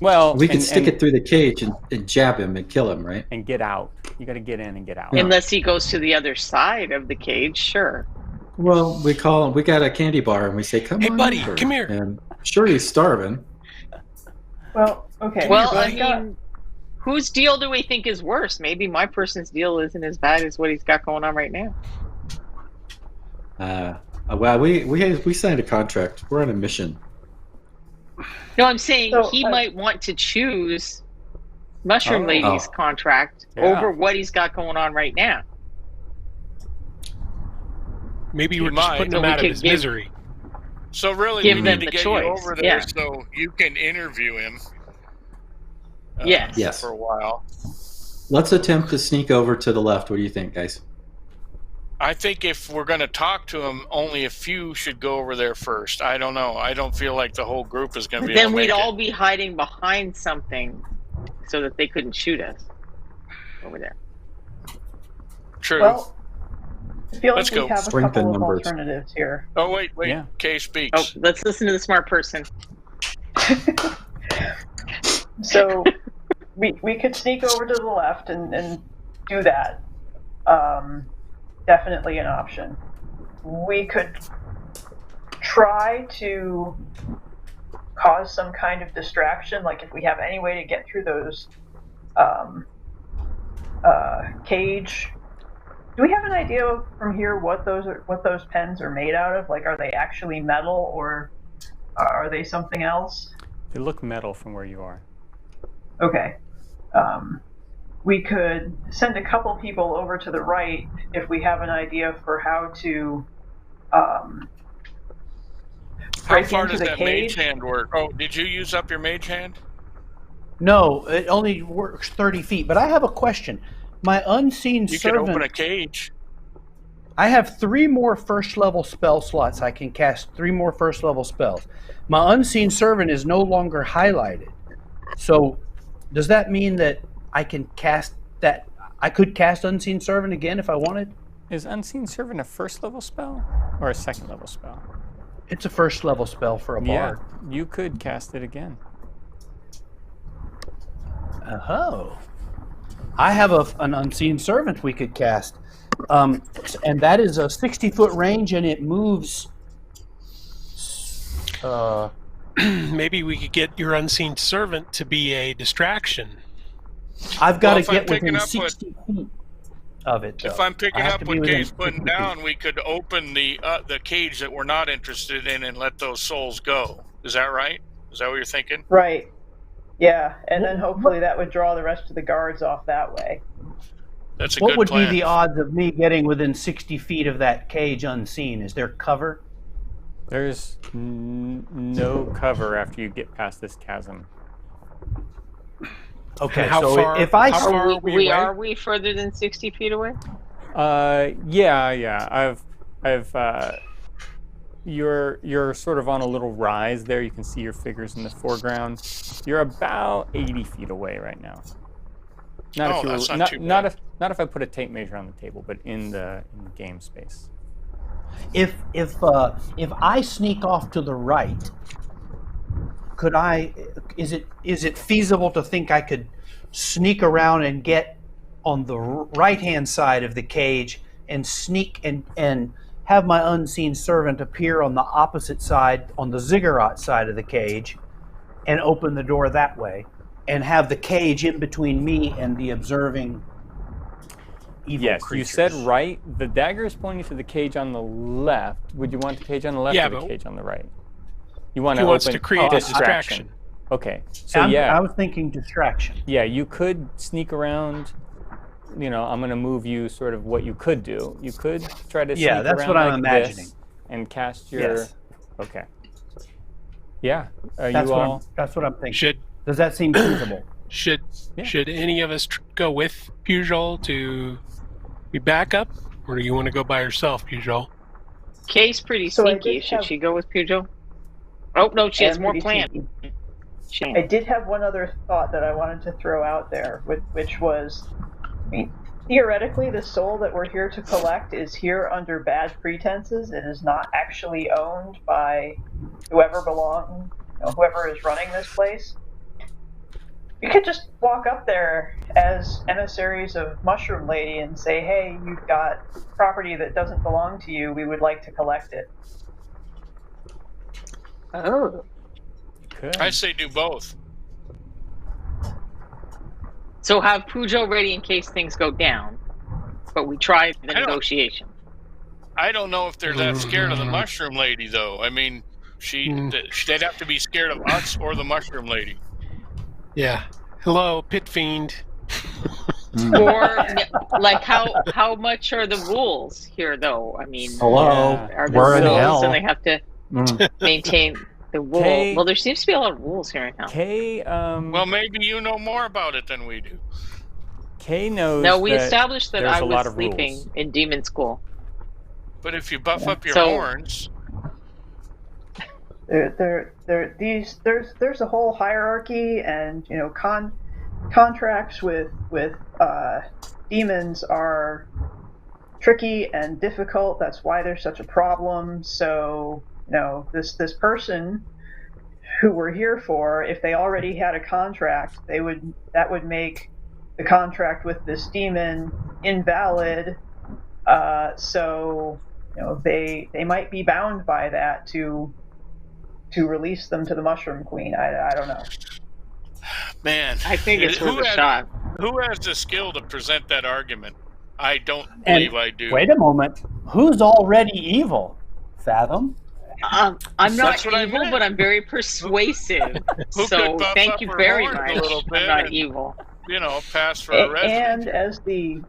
Speaker 1: Well,
Speaker 4: We can stick it through the cage and jab him and kill him, right?
Speaker 1: and get out. You got to get in and get out.
Speaker 4: Yeah.
Speaker 8: Unless he goes to the other side of the cage, sure.
Speaker 4: Well, we call him. We got a candy bar, and we say, "Come
Speaker 3: Hey,
Speaker 4: on,
Speaker 3: buddy,
Speaker 4: over."
Speaker 3: come here.
Speaker 4: And sure, he's starving.
Speaker 7: Well, okay.
Speaker 8: Well,
Speaker 7: so
Speaker 8: I
Speaker 7: I've got-
Speaker 8: mean, whose deal do we think is worse? Maybe my person's deal isn't as bad as what he's got going on right now.
Speaker 4: Well, we signed a contract. We're on a mission.
Speaker 8: No, I'm saying
Speaker 7: So,
Speaker 8: he might want to choose Mushroom
Speaker 1: Oh.
Speaker 8: Lady's contract
Speaker 1: Yeah.
Speaker 8: over what he's got going on right now.
Speaker 3: Maybe
Speaker 2: You
Speaker 3: we're just
Speaker 2: might.
Speaker 3: putting
Speaker 8: So
Speaker 3: him
Speaker 8: we
Speaker 3: out of
Speaker 8: could
Speaker 3: his
Speaker 8: give-
Speaker 3: misery.
Speaker 2: So really,
Speaker 8: Give
Speaker 2: we
Speaker 8: them
Speaker 2: need to
Speaker 8: the
Speaker 2: get
Speaker 8: choice,
Speaker 2: you over there
Speaker 8: yeah.
Speaker 2: so you can interview him.
Speaker 8: Yes.
Speaker 4: Yes.
Speaker 2: For a while.
Speaker 4: Let's attempt to sneak over to the left. What do you think, guys?
Speaker 2: I think if we're going to talk to him, only a few should go over there first. I don't know. I don't feel like the whole group is going to
Speaker 8: But
Speaker 2: be able
Speaker 8: then
Speaker 2: to
Speaker 8: we'd
Speaker 2: make
Speaker 8: all
Speaker 2: it.
Speaker 8: be hiding behind something so that they couldn't shoot us over there.
Speaker 2: True.
Speaker 7: Well, I feel
Speaker 2: Let's
Speaker 7: like we
Speaker 2: go.
Speaker 7: have a
Speaker 4: Strength in
Speaker 7: couple of
Speaker 4: numbers.
Speaker 7: alternatives here.
Speaker 2: Oh, wait.
Speaker 1: Yeah.
Speaker 2: Kay
Speaker 8: Oh,
Speaker 2: speaks.
Speaker 8: let's listen to the smart person.
Speaker 7: So we could sneak over to the left and do that. Definitely an option. We could try to cause some kind of distraction, like if we have any way to get through those cage. Do we have an idea from here what those pens are made out of? Like, are they actually metal or are they something else?
Speaker 1: They look metal from where you are.
Speaker 7: Okay. We could send a couple people over to the right if we have an idea for how to
Speaker 2: How
Speaker 7: break
Speaker 2: far
Speaker 7: into
Speaker 2: does
Speaker 7: the
Speaker 2: that mage
Speaker 7: cage.
Speaker 2: hand work? Oh, did you use up your mage hand?
Speaker 6: No, it only works 30 feet. But I have a question. My unseen
Speaker 2: You can
Speaker 6: servant.
Speaker 2: open a cage.
Speaker 6: I have 3 more first level spell slots. I can cast 3 more first level spells. My unseen servant is no longer highlighted. So, does that mean that I can cast that? I could cast unseen servant again if I wanted?
Speaker 1: Is Unseen Servant a first level spell or a second level spell?
Speaker 6: It's a first level spell for a
Speaker 1: Yeah,
Speaker 6: bard.
Speaker 1: you could cast it again.
Speaker 6: Oh. I have an unseen servant we could cast. And that is a 60-foot range, and it moves.
Speaker 3: Maybe we could get your unseen servant to be a distraction.
Speaker 6: I've got
Speaker 2: Well,
Speaker 6: to get within 60 feet of it. Though.
Speaker 2: If I'm picking
Speaker 6: I have
Speaker 2: up
Speaker 6: to
Speaker 2: what
Speaker 6: be within
Speaker 2: Kay's putting
Speaker 6: 60 feet.
Speaker 2: down, we could open the cage that we're not interested in and let those souls go. Is that right? Is that what you're thinking?
Speaker 7: Right. Yeah, and then hopefully that would draw the rest of the guards off that way.
Speaker 2: That's a
Speaker 6: What
Speaker 2: good
Speaker 6: would
Speaker 2: plan.
Speaker 6: be the odds of me getting within 60 feet of that cage unseen? Is there cover?
Speaker 1: There's no cover after you get past this chasm.
Speaker 6: Okay,
Speaker 3: How
Speaker 6: so
Speaker 3: far-
Speaker 6: if I
Speaker 3: how far are we away?
Speaker 8: Are we further than 60 feet away?
Speaker 1: Yeah. You're sort of on a little rise there. You can see your figures in the foreground. You're about 80 feet away right now. Not
Speaker 2: that's not too bad.
Speaker 1: Not if I put a tape measure on the table, but in the game space.
Speaker 6: if I sneak off to the right, could I? Is it feasible to think I could sneak around and get on the right-hand side of the cage and sneak and have my unseen servant appear on the opposite side, on the ziggurat side of the cage, and open the door that way, and have the cage in between me and the observing evil
Speaker 1: Yes,
Speaker 6: creatures?
Speaker 1: you said right. The dagger is pointing to the cage on the left. Would you want the cage on the left
Speaker 3: Yeah,
Speaker 1: or the
Speaker 3: but
Speaker 1: cage on the right? You want
Speaker 3: He
Speaker 1: to
Speaker 3: wants
Speaker 1: open
Speaker 3: to create a distraction.
Speaker 1: Okay, so
Speaker 6: I was thinking distraction.
Speaker 1: Yeah, you could sneak around. I'm going to move you sort of what you could do. You could try to sneak
Speaker 6: that's
Speaker 1: around
Speaker 6: what I'm
Speaker 1: like
Speaker 6: imagining.
Speaker 1: this and cast your.
Speaker 6: Yes.
Speaker 1: Okay. Yeah. Are
Speaker 6: That's
Speaker 1: you
Speaker 6: what
Speaker 1: all?
Speaker 6: that's what I'm thinking.
Speaker 3: Should
Speaker 6: Does that seem feasible?
Speaker 3: should
Speaker 1: Yeah.
Speaker 3: should any of us go with Pugh to be backup, or do you want to go by yourself, Pugh?
Speaker 8: Kay's pretty
Speaker 7: So I
Speaker 8: sneaky.
Speaker 7: did
Speaker 8: Should
Speaker 7: have-
Speaker 8: she go with Pugh? Oh no, she has
Speaker 7: I'm
Speaker 8: more
Speaker 7: pretty
Speaker 8: plans.
Speaker 7: sneaky.
Speaker 8: She-
Speaker 7: I did have one other thought that I wanted to throw out there, which was, theoretically, the soul that we're here to collect is here under bad pretenses. It is not actually owned by whoever whoever is running this place. You could just walk up there as emissaries of Mushroom Lady and say, "Hey, you've got property that doesn't belong to you. We would like to collect it."
Speaker 8: Oh.
Speaker 1: Could.
Speaker 2: I say do both.
Speaker 8: So have Pugh ready in case things go down, but we try the
Speaker 2: I don't-
Speaker 8: negotiation.
Speaker 2: I don't know if they're that scared of the Mushroom Lady, though. I mean, they'd have to be scared of us or the Mushroom Lady.
Speaker 3: Yeah. Hello, Pit Fiend.
Speaker 8: Or like how much are the rules here, though? I mean,
Speaker 4: Hello,
Speaker 1: Yeah.
Speaker 8: are there
Speaker 4: we're in
Speaker 8: rules
Speaker 4: hell.
Speaker 8: and they have to maintain the rule?
Speaker 1: Kay-
Speaker 8: Well, there seems to be a lot of rules here in hell.
Speaker 1: Kay,
Speaker 2: Well, maybe you know more about it than we do.
Speaker 1: Kay knows.
Speaker 8: No, we
Speaker 1: that
Speaker 8: established that
Speaker 1: there's
Speaker 8: I
Speaker 1: a lot
Speaker 8: was
Speaker 1: of
Speaker 8: sleeping
Speaker 1: rules.
Speaker 8: in demon school.
Speaker 2: But if you buff up your
Speaker 8: So-
Speaker 2: horns,
Speaker 7: There's a whole hierarchy, and contracts with demons are tricky and difficult. That's why there's such a problem. So this person who we're here for, if they already had a contract, that would make the contract with this demon invalid. So they might be bound by that to release them to the Mushroom Queen. I don't know.
Speaker 2: man,
Speaker 8: I think it's
Speaker 2: who
Speaker 8: worth a
Speaker 2: has-
Speaker 8: shot.
Speaker 2: Who has the skill to present that argument? I don't
Speaker 6: And
Speaker 2: believe I do.
Speaker 6: Wait a moment. Who's already evil? Fathom?
Speaker 8: I'm not
Speaker 2: That's what I
Speaker 8: evil,
Speaker 2: meant.
Speaker 8: but I'm very persuasive.
Speaker 2: Who
Speaker 8: So
Speaker 2: could buff
Speaker 8: thank
Speaker 2: up
Speaker 8: you
Speaker 2: her
Speaker 8: very
Speaker 2: horns a
Speaker 8: much.
Speaker 2: little bit
Speaker 8: I'm not
Speaker 2: and-
Speaker 8: evil.
Speaker 2: Pass for a
Speaker 7: And
Speaker 2: resident.
Speaker 7: as the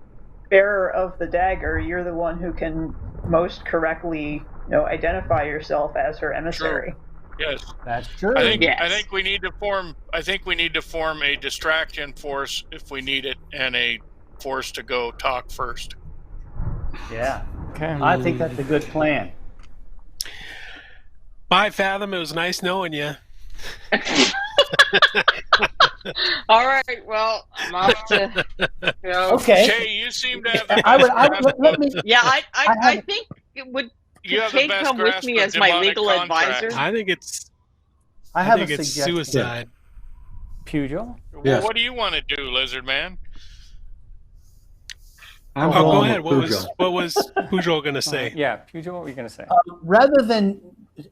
Speaker 7: bearer of the dagger, you're the one who can most correctly identify yourself as her emissary.
Speaker 2: Yes.
Speaker 6: That's true.
Speaker 2: I think
Speaker 8: Yes.
Speaker 2: we need to form. I think we need to form a distraction force if we need it, and a force to go talk first.
Speaker 6: Yeah.
Speaker 1: Okay.
Speaker 6: I think that's a good plan.
Speaker 3: Bye, Fathom. It was nice knowing you.
Speaker 8: All right. Well, I'm off to.
Speaker 6: Okay.
Speaker 2: Kay, you seem to have the
Speaker 6: I would,
Speaker 2: best
Speaker 6: let me.
Speaker 8: Yeah, I
Speaker 6: have-
Speaker 8: think it would.
Speaker 2: You have
Speaker 8: Kate
Speaker 2: the best
Speaker 8: come with
Speaker 2: grasp
Speaker 8: me
Speaker 2: of
Speaker 8: as my
Speaker 2: demonic
Speaker 8: legal
Speaker 2: contracts.
Speaker 8: advisor?
Speaker 3: I think it's.
Speaker 6: I have
Speaker 3: think
Speaker 6: a
Speaker 3: it's
Speaker 6: suggestion.
Speaker 3: suicide.
Speaker 1: Pugil?
Speaker 2: Well,
Speaker 4: Yes.
Speaker 2: what do you want to do, Lizard Man?
Speaker 4: I'm
Speaker 3: Oh, go
Speaker 4: going
Speaker 3: ahead.
Speaker 4: with
Speaker 3: What was Pujol going to say?
Speaker 1: Yeah, Pugil, what were you going to say?
Speaker 6: Rather than,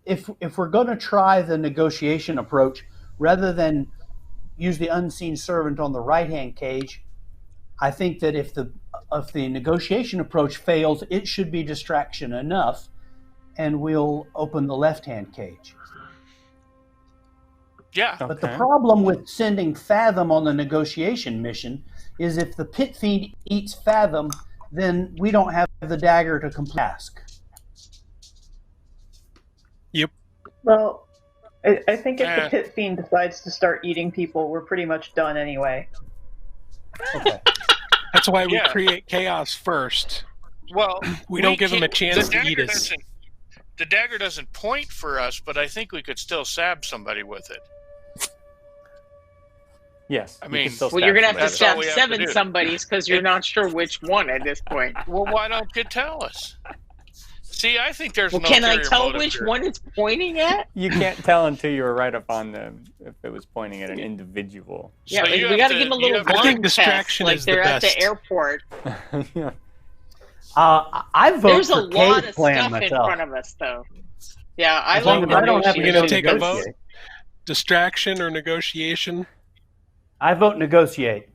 Speaker 6: if we're going to try the negotiation approach, rather than use the unseen servant on the right-hand cage, I think that if the negotiation approach fails, it should be distraction enough, and we'll open the left-hand cage.
Speaker 2: Yeah.
Speaker 6: But the
Speaker 1: Okay.
Speaker 6: problem with sending Fathom on the negotiation mission is if the pit fiend eats Fathom, then we don't have the dagger to complete the task.
Speaker 7: Well, I think if
Speaker 2: Eh.
Speaker 7: the pit fiend decides to start eating people, we're pretty much done anyway.
Speaker 6: Okay.
Speaker 3: That's why we
Speaker 2: Yeah.
Speaker 3: create chaos first.
Speaker 2: Well,
Speaker 3: We don't give him a
Speaker 2: can't-
Speaker 3: chance
Speaker 2: the
Speaker 3: to eat
Speaker 2: dagger
Speaker 3: us.
Speaker 2: doesn't- The dagger doesn't point for us, but I think we could still stab somebody with it.
Speaker 1: Yes.
Speaker 2: I
Speaker 1: you
Speaker 2: mean,
Speaker 1: can still
Speaker 8: Well, you're
Speaker 1: stab
Speaker 8: gonna have to
Speaker 2: That's
Speaker 1: somebody.
Speaker 2: all
Speaker 8: stab
Speaker 2: we have to
Speaker 8: 7
Speaker 2: do.
Speaker 8: somebodies because you're not sure which one at this point.
Speaker 2: Well, why don't you tell us? See, I think there's
Speaker 8: Well,
Speaker 2: no
Speaker 8: can I
Speaker 2: ulterior
Speaker 8: tell
Speaker 2: motive
Speaker 8: which
Speaker 2: here.
Speaker 8: one it's pointing at?
Speaker 1: You can't tell until you were right up on them if it was pointing at an individual.
Speaker 8: Yeah,
Speaker 2: So you
Speaker 8: we
Speaker 2: have
Speaker 8: got to
Speaker 2: to-
Speaker 8: give them a
Speaker 2: you
Speaker 8: little
Speaker 2: have to-
Speaker 3: I think
Speaker 8: blind
Speaker 3: distraction
Speaker 8: test, like
Speaker 3: is the
Speaker 8: they're at
Speaker 3: best.
Speaker 8: the airport.
Speaker 1: Yeah.
Speaker 6: I vote
Speaker 8: There's a
Speaker 6: for
Speaker 8: lot
Speaker 6: Kay's
Speaker 8: of
Speaker 6: plan
Speaker 8: stuff in
Speaker 6: myself.
Speaker 8: front of us, though. Yeah, I
Speaker 6: As long
Speaker 8: like
Speaker 6: as I don't have to
Speaker 3: We're
Speaker 6: go
Speaker 3: gonna take a
Speaker 6: negotiate.
Speaker 3: vote? Distraction or negotiation?
Speaker 6: I vote negotiate.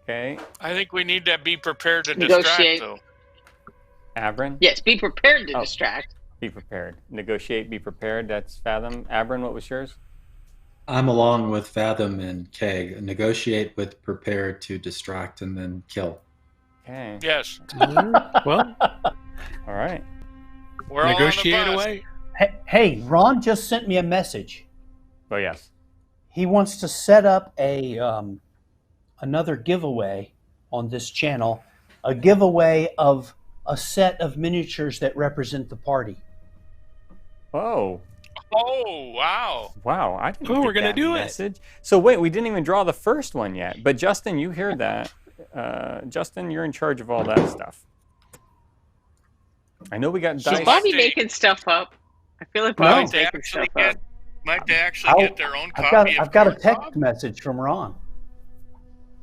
Speaker 1: Okay.
Speaker 2: I think we need to be prepared to
Speaker 8: Negotiate.
Speaker 2: distract, though.
Speaker 1: Abram,
Speaker 8: Yes, be prepared to
Speaker 1: Oh.
Speaker 8: distract.
Speaker 1: be prepared. Negotiate, be prepared. That's Fathom. Abram, what was yours?
Speaker 4: I'm along with Fathom and Kay. Negotiate with prepare to distract and then kill.
Speaker 1: Okay.
Speaker 2: Yes,
Speaker 3: Well,
Speaker 1: All right.
Speaker 2: we're all
Speaker 3: negotiate
Speaker 2: on the bus.
Speaker 3: away.
Speaker 6: Hey, Ron just sent me a message.
Speaker 1: Oh, yes.
Speaker 6: He wants to set up a another giveaway on this channel, a giveaway of a set of miniatures that represent the party.
Speaker 1: Oh,
Speaker 2: Oh, wow.
Speaker 1: wow. I didn't
Speaker 3: Oh,
Speaker 1: get
Speaker 3: we're gonna
Speaker 1: that
Speaker 3: do it.
Speaker 1: message. So, wait, we didn't even draw the first one yet. But, Justin, you hear that. Justin, you're in charge of all that stuff. I know we got
Speaker 8: Is
Speaker 1: dice.
Speaker 8: Bobby making stuff up? I feel like
Speaker 6: No.
Speaker 8: Bobby's
Speaker 2: Might they
Speaker 8: making
Speaker 2: actually
Speaker 8: stuff
Speaker 2: get,
Speaker 8: up.
Speaker 2: might they actually
Speaker 6: I'll-
Speaker 2: get their own copy of
Speaker 6: I've got a
Speaker 2: Cards
Speaker 6: text
Speaker 2: Bob?
Speaker 6: message from Ron.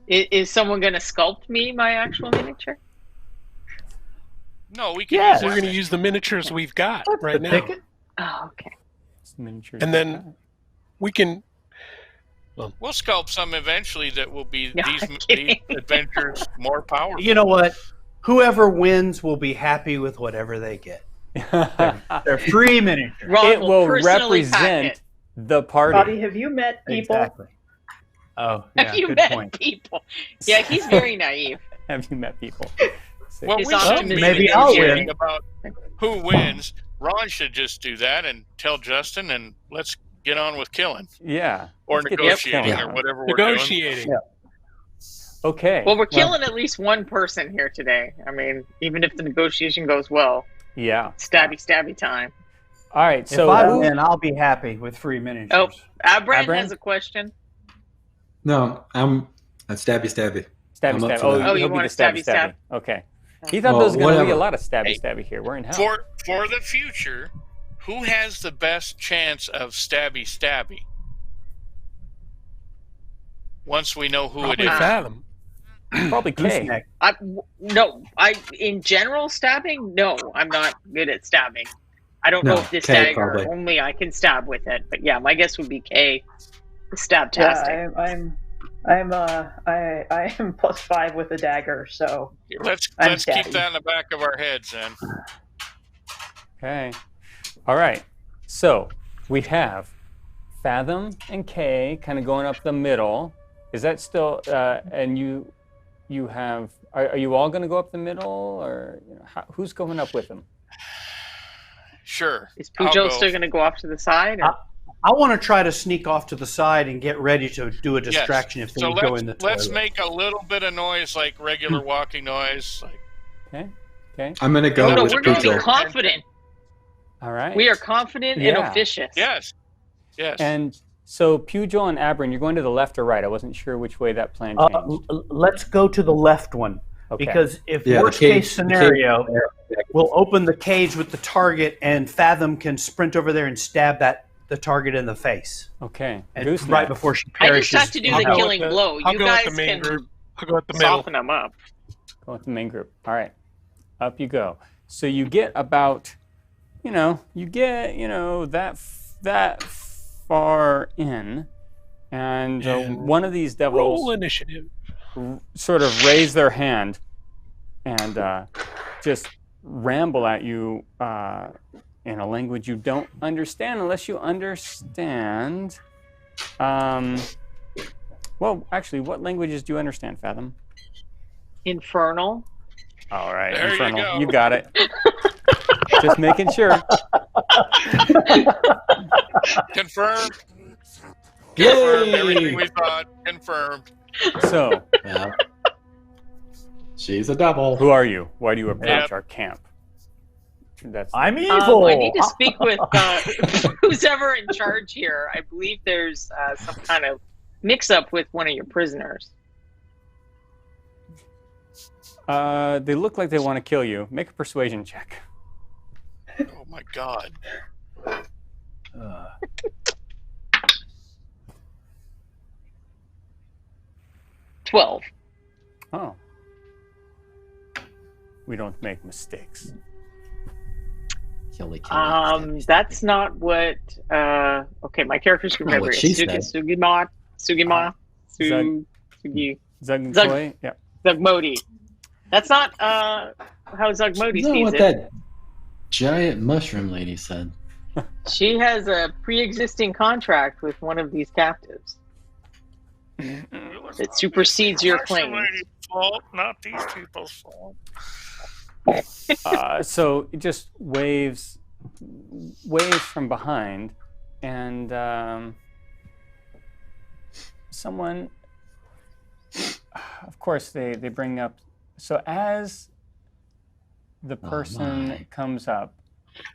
Speaker 8: Is someone going to sculpt me my actual miniature?
Speaker 2: No, we can
Speaker 6: Yeah.
Speaker 2: use
Speaker 3: We're
Speaker 2: that.
Speaker 3: going to use the miniatures we've got right now.
Speaker 6: Pick it.
Speaker 8: Oh, okay.
Speaker 1: Miniatures.
Speaker 3: And then we can.
Speaker 2: We'll sculpt some eventually that will be
Speaker 8: No,
Speaker 2: these
Speaker 8: I'm kidding.
Speaker 2: adventures more powerful.
Speaker 6: You know what? Whoever wins will be happy with whatever they get. They're free miniatures.
Speaker 8: Ron
Speaker 1: It will
Speaker 8: personally pack
Speaker 1: represent
Speaker 8: it.
Speaker 1: the party.
Speaker 7: Bobby, have you met people?
Speaker 6: Exactly. Oh, yeah,
Speaker 8: Have you
Speaker 6: good
Speaker 8: met
Speaker 6: point.
Speaker 8: people? Yeah, he's very naive.
Speaker 1: Have you met people?
Speaker 2: Well,
Speaker 8: His
Speaker 2: we shouldn't
Speaker 8: optimism
Speaker 2: be
Speaker 6: maybe I'll
Speaker 2: negotiating
Speaker 6: win.
Speaker 2: about who wins. Ron should just do that and tell Justin, and let's get on with killing
Speaker 1: Yeah.
Speaker 2: or
Speaker 1: Let's get
Speaker 2: negotiating
Speaker 1: killing.
Speaker 2: or whatever we're doing.
Speaker 3: Negotiating.
Speaker 1: Okay.
Speaker 8: Well, we're killing at least one person here today. I mean, even if the negotiation goes well,
Speaker 1: Yeah.
Speaker 8: stabby time.
Speaker 1: All right.
Speaker 6: If
Speaker 1: So
Speaker 6: I
Speaker 1: who-
Speaker 6: win, I'll be happy with free miniatures.
Speaker 8: Oh, Abran
Speaker 1: Abran?
Speaker 8: has a question.
Speaker 4: No, I'm stabby.
Speaker 1: stabby
Speaker 4: I'm up
Speaker 1: stabby.
Speaker 4: for
Speaker 1: Oh,
Speaker 4: that.
Speaker 8: Oh,
Speaker 1: he'll
Speaker 8: you
Speaker 1: be
Speaker 8: want
Speaker 1: the
Speaker 8: a stabby
Speaker 1: stabby
Speaker 8: stab?
Speaker 1: stabby. Okay. He thought
Speaker 4: Well,
Speaker 1: there was going to be
Speaker 4: whatever.
Speaker 1: a lot of stabby
Speaker 2: Hey,
Speaker 1: stabby here. We're in hell.
Speaker 2: For the future, who has the best chance of stabby? Once we know who
Speaker 3: Probably
Speaker 2: it is.
Speaker 3: Fathom.
Speaker 1: Probably K.
Speaker 6: Gooseneck.
Speaker 8: In general stabbing, no, I'm not good at stabbing. I don't know
Speaker 4: No,
Speaker 8: if this
Speaker 4: K
Speaker 8: dagger
Speaker 4: probably.
Speaker 8: only I can stab with it, but yeah, my guess would be K. Stabtastic.
Speaker 7: Yeah, I am +5 with a dagger, so
Speaker 2: Let's
Speaker 7: I'm
Speaker 2: keep
Speaker 7: stabby.
Speaker 2: that in the back of our heads then.
Speaker 1: Okay. All right. So we have Fathom and K kind of going up the middle. Is that still? And you have. Are you all going to go up the middle, or who's going up with them?
Speaker 2: Sure.
Speaker 8: Is
Speaker 2: I'll
Speaker 8: Pujo
Speaker 2: go.
Speaker 8: still going to go off to the side? Or?
Speaker 6: I want to try to sneak off to the side and get ready to do a distraction if things go in the toilet.
Speaker 2: Let's make a little bit of noise, like regular walking noise. Like,
Speaker 1: Okay.
Speaker 4: I'm gonna go
Speaker 8: No,
Speaker 4: with
Speaker 8: we're going to be
Speaker 4: Pugh.
Speaker 8: confident.
Speaker 1: All right.
Speaker 8: We are confident and
Speaker 1: Yeah.
Speaker 8: officious.
Speaker 2: yes.
Speaker 1: And so, Pugh, and Abrin, you're going to the left or right? I wasn't sure which way that plan changed.
Speaker 6: Let's go to the left one.
Speaker 1: Okay.
Speaker 6: Because if
Speaker 4: Yeah, the
Speaker 6: worst
Speaker 4: cage-
Speaker 6: case scenario, we'll open the cage with the target and Fathom can sprint over there and stab the target in the face.
Speaker 1: Okay.
Speaker 6: And
Speaker 1: Gooseneck.
Speaker 6: right before she
Speaker 8: I
Speaker 6: perishes.
Speaker 8: just have to do
Speaker 3: I'll
Speaker 8: the
Speaker 3: go with
Speaker 8: killing blow.
Speaker 3: I'll
Speaker 8: You
Speaker 3: go
Speaker 8: guys
Speaker 3: with the main
Speaker 8: can
Speaker 3: group. I'll go with the middle.
Speaker 8: soften them up.
Speaker 1: Go with the main group. All right. Up you go. So you get about, that far in, and one of these devils
Speaker 3: Roll initiative.
Speaker 1: sort of raise their hand and just ramble at you in a language you don't understand unless you understand. Well, actually, what languages do you understand, Fathom?
Speaker 8: Infernal.
Speaker 1: All right,
Speaker 2: There you
Speaker 1: Infernal.
Speaker 2: go.
Speaker 1: You got it. Just making sure.
Speaker 2: Confirmed.
Speaker 4: Yay!
Speaker 2: Confirmed. Everything we thought. Confirmed.
Speaker 1: So,
Speaker 4: Yeah. She's a devil.
Speaker 1: who are you? Why do you approach
Speaker 2: Yep.
Speaker 1: our camp? That's
Speaker 6: I'm evil.
Speaker 8: I need to speak with who's ever in charge here. I believe there's some kind of mix-up with one of your prisoners.
Speaker 1: They look like they want to kill you. Make a persuasion check.
Speaker 2: Oh my God.
Speaker 8: 12.
Speaker 1: Oh. We don't make mistakes.
Speaker 8: That's not what. Okay, my character's
Speaker 4: Not
Speaker 8: remember
Speaker 4: what
Speaker 8: it.
Speaker 4: she said.
Speaker 8: Sugima, Sugi,
Speaker 1: Zugmoi? Yeah.
Speaker 8: Zugmodi. That's not how Zugmodi
Speaker 4: Is that
Speaker 8: sees
Speaker 4: what
Speaker 8: it.
Speaker 4: that giant mushroom lady said?
Speaker 8: She has a pre-existing contract with one of these captives that supersedes your claim.
Speaker 2: Lady's fault, not these people's fault.
Speaker 1: So it just waves from behind, and someone, of course, they bring up. So as the person
Speaker 4: my.
Speaker 1: comes up,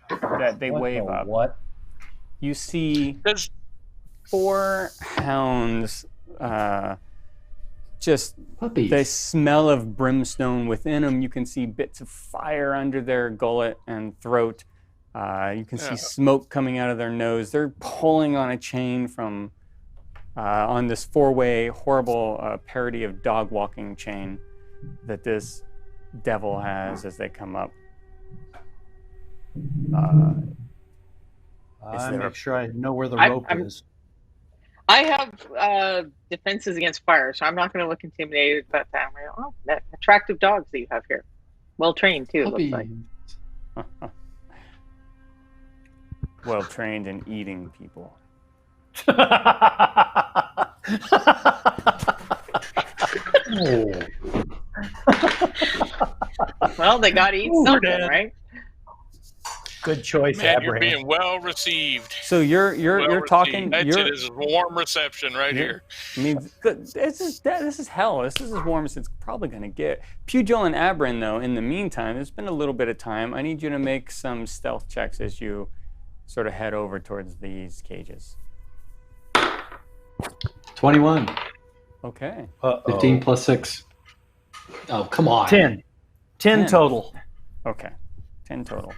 Speaker 1: that they wave up,
Speaker 6: What?
Speaker 1: you see
Speaker 2: Does
Speaker 1: 4 hounds. Just
Speaker 4: Puppies.
Speaker 1: the smell of brimstone within them. You can see bits of fire under their gullet and throat. You can see smoke coming out of their nose. They're pulling on a chain from on this 4-way horrible parody of dog walking chain that this devil has as they come up.
Speaker 6: I
Speaker 1: there
Speaker 6: make
Speaker 1: a-
Speaker 6: sure I know where the
Speaker 8: I-
Speaker 6: rope
Speaker 8: I'm-
Speaker 6: is.
Speaker 8: I have defenses against fire, so I'm not going to look intimidated. But I'm like, oh, that attractive dogs that you have here, well trained too. It looks like.
Speaker 1: Well trained in eating people.
Speaker 8: Well, they got to eat
Speaker 3: Ooh,
Speaker 8: something,
Speaker 3: Dad.
Speaker 8: right?
Speaker 6: Good choice,
Speaker 2: man, you're
Speaker 6: Abraham.
Speaker 2: being well received.
Speaker 1: So you're talking.
Speaker 2: That's
Speaker 1: You're,
Speaker 2: it. Is a warm reception right here.
Speaker 1: I mean, this is hell. This is as warm as it's probably going to get. Pugh, and Abrin, though, in the meantime, there's been a little bit of time. I need you to make some stealth checks as you sort of head over towards these cages.
Speaker 4: 21.
Speaker 1: Okay.
Speaker 4: 15 plus 6. Oh, come on.
Speaker 6: 10. 10
Speaker 1: 10.
Speaker 6: total.
Speaker 1: Okay. 10 total.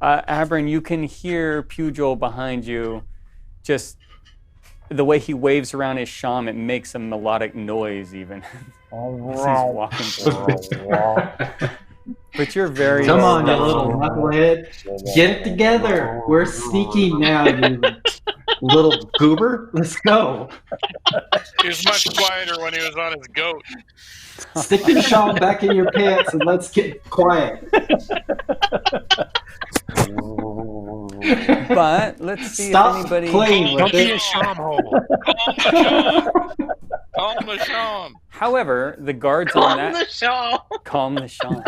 Speaker 1: Abrin, you can hear Pugh behind you. Just the way he waves around his sham, it makes a melodic noise even. As he's walking through. But you're very
Speaker 4: Come on, you
Speaker 1: stealthy.
Speaker 4: little knucklehead. Get it together. We're sneaky now, you little goober. Let's go.
Speaker 2: He was much quieter when he was on his goat.
Speaker 4: Stick the shawl back in your pants and let's get quiet.
Speaker 1: But let's see
Speaker 4: Stop
Speaker 1: if anybody.
Speaker 4: playing
Speaker 3: Don't
Speaker 4: with
Speaker 3: be a
Speaker 4: it.
Speaker 3: sham hole.
Speaker 2: Calm the Sham.
Speaker 1: However, the guards on
Speaker 8: Calm
Speaker 1: that
Speaker 8: the show.
Speaker 1: calm the Sean.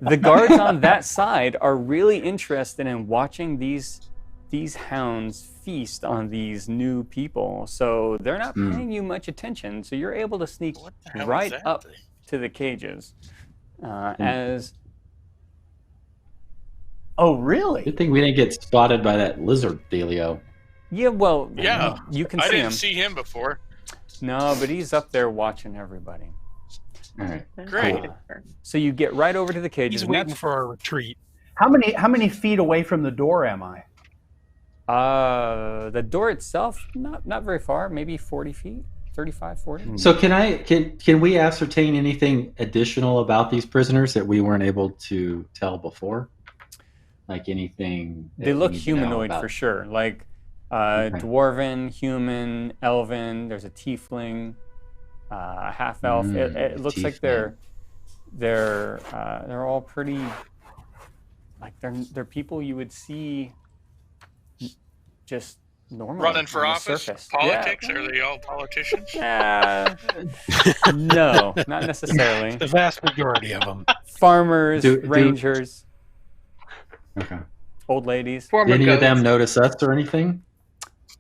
Speaker 1: The guards on that side are really interested in watching these these hounds feast on these new people, so they're not paying you much attention. So you're able to sneak
Speaker 2: What the hell is
Speaker 1: right
Speaker 2: that
Speaker 1: up
Speaker 2: thing?
Speaker 1: to the cages. As
Speaker 6: Oh, really?
Speaker 4: Good thing we didn't get spotted by that lizard dealio.
Speaker 1: yeah, well,
Speaker 2: Yeah,
Speaker 1: you can
Speaker 2: I
Speaker 1: see
Speaker 2: didn't
Speaker 1: him.
Speaker 2: see him before.
Speaker 1: No, but he's up there watching everybody.
Speaker 4: All right.
Speaker 2: Great.
Speaker 1: So you get right over to the cages.
Speaker 3: He's
Speaker 1: and
Speaker 3: waiting
Speaker 1: that's-
Speaker 3: for a retreat.
Speaker 6: How many feet away from the door am I?
Speaker 1: The door itself, not very far, maybe 40 feet, 35, 40.
Speaker 4: So can we ascertain anything additional about these prisoners that we weren't able to tell before? Like anything?
Speaker 1: They look
Speaker 4: we need to know
Speaker 1: humanoid
Speaker 4: about-
Speaker 1: for sure, like
Speaker 4: Okay.
Speaker 1: dwarven, human, elven. There's a tiefling, a half elf. It looks like
Speaker 4: tiefling.
Speaker 1: they're all pretty, like they're people you would see just normally
Speaker 2: Running for
Speaker 1: on the
Speaker 2: office?
Speaker 1: surface.
Speaker 2: Politics?
Speaker 1: Yeah.
Speaker 2: Are they all politicians?
Speaker 1: No, not necessarily.
Speaker 3: The vast majority of them.
Speaker 1: Farmers,
Speaker 4: Do-
Speaker 1: rangers,
Speaker 4: Okay.
Speaker 1: old ladies.
Speaker 8: Former
Speaker 4: Did any of them
Speaker 8: goats.
Speaker 4: notice us or anything?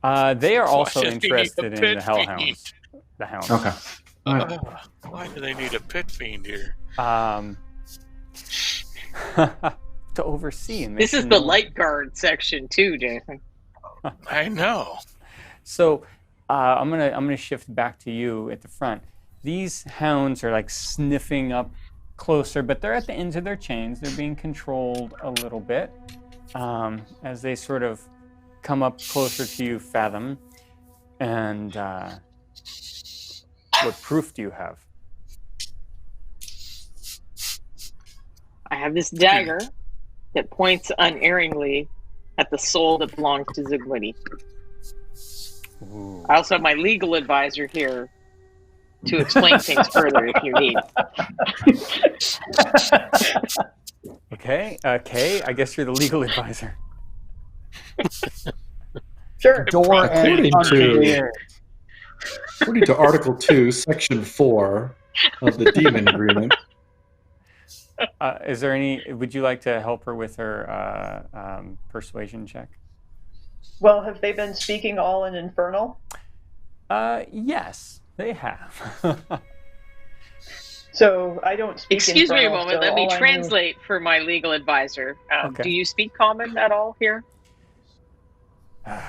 Speaker 1: They are also
Speaker 2: Why do they need
Speaker 1: interested
Speaker 2: a
Speaker 1: in the
Speaker 2: pit
Speaker 1: hellhounds. The hounds.
Speaker 4: Okay. All right.
Speaker 2: Why do they need a pit fiend here?
Speaker 1: To oversee and make
Speaker 8: This is
Speaker 1: sure
Speaker 8: the
Speaker 1: no-
Speaker 8: light guard section too, Jason.
Speaker 2: I know.
Speaker 1: So I'm gonna shift back to you at the front. These hounds are like sniffing up closer, but they're at the ends of their chains. They're being controlled a little bit as they sort of come up closer to you, Fathom. And what proof do you have?
Speaker 8: I have this dagger that points unerringly at the soul that belongs to Zigwitty.
Speaker 1: Ooh.
Speaker 8: I also have my legal advisor here to explain things further if you need.
Speaker 1: Okay, Kay, I guess you're the legal advisor.
Speaker 7: Sure.
Speaker 6: Door and
Speaker 4: According to-
Speaker 6: under
Speaker 4: According to Article 2, Section 4 of the Demon Agreement.
Speaker 1: Is there any? Would you like to help her with her persuasion check?
Speaker 7: Well, have they been speaking all in Infernal?
Speaker 1: Yes, they have.
Speaker 7: So I don't speak
Speaker 8: Excuse me a
Speaker 7: Infernal,
Speaker 8: moment.
Speaker 7: so
Speaker 8: Let me
Speaker 7: all I knew-
Speaker 8: translate for my legal advisor.
Speaker 1: Okay.
Speaker 8: Do you speak common at all here?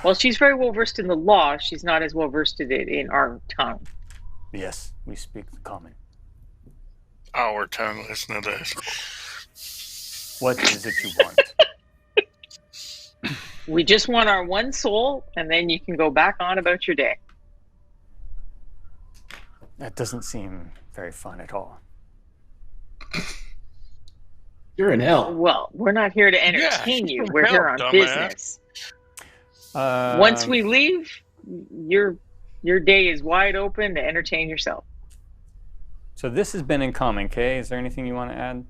Speaker 8: Well, she's very well versed in the law. She's not as well versed in our tongue.
Speaker 1: Yes, we speak the common.
Speaker 2: Our tongue, listen to this.
Speaker 1: What is it you want?
Speaker 8: We just want our one soul, and then you can go back on about your day.
Speaker 1: That doesn't seem very fun at all.
Speaker 4: You're an elf.
Speaker 8: Well, we're not here to entertain you. We're here on
Speaker 2: dumbass.
Speaker 8: business. Once we leave, your day is wide open to entertain yourself.
Speaker 1: So this has been in common, Kay. Is there anything you want to add?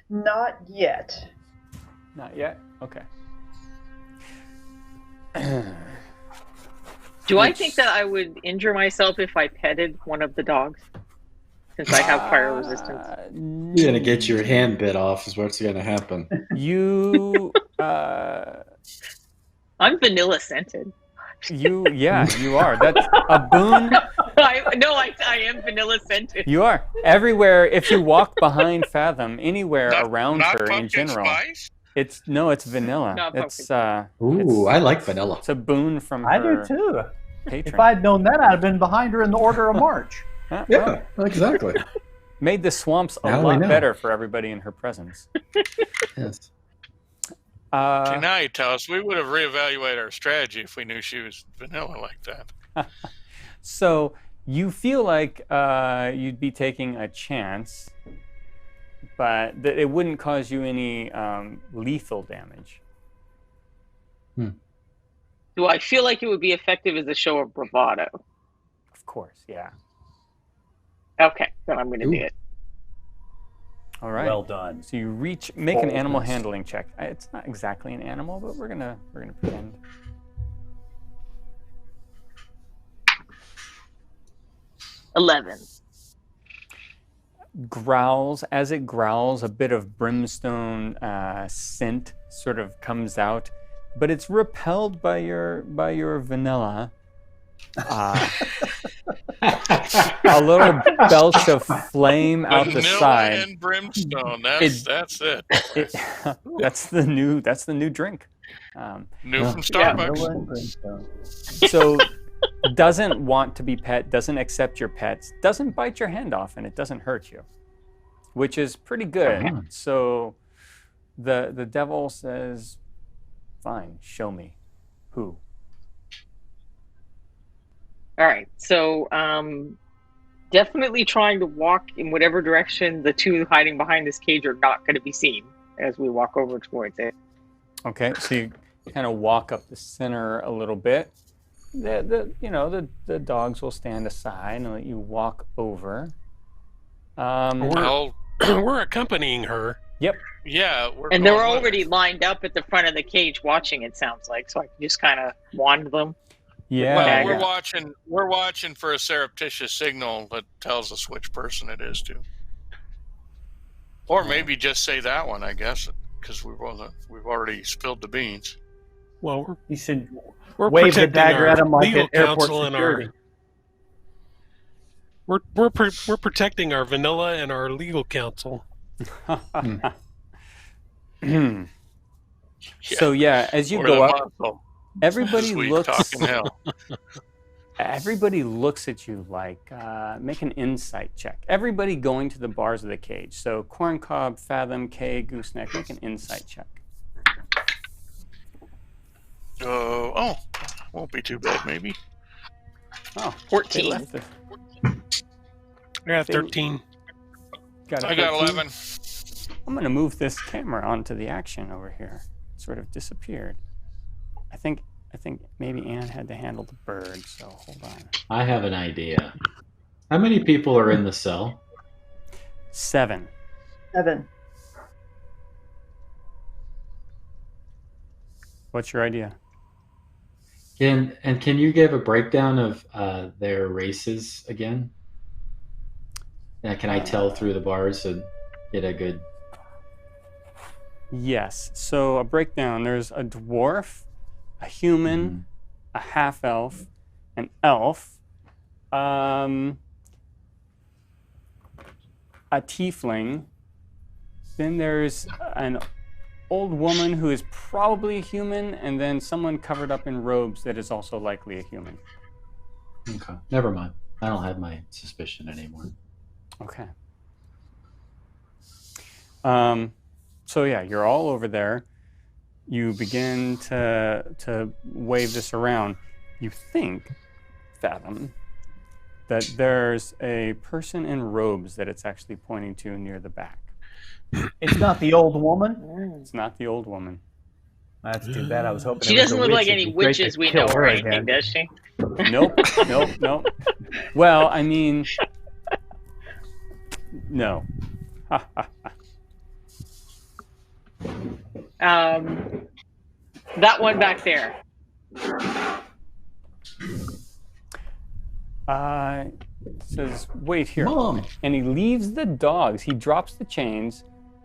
Speaker 7: Not yet.
Speaker 1: Not yet? Okay.
Speaker 8: Do I think that I would injure myself if I petted one of the dogs? Since I have fire resistance.
Speaker 4: You're going to get your hand bit off is what's going to happen.
Speaker 1: You,
Speaker 8: I'm vanilla scented.
Speaker 1: yeah, you are. That's a boon.
Speaker 8: I am vanilla scented.
Speaker 1: You are. Everywhere, if you walk behind Fathom, anywhere around
Speaker 2: not
Speaker 1: her in
Speaker 2: pumpkin
Speaker 1: general,
Speaker 2: spice?
Speaker 1: it's vanilla.
Speaker 8: Not
Speaker 1: It's
Speaker 4: Ooh, I like vanilla.
Speaker 1: it's a boon from
Speaker 6: I
Speaker 1: her
Speaker 6: do too.
Speaker 1: patron.
Speaker 6: If I'd known that, I'd have been behind her in the order of march.
Speaker 1: Huh?
Speaker 4: Yeah, exactly.
Speaker 1: Made the swamps a
Speaker 4: Now we
Speaker 1: lot
Speaker 4: know.
Speaker 1: better for everybody in her presence.
Speaker 4: Yes.
Speaker 2: See, now you tell us we would have reevaluated our strategy if we knew she was vanilla like that.
Speaker 1: So you feel like you'd be taking a chance, but that it wouldn't cause you any lethal damage.
Speaker 8: Do I feel like it would be effective as a show of bravado?
Speaker 1: Of course, yeah.
Speaker 8: Okay, then I'm going to do it.
Speaker 1: All right.
Speaker 6: Well done.
Speaker 1: So you make an animal
Speaker 6: Boldness.
Speaker 1: handling check. It's not exactly an animal, but we're gonna pretend. growls. As it growls, a bit of brimstone scent sort of comes out, but it's repelled by your vanilla. A little belch of flame out the
Speaker 2: Vanilla
Speaker 1: side.
Speaker 2: and brimstone. That's it.
Speaker 1: That's the new drink.
Speaker 2: New from
Speaker 6: Yeah,
Speaker 2: Starbucks.
Speaker 6: vanilla and brimstone.
Speaker 1: So doesn't want to be pet, doesn't accept your pets, doesn't bite your hand off, and it doesn't hurt you, which is pretty good. So the devil says, "Fine, show me who."
Speaker 8: All right, so definitely trying to walk in whatever direction the two hiding behind this cage are not going to be seen as we walk over towards it.
Speaker 1: Okay, so you kind of walk up the center a little bit. The dogs will stand aside and let you walk over.
Speaker 3: We're accompanying her.
Speaker 1: Yep.
Speaker 2: Yeah,
Speaker 8: and they're already lined up at the front of the cage watching. It sounds like, so I can just kind of wand them.
Speaker 1: Yeah.
Speaker 2: Well, we're watching for a surreptitious signal that tells us which person it is to. Or maybe just say that one, I guess, because we've already spilled the beans.
Speaker 3: Well,
Speaker 6: You should
Speaker 3: we're
Speaker 6: wave the
Speaker 3: protecting
Speaker 6: dagger
Speaker 3: our
Speaker 6: at him like
Speaker 3: legal
Speaker 6: at airport
Speaker 3: counsel and
Speaker 6: security.
Speaker 3: we're protecting our vanilla and our legal counsel.
Speaker 1: So yeah, as you
Speaker 2: Or
Speaker 1: go
Speaker 2: the
Speaker 1: up,
Speaker 2: muscle.
Speaker 1: everybody
Speaker 2: Sweet
Speaker 1: looks.
Speaker 2: talking hell.
Speaker 1: Everybody looks at you like, make an insight check. Everybody going to the bars of the cage. So Corncob, Fathom, Kay, Gooseneck, make an insight check.
Speaker 2: Won't be too bad, maybe.
Speaker 1: Oh,
Speaker 8: 14.
Speaker 1: they left it.
Speaker 3: Yeah, 13.
Speaker 2: I got 11.
Speaker 1: I'm going to move this camera onto the action over here. It sort of disappeared. I think maybe Anne had to handle the bird, so hold on.
Speaker 4: I have an idea. How many people are in the cell?
Speaker 1: 7.
Speaker 7: 7.
Speaker 1: What's your idea?
Speaker 4: Can you give a breakdown of their races again? Can I tell through the bars and get a good...
Speaker 1: Yes. So a breakdown. There's a dwarf, a human, a half-elf, an elf, a tiefling. Then there's an old woman who is probably a human, and then someone covered up in robes that is also likely a human.
Speaker 4: Okay, never mind. I don't have my suspicion anymore.
Speaker 1: Okay. So yeah, you're all over there. You begin to wave this around. You think, Fathom, that there's a person in robes that it's actually pointing to near the back.
Speaker 6: It's not the old woman?
Speaker 1: It's not the old woman.
Speaker 6: That's too bad. I was hoping
Speaker 8: She
Speaker 6: it was
Speaker 8: doesn't
Speaker 6: a
Speaker 8: look
Speaker 6: witch.
Speaker 8: like
Speaker 6: It'd
Speaker 8: any
Speaker 6: be great
Speaker 8: witches
Speaker 6: to
Speaker 8: we
Speaker 6: kill
Speaker 8: know
Speaker 6: her
Speaker 8: or anything,
Speaker 6: again.
Speaker 8: does she?
Speaker 1: Nope. Well, I mean, no.
Speaker 8: That one back there.
Speaker 1: Says, wait here.
Speaker 4: Mom.
Speaker 1: And he leaves the dogs. He drops the chains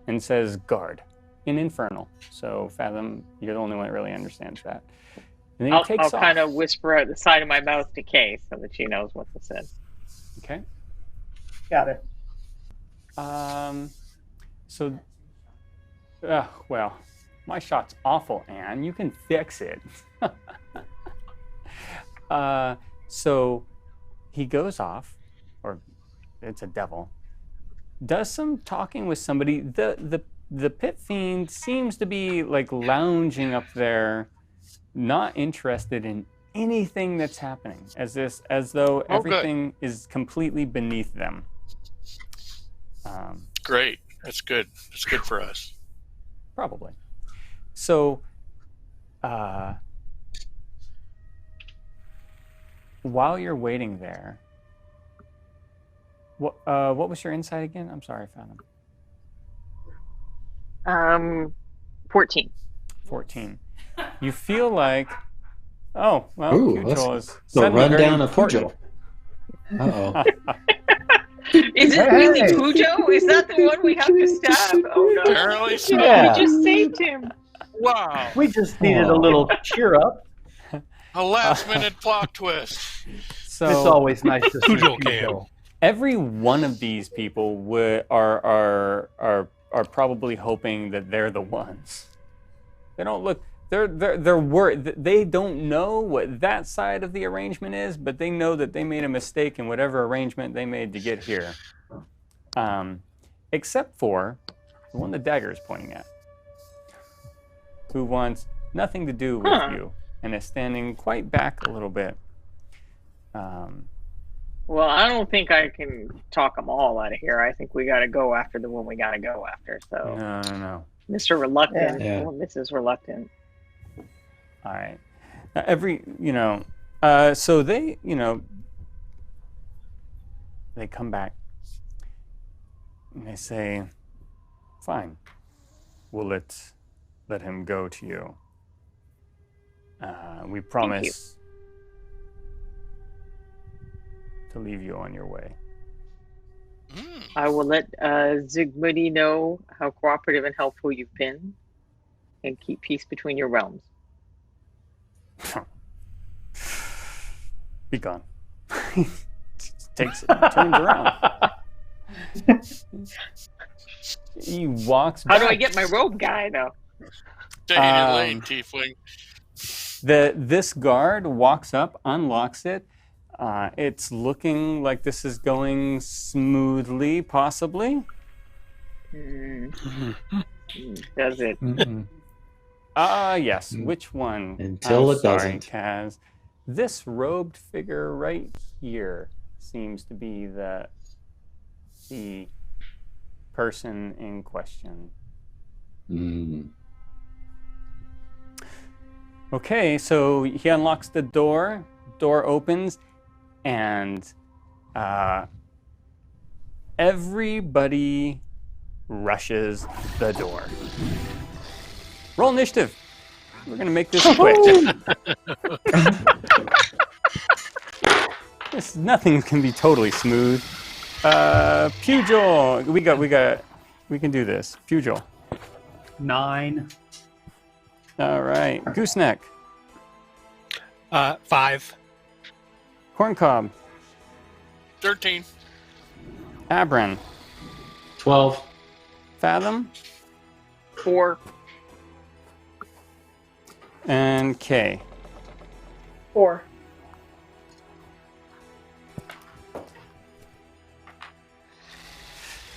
Speaker 1: and says, guard, in Infernal. So, Fathom, you're the only one that really understands that. And then he
Speaker 8: I'll
Speaker 1: takes off.
Speaker 8: kind of whisper at the side of my mouth to Kay so that she knows what this is.
Speaker 1: Okay.
Speaker 7: Got it.
Speaker 1: So, well, my shot's awful, Anne. You can fix it. So he goes off, or it's a devil, does some talking with somebody. The pit fiend seems to be like lounging up there, not interested in anything that's happening, as though everything is completely beneath them.
Speaker 2: Great. That's good. That's good for us.
Speaker 1: Probably. So, while you're waiting there, what was your insight again? I'm sorry, Fathom.
Speaker 8: 14.
Speaker 1: 14. You feel like, oh, well,
Speaker 4: Ooh,
Speaker 1: Pugh is
Speaker 4: the
Speaker 1: suddenly very
Speaker 4: rundown of
Speaker 1: important.
Speaker 4: Pugh. Uh-oh.
Speaker 8: Is it really Pujo? Is that the one we have to stab? Oh no!
Speaker 2: Apparently so.
Speaker 6: Yeah.
Speaker 8: We just saved him.
Speaker 2: Wow.
Speaker 6: We just needed a little cheer up.
Speaker 2: A last-minute plot twist.
Speaker 1: So
Speaker 6: It's always nice to see
Speaker 3: Pujo
Speaker 6: people.
Speaker 1: every one of these people are probably hoping that they're the ones. They don't look. They're worried. They don't know what that side of the arrangement is, but they know that they made a mistake in whatever arrangement they made to get here. Except for the one the dagger is pointing at, who wants nothing to do with you and is standing quite back a little bit.
Speaker 8: Well, I don't think I can talk them all out of here. I think we got to go after the one we got to go after. So,
Speaker 1: No.
Speaker 8: Mr. Reluctant
Speaker 4: Yeah.
Speaker 8: or Mrs. Reluctant.
Speaker 1: All right. So they, they come back and they say, fine, we'll let him go to you. We promise to leave you on your way.
Speaker 8: I will let Zygmunt know how cooperative and helpful you've been, and keep peace between your realms.
Speaker 1: Be gone. Turns around. He walks back.
Speaker 8: How do I get my robe guy though?
Speaker 2: Staying in lane, tiefling.
Speaker 1: This guard walks up, unlocks it. It's looking like this is going smoothly, possibly.
Speaker 8: Does it?
Speaker 1: Yes. Which one?
Speaker 4: Until it
Speaker 1: sorry,
Speaker 4: doesn't.
Speaker 1: Kaz. This robed figure right here seems to be the person in question. Okay, so he unlocks the door. Door opens, and everybody rushes the door. Roll initiative. We're gonna make this quick. Nothing can be totally smooth. Pugil, we can do this. Pugil.
Speaker 6: 9.
Speaker 1: All right. Gooseneck.
Speaker 3: 5.
Speaker 1: Corncob.
Speaker 2: 13.
Speaker 1: Abran.
Speaker 4: 12.
Speaker 1: Fathom.
Speaker 8: 4.
Speaker 1: And Kay.
Speaker 7: 4.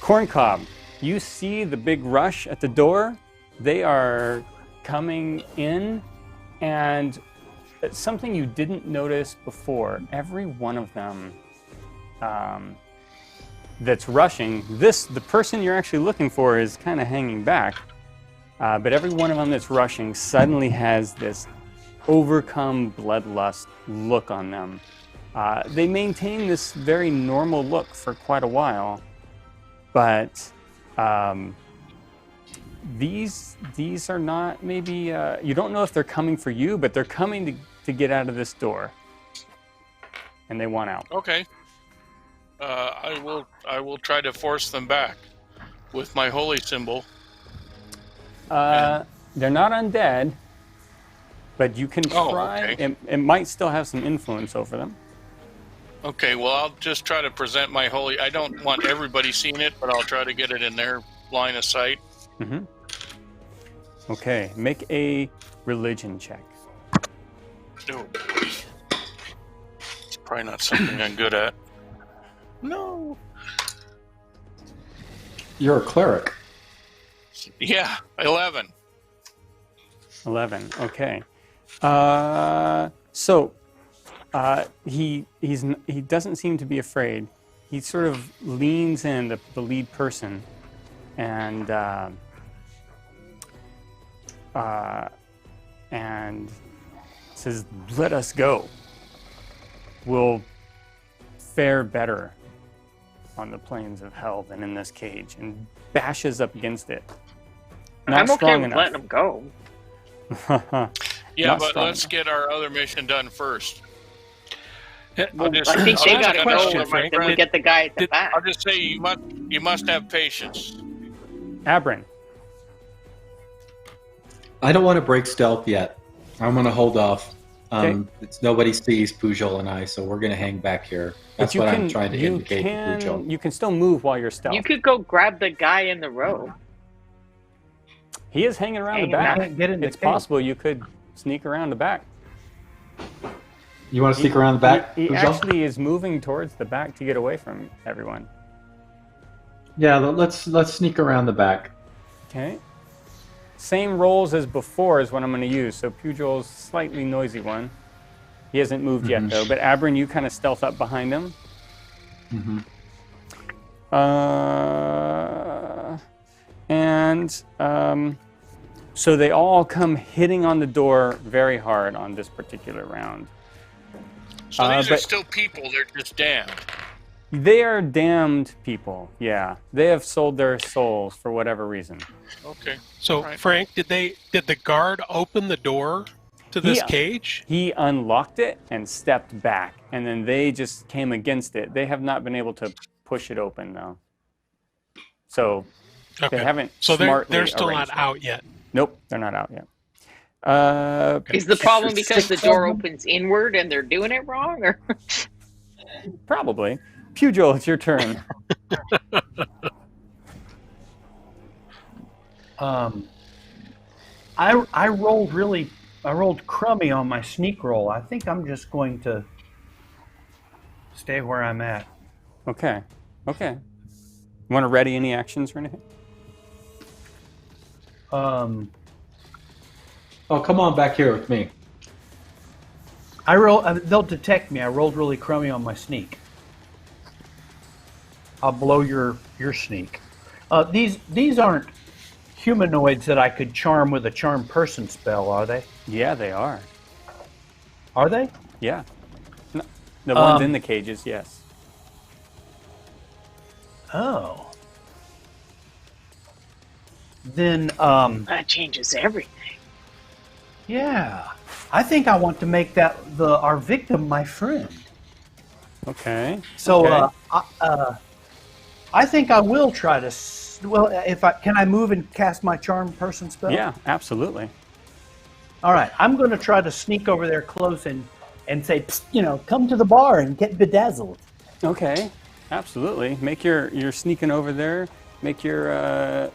Speaker 1: Corncob, you see the big rush at the door. They are coming in, and it's something you didn't notice before. Every one of them that's rushing, the person you're actually looking for is kind of hanging back, but every one of them that's rushing suddenly has this overcome bloodlust look on them. They maintain this very normal look for quite a while, but these are not maybe, you don't know if they're coming for you, but they're coming to get out of this door, and they want out.
Speaker 2: Okay. I will try to force them back with my holy symbol.
Speaker 1: They're not undead, but you can try.
Speaker 2: Okay.
Speaker 1: It might still have some influence over them.
Speaker 2: Okay, well, I'll just try to present my holy... I don't want everybody seeing it, but I'll try to get it in their line of sight.
Speaker 1: Mm-hmm. Okay, make a religion check.
Speaker 2: Oh, boy. It's probably not something I'm good at. No.
Speaker 4: You're a cleric.
Speaker 2: Yeah, 11.
Speaker 1: 11. Okay. He doesn't seem to be afraid. He sort of leans in, the lead person, and says, "Let us go. We'll fare better on the plains of hell than in this cage," and bashes up against it. Not
Speaker 8: I'm okay
Speaker 1: strong
Speaker 8: with
Speaker 1: enough.
Speaker 8: letting them go.
Speaker 2: Yeah,
Speaker 1: Not
Speaker 2: but
Speaker 1: strong
Speaker 2: let's
Speaker 1: enough.
Speaker 2: get our other mission done first.
Speaker 8: Well,
Speaker 2: just-
Speaker 8: I think
Speaker 2: I'll
Speaker 8: they
Speaker 2: just
Speaker 8: got to
Speaker 2: question,
Speaker 8: know.
Speaker 2: Frank.
Speaker 8: Then we get the guy at the back.
Speaker 2: I'll just say you must have patience.
Speaker 1: Abrin.
Speaker 4: I don't want to break stealth yet. I'm going to hold off. It's nobody sees Pujol and I, so we're going to hang back here. That's what I'm trying to indicate to Pujol.
Speaker 1: You can still move while you're stealth.
Speaker 8: You could go grab the guy in the row.
Speaker 1: He is hanging around the
Speaker 8: Hanging
Speaker 1: back.
Speaker 6: Can't get in the
Speaker 1: It's
Speaker 6: cage.
Speaker 1: possible you could sneak around the back.
Speaker 4: You want to sneak around the back,
Speaker 1: He
Speaker 4: Pujol?
Speaker 1: actually is moving towards the back to get away from everyone.
Speaker 4: Yeah, let's sneak around the back.
Speaker 1: Okay. Same rolls as before is what I'm going to use. So Pujol's slightly noisy one. He hasn't moved yet though. But Abrin, you kind of stealth up behind him. So they all come hitting on the door very hard on this particular round.
Speaker 2: So these are still people. They're just damned.
Speaker 1: They are damned people. Yeah, they have sold their souls for whatever reason.
Speaker 2: Okay.
Speaker 3: So,
Speaker 2: Right.
Speaker 3: Frank, did the guard open the door to this cage?
Speaker 1: He unlocked it and stepped back, and then they just came against it. They have not been able to push it open though. So
Speaker 3: Okay.
Speaker 1: they haven't.
Speaker 3: So
Speaker 1: smartly
Speaker 3: they're still not
Speaker 1: arranged it.
Speaker 3: out yet.
Speaker 1: Nope, they're not out yet.
Speaker 8: Is the problem because the
Speaker 6: 6
Speaker 8: door
Speaker 6: of them?
Speaker 8: opens inward and they're doing it wrong, or?
Speaker 1: Probably. Pujol, it's your turn.
Speaker 6: I rolled crummy on my sneak roll. I think I'm just going to stay where I'm at.
Speaker 1: Okay. You want to ready any actions or anything?
Speaker 4: Oh, come on back here with me.
Speaker 6: They'll detect me. I rolled really crummy on my sneak. I'll blow your sneak. These aren't humanoids that I could charm with a charm person spell, are they?
Speaker 1: Yeah, they are.
Speaker 6: Are they?
Speaker 1: Yeah. No, the ones in the cages, yes.
Speaker 6: Oh. Then
Speaker 8: That changes everything.
Speaker 6: yeah. I think I want to make our victim my friend.
Speaker 1: Okay.
Speaker 6: So
Speaker 1: Okay.
Speaker 6: I think I will try to. Can I move and cast my charm person spell?
Speaker 1: Yeah, absolutely.
Speaker 6: All right, I'm going to try to sneak over there close and say, "Psst, come to the bar and get bedazzled."
Speaker 1: Okay, absolutely. Make you're sneaking over there. Make your.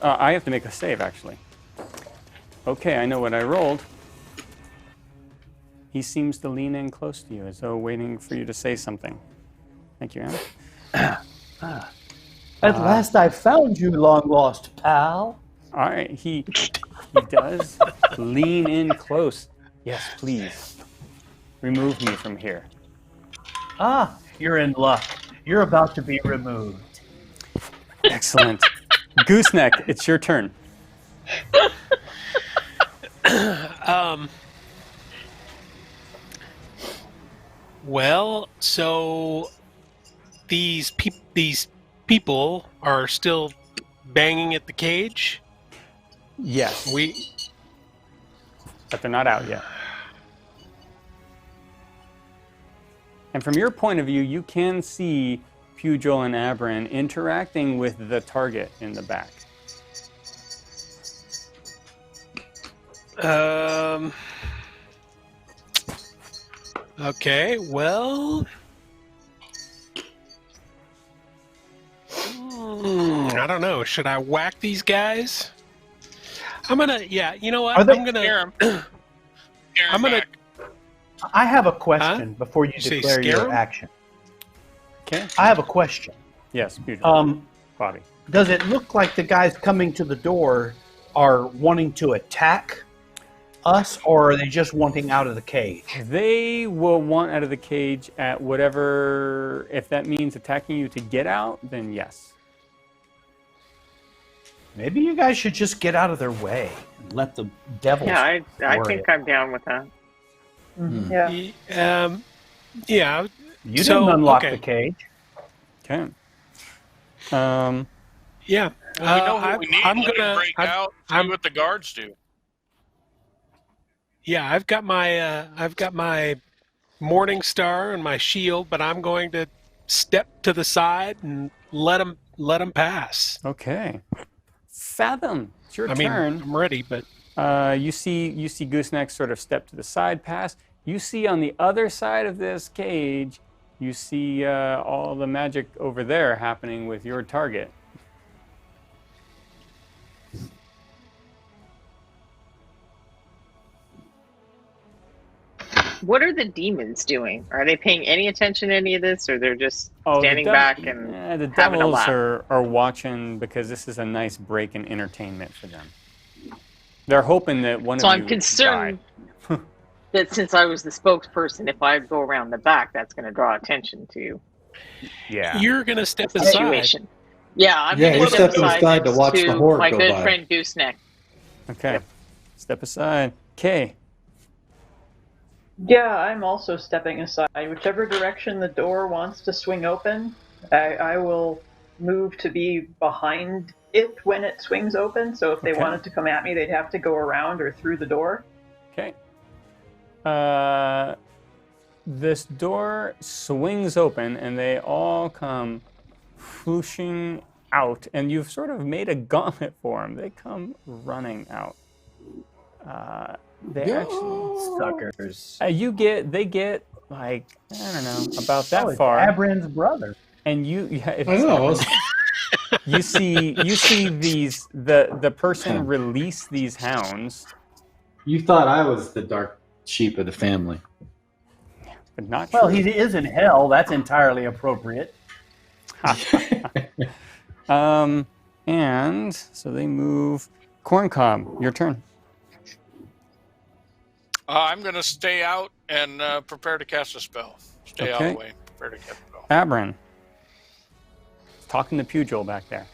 Speaker 1: I have to make a save actually. Okay, I know what I rolled. He seems to lean in close to you, as though waiting for you to say something. Thank you, Anna.
Speaker 6: At last I found you, long lost pal.
Speaker 1: All right, he does lean in close. Yes, please. Remove me from here.
Speaker 6: Ah, you're in luck. You're about to be removed.
Speaker 1: Excellent. Gooseneck, it's your turn.
Speaker 3: Well, so these people are still banging at the cage.
Speaker 1: Yes. But they're not out yet. And from your point of view, you can see Pujol and Abrin interacting with the target in the back.
Speaker 3: Okay, well, I don't know. Should I whack these guys? I'm gonna. Yeah, you know what?
Speaker 6: Are they-
Speaker 3: I'm gonna.
Speaker 2: Scare 'em.
Speaker 3: I'm gonna.
Speaker 6: I have a question before you
Speaker 3: say
Speaker 6: declare
Speaker 3: scare
Speaker 6: your
Speaker 3: 'em?
Speaker 6: action.
Speaker 1: Okay?
Speaker 6: I have a question.
Speaker 1: Yes, Pujol. Bobby.
Speaker 6: Does it look like the guys coming to the door are wanting to attack us, or are they just wanting out of the cage?
Speaker 1: They will want out of the cage at whatever. If that means attacking you to get out, then yes.
Speaker 6: Maybe you guys should just get out of their way and let the devils.
Speaker 8: Yeah, I
Speaker 6: worry
Speaker 8: think I'm down with that.
Speaker 7: Yeah.
Speaker 3: Yeah.
Speaker 6: You
Speaker 3: So,
Speaker 6: didn't unlock
Speaker 3: okay.
Speaker 6: the cage.
Speaker 1: Okay.
Speaker 3: Yeah.
Speaker 2: Well, we know what we need.
Speaker 3: I'm
Speaker 2: Let
Speaker 3: gonna.
Speaker 2: it break out. See what the guards do.
Speaker 3: Yeah, I've got my Morning Star and my shield, but I'm going to step to the side and let him pass.
Speaker 1: Okay. Fathom, it's your
Speaker 3: I mean,
Speaker 1: turn.
Speaker 3: I'm ready, but
Speaker 1: You see Gooseneck sort of step to the side, pass. You see on the other side of this cage, you see all the magic over there happening with your target.
Speaker 8: What are the demons doing? Are they paying any attention to any of this, or they're just
Speaker 1: Oh,
Speaker 8: standing back and
Speaker 1: the
Speaker 8: having a
Speaker 1: devils
Speaker 8: laugh?
Speaker 1: are watching because this is a nice break in entertainment for them. They're hoping that one
Speaker 8: So
Speaker 1: of
Speaker 8: I'm
Speaker 1: you
Speaker 8: concerned
Speaker 1: died.
Speaker 8: that since I was the spokesperson, if I go around the back, that's going to draw attention to
Speaker 1: Yeah.
Speaker 3: you're going to step
Speaker 8: the
Speaker 3: aside.
Speaker 8: situation. Yeah, I'm
Speaker 4: Yeah,
Speaker 8: going
Speaker 4: you're
Speaker 8: to step
Speaker 4: stepping aside to
Speaker 8: next
Speaker 4: watch the horde
Speaker 8: my
Speaker 4: go
Speaker 8: good
Speaker 4: by.
Speaker 8: friend Gooseneck.
Speaker 1: Okay.
Speaker 8: Yep.
Speaker 1: Step aside. Kay.
Speaker 7: Yeah, I'm also stepping aside. Whichever direction the door wants to swing open, I will move to be behind it when it swings open. So if they
Speaker 1: Okay.
Speaker 7: wanted to come at me, they'd have to go around or through the door.
Speaker 1: Okay. This door swings open and they all come whooshing out, and you've sort of made a gauntlet for them. They come running out. They actually
Speaker 6: Suckers.
Speaker 1: they get like, I don't know, about that
Speaker 6: it's
Speaker 1: far.
Speaker 6: Abran's brother.
Speaker 1: And
Speaker 4: I know.
Speaker 1: you see these the person release these hounds,
Speaker 4: You thought I was the dark sheep of the family.
Speaker 1: but not
Speaker 6: Well,
Speaker 1: true.
Speaker 6: he is in hell. That's entirely appropriate.
Speaker 1: And so they move. Corncob, your turn.
Speaker 2: I'm going to stay out and prepare to cast a spell. Stay out of
Speaker 1: Okay.
Speaker 2: the way. Prepare to cast a spell.
Speaker 1: Abran. Talking to Pugil back there.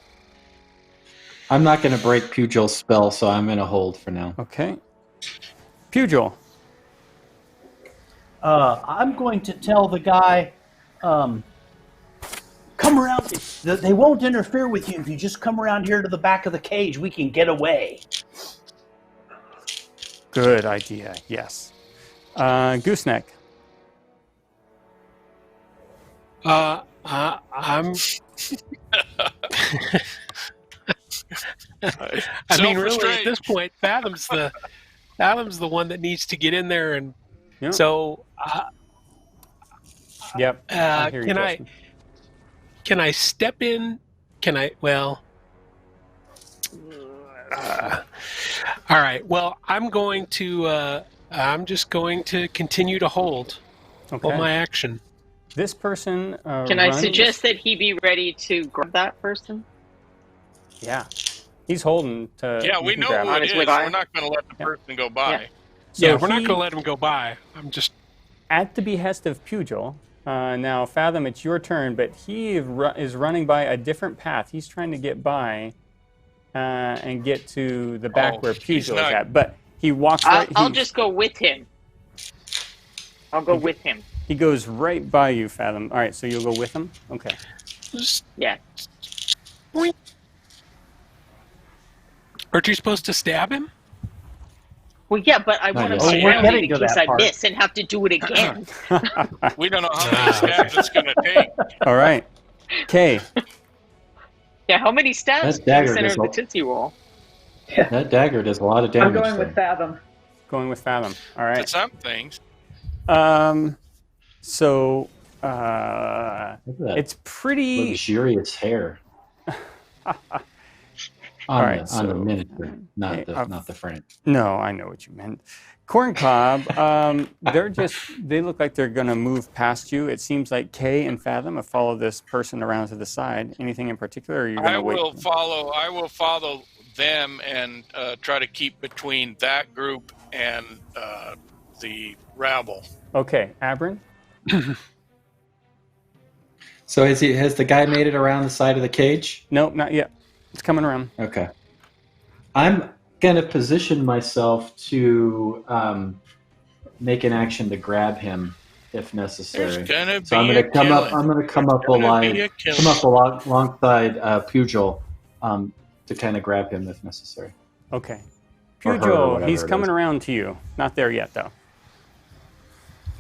Speaker 4: I'm not going to break Pugil's spell, so I'm going to hold for now.
Speaker 1: Okay. Pugil.
Speaker 6: I'm going to tell the guy, come around. They won't interfere with you if you just come around here to the back of the cage. We can get away.
Speaker 1: Good idea. Yes. Gooseneck.
Speaker 3: I'm. I mean, really, at
Speaker 2: Self-restraint.
Speaker 3: this point, Fathom's the one that needs to get in there, and
Speaker 1: Yep.
Speaker 3: so
Speaker 1: Yep. I hear you,
Speaker 3: can
Speaker 1: Justin.
Speaker 3: can I step in? Can I? Well, all right. Well, I'm going to. I'm just going to continue to hold
Speaker 1: Okay.
Speaker 3: my action.
Speaker 1: This person.
Speaker 8: Can I
Speaker 1: runs-
Speaker 8: suggest that he be ready to grab that person?
Speaker 1: Yeah. He's holding to.
Speaker 2: Yeah,
Speaker 1: you
Speaker 2: we
Speaker 1: can
Speaker 2: know
Speaker 1: grab
Speaker 2: who
Speaker 1: him.
Speaker 2: it
Speaker 8: his
Speaker 2: is.
Speaker 8: way by.
Speaker 2: We're not going to let the person go by.
Speaker 8: Yeah.
Speaker 1: So
Speaker 3: Yeah, we're not
Speaker 1: he-
Speaker 3: going to let him go by. I'm just.
Speaker 1: At the behest of Pugil, now Fathom, it's your turn, but he is running by a different path. He's trying to get by and get to the back
Speaker 2: Oh,
Speaker 1: where
Speaker 2: he's
Speaker 1: Pugil is
Speaker 2: not-
Speaker 1: at. But he walks right.
Speaker 8: I'll
Speaker 1: he,
Speaker 8: just go with him. I'll go with him.
Speaker 1: He goes right by you, Fathom. All right, so you'll go with him. Okay.
Speaker 8: Yeah.
Speaker 3: Aren't you supposed to stab him?
Speaker 8: Well, yeah, but I
Speaker 4: Not
Speaker 8: want to
Speaker 4: yet.
Speaker 8: be
Speaker 6: we're
Speaker 8: around
Speaker 6: getting
Speaker 8: in
Speaker 6: to
Speaker 8: case
Speaker 6: that
Speaker 8: I
Speaker 6: part.
Speaker 8: miss and have to do it again.
Speaker 2: We don't know how many stabs it's going to take.
Speaker 1: All right. Kay.
Speaker 8: Yeah, how many stabs
Speaker 4: That
Speaker 8: do you
Speaker 4: dagger
Speaker 8: center
Speaker 4: does
Speaker 8: of the
Speaker 4: a-
Speaker 8: Tootsie Roll?
Speaker 4: That dagger does a lot of
Speaker 7: I'm
Speaker 4: damage.
Speaker 7: going with Fathom.
Speaker 1: Going with Fathom. All
Speaker 2: But
Speaker 1: right.
Speaker 2: some things.
Speaker 1: So
Speaker 4: Look at that
Speaker 1: it's pretty.
Speaker 4: luxurious hair.
Speaker 1: All right,
Speaker 4: On the
Speaker 1: so-
Speaker 4: miniature, not
Speaker 1: Okay,
Speaker 4: not the frame.
Speaker 1: No, I know what you meant. Corncob, they look like they're going to move past you. It seems like Kay and Fathom have followed this person around to the side. Anything in particular, or are you going
Speaker 2: I
Speaker 1: to wait?
Speaker 2: will follow them and try to keep between that group and the rabble.
Speaker 1: Okay, Abran?
Speaker 4: So has the guy made it around the side of the cage?
Speaker 1: Nope, not yet. It's coming around.
Speaker 4: Okay. I'm going to position myself to make an action to grab him if necessary.
Speaker 2: There's gonna be
Speaker 4: So I'm going to come up. I'm going to come up alongside Pugil to kind of grab him if necessary.
Speaker 1: Okay.
Speaker 4: Or her, or
Speaker 1: Pugil,
Speaker 4: whatever
Speaker 1: he's
Speaker 4: it
Speaker 1: coming
Speaker 4: is.
Speaker 1: around to you. Not there yet, though.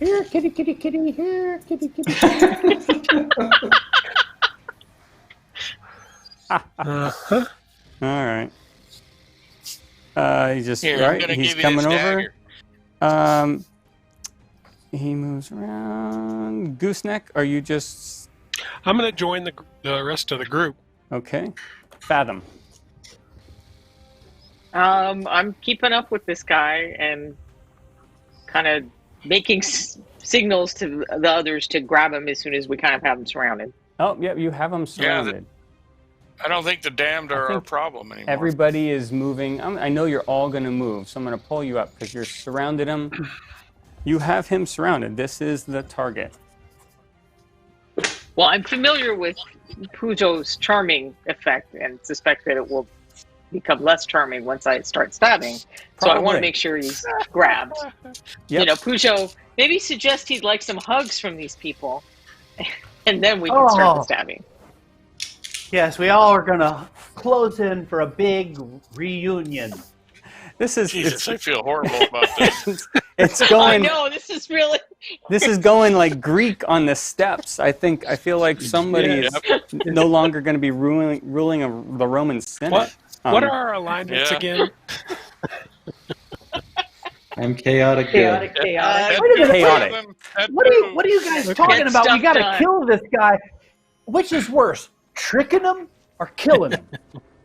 Speaker 6: Here, kitty, kitty, kitty. Here, kitty, kitty, kitty.
Speaker 3: Uh-huh.
Speaker 1: All right. He just
Speaker 2: Here, I'm
Speaker 1: right.
Speaker 2: gonna
Speaker 1: He's
Speaker 2: give you
Speaker 1: coming
Speaker 2: this
Speaker 1: over.
Speaker 2: dagger.
Speaker 1: He moves around. Gooseneck, are you just
Speaker 3: I'm going to join the rest of the group.
Speaker 1: okay? Fathom.
Speaker 8: I'm keeping up with this guy and kind of making signals to the others to grab him as soon as we kind of have him surrounded.
Speaker 1: Oh, yeah, you have him surrounded.
Speaker 2: I don't think the damned
Speaker 1: I
Speaker 2: are our
Speaker 1: think
Speaker 2: problem anymore.
Speaker 1: Everybody is moving. I know you're all going to move, so I'm going to pull you up because you're surrounded him. You have him surrounded. This is the target.
Speaker 8: Well, I'm familiar with Pujo's charming effect and suspect that it will become less charming once I start stabbing. So I want
Speaker 1: Probably.
Speaker 8: to make sure he's grabbed.
Speaker 1: Yep.
Speaker 8: You know, Pujo, maybe suggest he'd like some hugs from these people, and then we can start the stabbing.
Speaker 6: Yes, we all are gonna close in for a big reunion.
Speaker 1: This is
Speaker 2: Jesus, I feel horrible about this.
Speaker 1: it's
Speaker 8: I
Speaker 1: going.
Speaker 8: know, this is really...
Speaker 1: This is going like Greek on the steps. I feel like somebody is no longer going to be ruling the Roman Senate.
Speaker 3: What are our alignments
Speaker 2: yeah.
Speaker 3: again?
Speaker 4: I'm chaotic.
Speaker 7: Chaotic,
Speaker 4: Good.
Speaker 7: chaotic.
Speaker 6: Wait a minute,
Speaker 1: Chaotic.
Speaker 6: What are you guys talking
Speaker 8: Get
Speaker 6: about? We
Speaker 8: stuff
Speaker 6: gotta
Speaker 8: done.
Speaker 6: kill this guy. Which is worse, tricking him or killing him?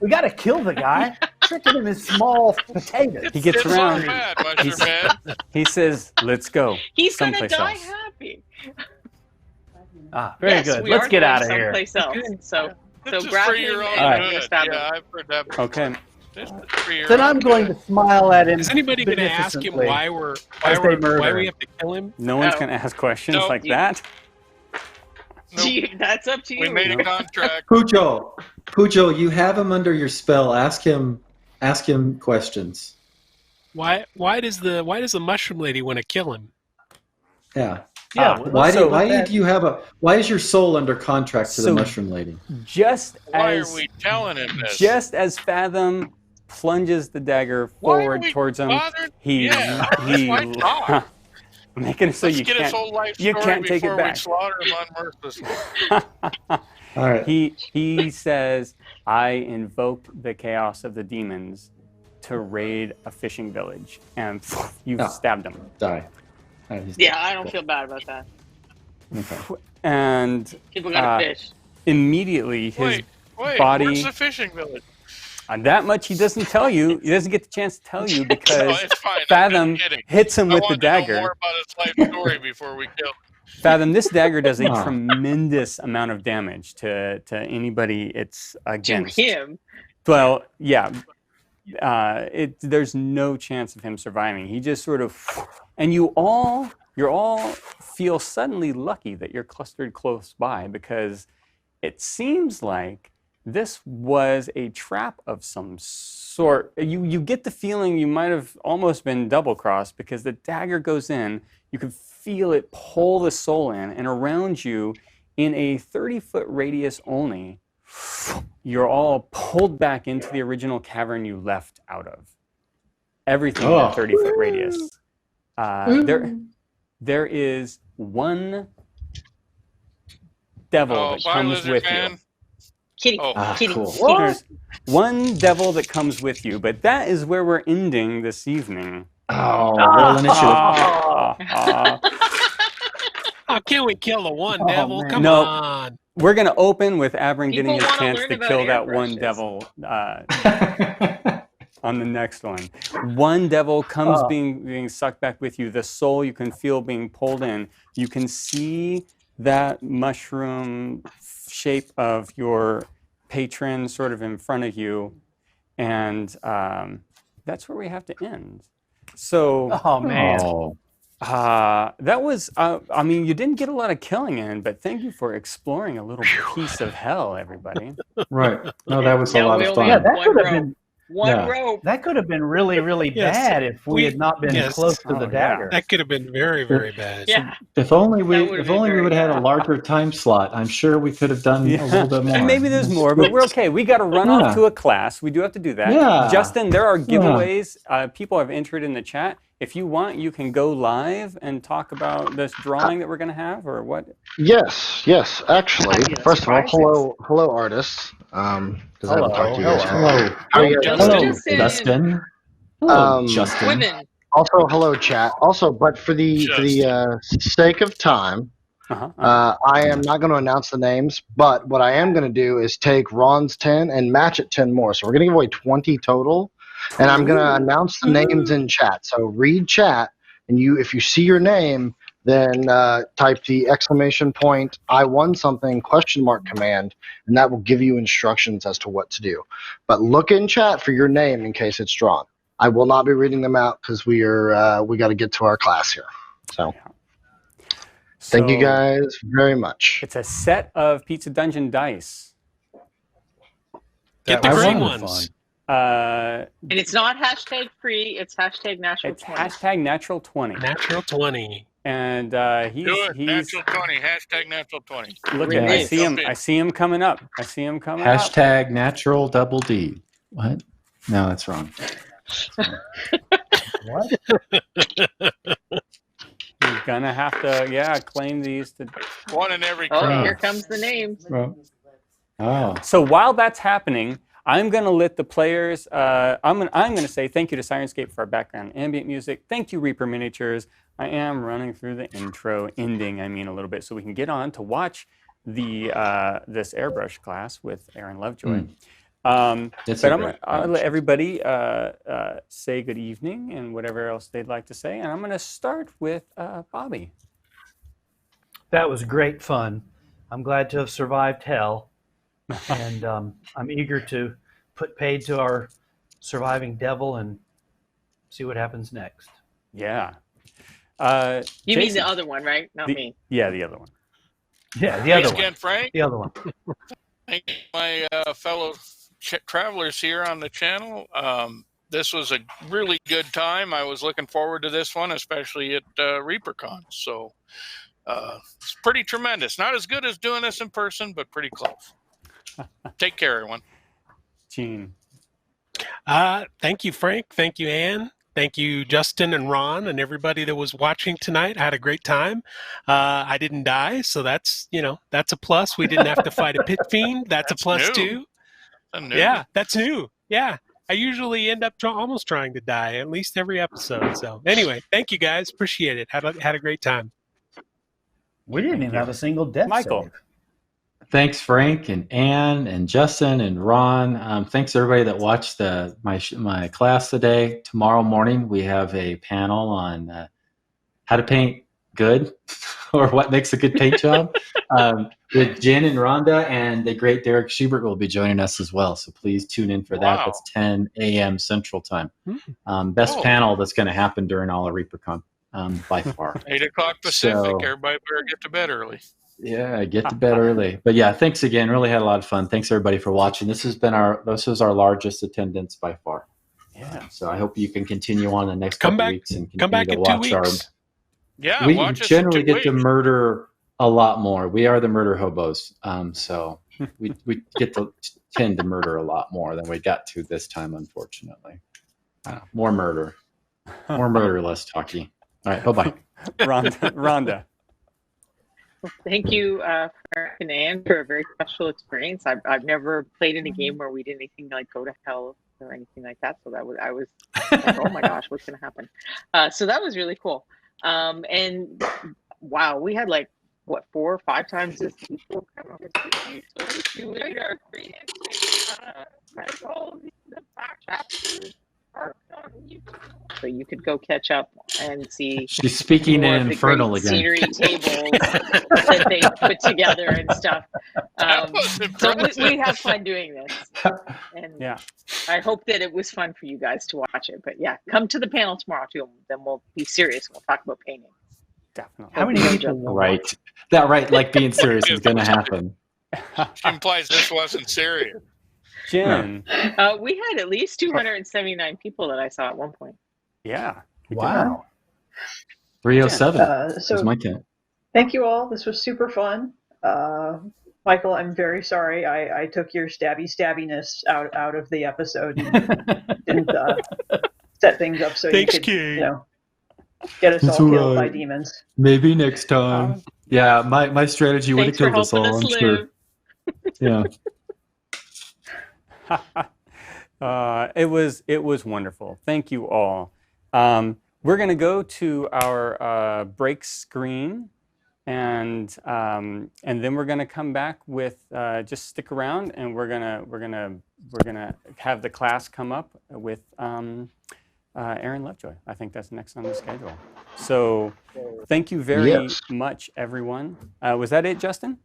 Speaker 6: We gotta kill the guy. Tricking him is small potatoes.
Speaker 1: He gets
Speaker 2: It's
Speaker 1: around.
Speaker 2: not bad, Mushroom Man.
Speaker 1: He says, "Let's go."
Speaker 8: He's going to
Speaker 1: someplace
Speaker 8: die
Speaker 1: else.
Speaker 8: happy.
Speaker 6: Very
Speaker 8: Yes,
Speaker 6: good.
Speaker 8: we
Speaker 6: Let's
Speaker 8: are
Speaker 6: get
Speaker 8: going
Speaker 6: out of here.
Speaker 8: someplace else. So
Speaker 2: This is
Speaker 8: grab
Speaker 2: for
Speaker 8: him
Speaker 2: your own
Speaker 8: and
Speaker 1: Alright.
Speaker 8: we're gonna
Speaker 2: good.
Speaker 8: stab him.
Speaker 2: Yeah, I've heard that.
Speaker 1: Okay.
Speaker 2: This is for your
Speaker 6: Then
Speaker 2: own
Speaker 6: I'm going to
Speaker 2: good.
Speaker 6: smile at him.
Speaker 3: Is anybody going to ask him
Speaker 6: beneficently.
Speaker 3: why
Speaker 6: As they murder
Speaker 3: why
Speaker 6: him.
Speaker 3: we have to kill him?
Speaker 1: No one's
Speaker 8: Oh.
Speaker 1: going to ask questions
Speaker 2: No,
Speaker 1: like
Speaker 8: you-
Speaker 1: that.
Speaker 2: Nope.
Speaker 8: That's up to you.
Speaker 2: We made a contract.
Speaker 4: Pujo, you have him under your spell. Ask him questions.
Speaker 3: Why does the mushroom lady want to kill him?
Speaker 4: Yeah.
Speaker 6: Yeah.
Speaker 4: Why
Speaker 6: so
Speaker 4: do you have why is your soul under contract to the
Speaker 1: So-
Speaker 4: mushroom lady?
Speaker 1: Just
Speaker 2: Why
Speaker 1: as
Speaker 2: are we telling him this?
Speaker 1: just as Fathom plunges the dagger
Speaker 2: Why are
Speaker 1: forward
Speaker 2: we
Speaker 1: towards him,
Speaker 2: bothered?
Speaker 1: he
Speaker 2: Why not?
Speaker 1: making it so
Speaker 2: Let's
Speaker 1: you
Speaker 2: get his whole
Speaker 1: can't.
Speaker 2: life
Speaker 1: you
Speaker 2: story
Speaker 1: can't take it
Speaker 2: before
Speaker 1: back.
Speaker 2: we slaughter him unmercifully.
Speaker 4: All right.
Speaker 1: He says, "I invoked the chaos of the demons to raid a fishing village," and you've
Speaker 4: Oh.
Speaker 1: stabbed him.
Speaker 4: Die. All right, he's
Speaker 8: Yeah,
Speaker 4: dead.
Speaker 8: I don't feel bad about that.
Speaker 4: Okay.
Speaker 1: And
Speaker 8: People gotta fish.
Speaker 1: immediately his
Speaker 2: Wait,
Speaker 1: body.
Speaker 2: where's the fishing village?
Speaker 1: That much he doesn't tell you. He doesn't get the chance to tell you
Speaker 2: No,
Speaker 1: because
Speaker 2: it's fine.
Speaker 1: Fathom
Speaker 2: I'm just kidding.
Speaker 1: hits him
Speaker 2: I
Speaker 1: with the
Speaker 2: wanted to know
Speaker 1: dagger.
Speaker 2: more about his life story before we kill him.
Speaker 1: Fathom, this dagger does a
Speaker 4: Wow.
Speaker 1: tremendous amount of damage to anybody it's
Speaker 8: To
Speaker 1: against.
Speaker 8: him.
Speaker 1: Well, yeah. There's no chance of him surviving. He just sort of, and you're all feel suddenly lucky that you're clustered close by because it seems like this was a trap of some sort. You get the feeling you might have almost been double crossed because the dagger goes in. You can feel it pull the soul in, and around you, in a 30-foot radius only, you're all pulled back into the original cavern you left out of. Everything in a 30-foot radius. There is one devil that
Speaker 2: bye,
Speaker 1: comes
Speaker 2: lizard
Speaker 1: with
Speaker 2: man.
Speaker 1: you.
Speaker 8: Kitty. Kitty.
Speaker 4: Cool.
Speaker 1: There's one devil that comes with you, but that is where we're ending this evening.
Speaker 4: Oh, roll initiative.
Speaker 3: How can we kill the one
Speaker 6: Oh,
Speaker 3: devil?
Speaker 6: man.
Speaker 3: Come
Speaker 1: No.
Speaker 3: on.
Speaker 1: We're going to open with Abram
Speaker 8: People
Speaker 1: getting his
Speaker 8: wanna
Speaker 1: chance
Speaker 8: learn
Speaker 1: to
Speaker 8: about
Speaker 1: kill that one
Speaker 8: airbrushes.
Speaker 1: devil on the next one. One devil comes being sucked back with you. The soul you can feel being pulled in. You can see that mushroom shape of your patron sort of in front of you. And that's where we have to end. So
Speaker 6: Oh man.
Speaker 4: Oh.
Speaker 1: that was, I mean, you didn't get a lot of killing in, but thank you for exploring a little piece of hell, everybody.
Speaker 4: Right. No, that was a
Speaker 8: Yeah,
Speaker 4: lot
Speaker 8: we
Speaker 4: of
Speaker 8: only
Speaker 4: fun.
Speaker 6: Yeah, that
Speaker 8: One
Speaker 6: could have
Speaker 8: rope.
Speaker 6: been
Speaker 8: One rope.
Speaker 6: really, really
Speaker 3: Yes.
Speaker 6: bad if we had not been
Speaker 3: Yes.
Speaker 6: close to
Speaker 1: Oh,
Speaker 6: the
Speaker 1: yeah.
Speaker 6: dagger.
Speaker 3: That could have been very, very bad.
Speaker 8: Yeah.
Speaker 4: If only we
Speaker 8: That would've been very
Speaker 4: would have had a
Speaker 8: bad.
Speaker 4: larger time slot, I'm sure we could have done a little bit more.
Speaker 1: And maybe there's more, but we're okay. We got to run off
Speaker 4: Yeah.
Speaker 1: to a class. We do have to do that.
Speaker 4: Yeah.
Speaker 1: Justin, there are giveaways. People have entered in the chat. if you want, you can go live and talk about this drawing that we're going to have, or what?
Speaker 9: Yes. Actually,
Speaker 5: Fabulous.
Speaker 9: first of all,
Speaker 5: Surprises.
Speaker 9: hello, artists. Because I haven't talked to you guys.
Speaker 4: Hello.
Speaker 9: How are you guys
Speaker 8: Hello,
Speaker 9: doing?
Speaker 8: Justin.
Speaker 4: Justin. Hello, Justin.
Speaker 8: Women.
Speaker 9: Also, hello, chat. Also, but for the sake of time, I am not going to announce the names. But what I am going to do is take Ron's 10 and match it 10 more. So we're going to give away 20 total, and I'm going to announce the names in chat. So read chat, and if you see your name, then type the exclamation point I won something command, and that will give you instructions as to what to do. But look in chat for your name in case it's drawn. I will not be reading them out because we got to get to our class here. So thank you guys very much.
Speaker 1: It's a set of Pizza Dungeon dice.
Speaker 3: Get the green ones.
Speaker 5: And it's not hashtag free, it's hashtag natural 20.
Speaker 1: Hashtag natural 20.
Speaker 3: Natural 20.
Speaker 1: And he's
Speaker 2: natural 20. Hashtag natural 20.
Speaker 1: Look at I see him coming up.
Speaker 4: Hashtag natural double D. What? No, that's wrong.
Speaker 6: What?
Speaker 1: You're gonna have to claim these to
Speaker 2: one in every
Speaker 8: Oh,
Speaker 2: crowd.
Speaker 8: here comes the names.
Speaker 4: Oh.
Speaker 1: So while that's happening, I'm gonna let the players I'm gonna say thank you to Sirenscape for our background ambient music. Thank you, Reaper Miniatures. I am running through the ending a little bit so we can get on to watch the this airbrush class with Aaron Lovejoy. But I'll let everybody say good evening and whatever else they'd like to say. And I'm going to start with Bobby.
Speaker 6: That was great fun. I'm glad to have survived hell. And I'm eager to put paid to our surviving devil and see what happens next.
Speaker 1: Yeah.
Speaker 8: You
Speaker 1: Jason,
Speaker 8: mean the other one, right? Not me.
Speaker 1: Yeah, the other one.
Speaker 6: Yeah, the other one.
Speaker 2: Again, Frank.
Speaker 6: The other one.
Speaker 2: Thank you, my fellow travelers here on the channel. This was a really good time. I was looking forward to this one, especially at ReaperCon. So it's pretty tremendous. Not as good as doing this in person, but pretty close. Take care, everyone.
Speaker 1: Gene.
Speaker 3: Thank you, Frank. Thank you, Anne. Thank you, Justin and Ron and everybody that was watching tonight. I had a great time. I didn't die, so that's a plus. We didn't have to fight a pit fiend. That's a plus too. Yeah, that's new. Yeah, I usually end up almost trying to die at least every episode. So anyway, thank you guys. Appreciate it. Had a great time.
Speaker 6: We didn't even have a single death
Speaker 1: Michael.
Speaker 6: save.
Speaker 4: Thanks, Frank and Anne and Justin and Ron. Thanks everybody that watched my class today. Tomorrow morning we have a panel on how to paint good or what makes a good paint job. With Jen and Rhonda, and the great Derek Schubert will be joining us as well. So please tune in for that. That's 10 a.m. Central Time. Best panel that's going to happen during all of ReaperCon by far.
Speaker 2: 8 o'clock Pacific. Everybody better get to bed early.
Speaker 4: Yeah, get to bed early. But yeah, thanks again. Really had a lot of fun. Thanks everybody for watching. This was our largest attendance by far.
Speaker 1: Yeah.
Speaker 4: So I hope you can continue on the next couple weeks and continue
Speaker 3: come back
Speaker 4: to
Speaker 3: in
Speaker 4: watch
Speaker 3: 2 weeks.
Speaker 2: Yeah,
Speaker 4: we
Speaker 2: watch us
Speaker 4: generally
Speaker 2: in 2
Speaker 4: get to
Speaker 2: weeks.
Speaker 4: murder a lot more. We are the murder hobos. So we get to tend to murder a lot more than we got to this time, unfortunately. More murder. More murder, less talky. All right, bye-bye.
Speaker 1: Rhonda.
Speaker 8: Thank you, Frank and Anne, for a very special experience. I've never played in a game where we did anything like go to hell or anything like that. So I was like, oh my gosh, what's going to happen? So that was really cool. And wow, we had 4 or 5 times this people come over to you. So you later, so you could go catch up and see.
Speaker 4: She's speaking in Infernal again.
Speaker 8: Scenery tables that they put together and stuff. So we have fun doing this, and
Speaker 1: yeah,
Speaker 8: I hope that it was fun for you guys to watch it. But yeah, come to the panel tomorrow too. Then we'll be serious. We'll talk about painting.
Speaker 1: Definitely.
Speaker 6: How many people?
Speaker 4: Right. That right. Like being serious is going to happen.
Speaker 2: She implies this wasn't serious.
Speaker 1: Jen.
Speaker 8: We had at least 279 people that I saw at one point.
Speaker 1: Yeah.
Speaker 6: Wow.
Speaker 4: 307
Speaker 7: So
Speaker 4: was my count.
Speaker 7: thank you all. This was super fun. Michael, I'm very sorry I took your stabbiness out of the episode and didn't set things up so
Speaker 3: Thanks,
Speaker 7: you could,
Speaker 3: King.
Speaker 7: get us
Speaker 4: It's
Speaker 7: all killed
Speaker 4: alright.
Speaker 7: by demons.
Speaker 4: Maybe next time. Yeah, my strategy would have
Speaker 8: Thanks for
Speaker 4: killed us
Speaker 8: helping
Speaker 4: all,
Speaker 8: us
Speaker 4: I'm sure.
Speaker 1: Yeah. It was wonderful. Thank you all. We're going to go to our break screen, and then we're going to come back with just stick around, and we're gonna have the class come up with Aaron Lovejoy. I think that's next on the schedule. So thank you very much, everyone. Was that it, Justin?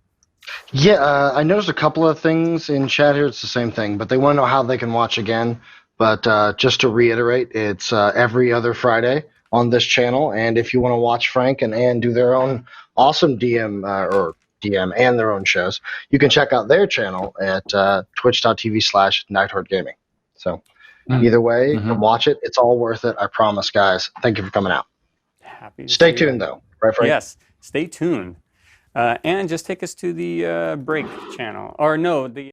Speaker 9: Yeah, I noticed a couple of things in chat here. It's the same thing, but they want to know how they can watch again. But just to reiterate, it's every other Friday on this channel. And if you want to watch Frank and Ann do their own awesome DM and their own shows, you can check out their channel at twitch.tv/nighthordegaming. So either way, watch it. It's all worth it. I promise, guys. Thank you for coming out.
Speaker 1: Happy to
Speaker 9: Stay
Speaker 1: see
Speaker 9: tuned,
Speaker 1: you.
Speaker 9: though. Right, Frank?
Speaker 1: Yes, stay tuned. And just take us to the break channel. Or no, the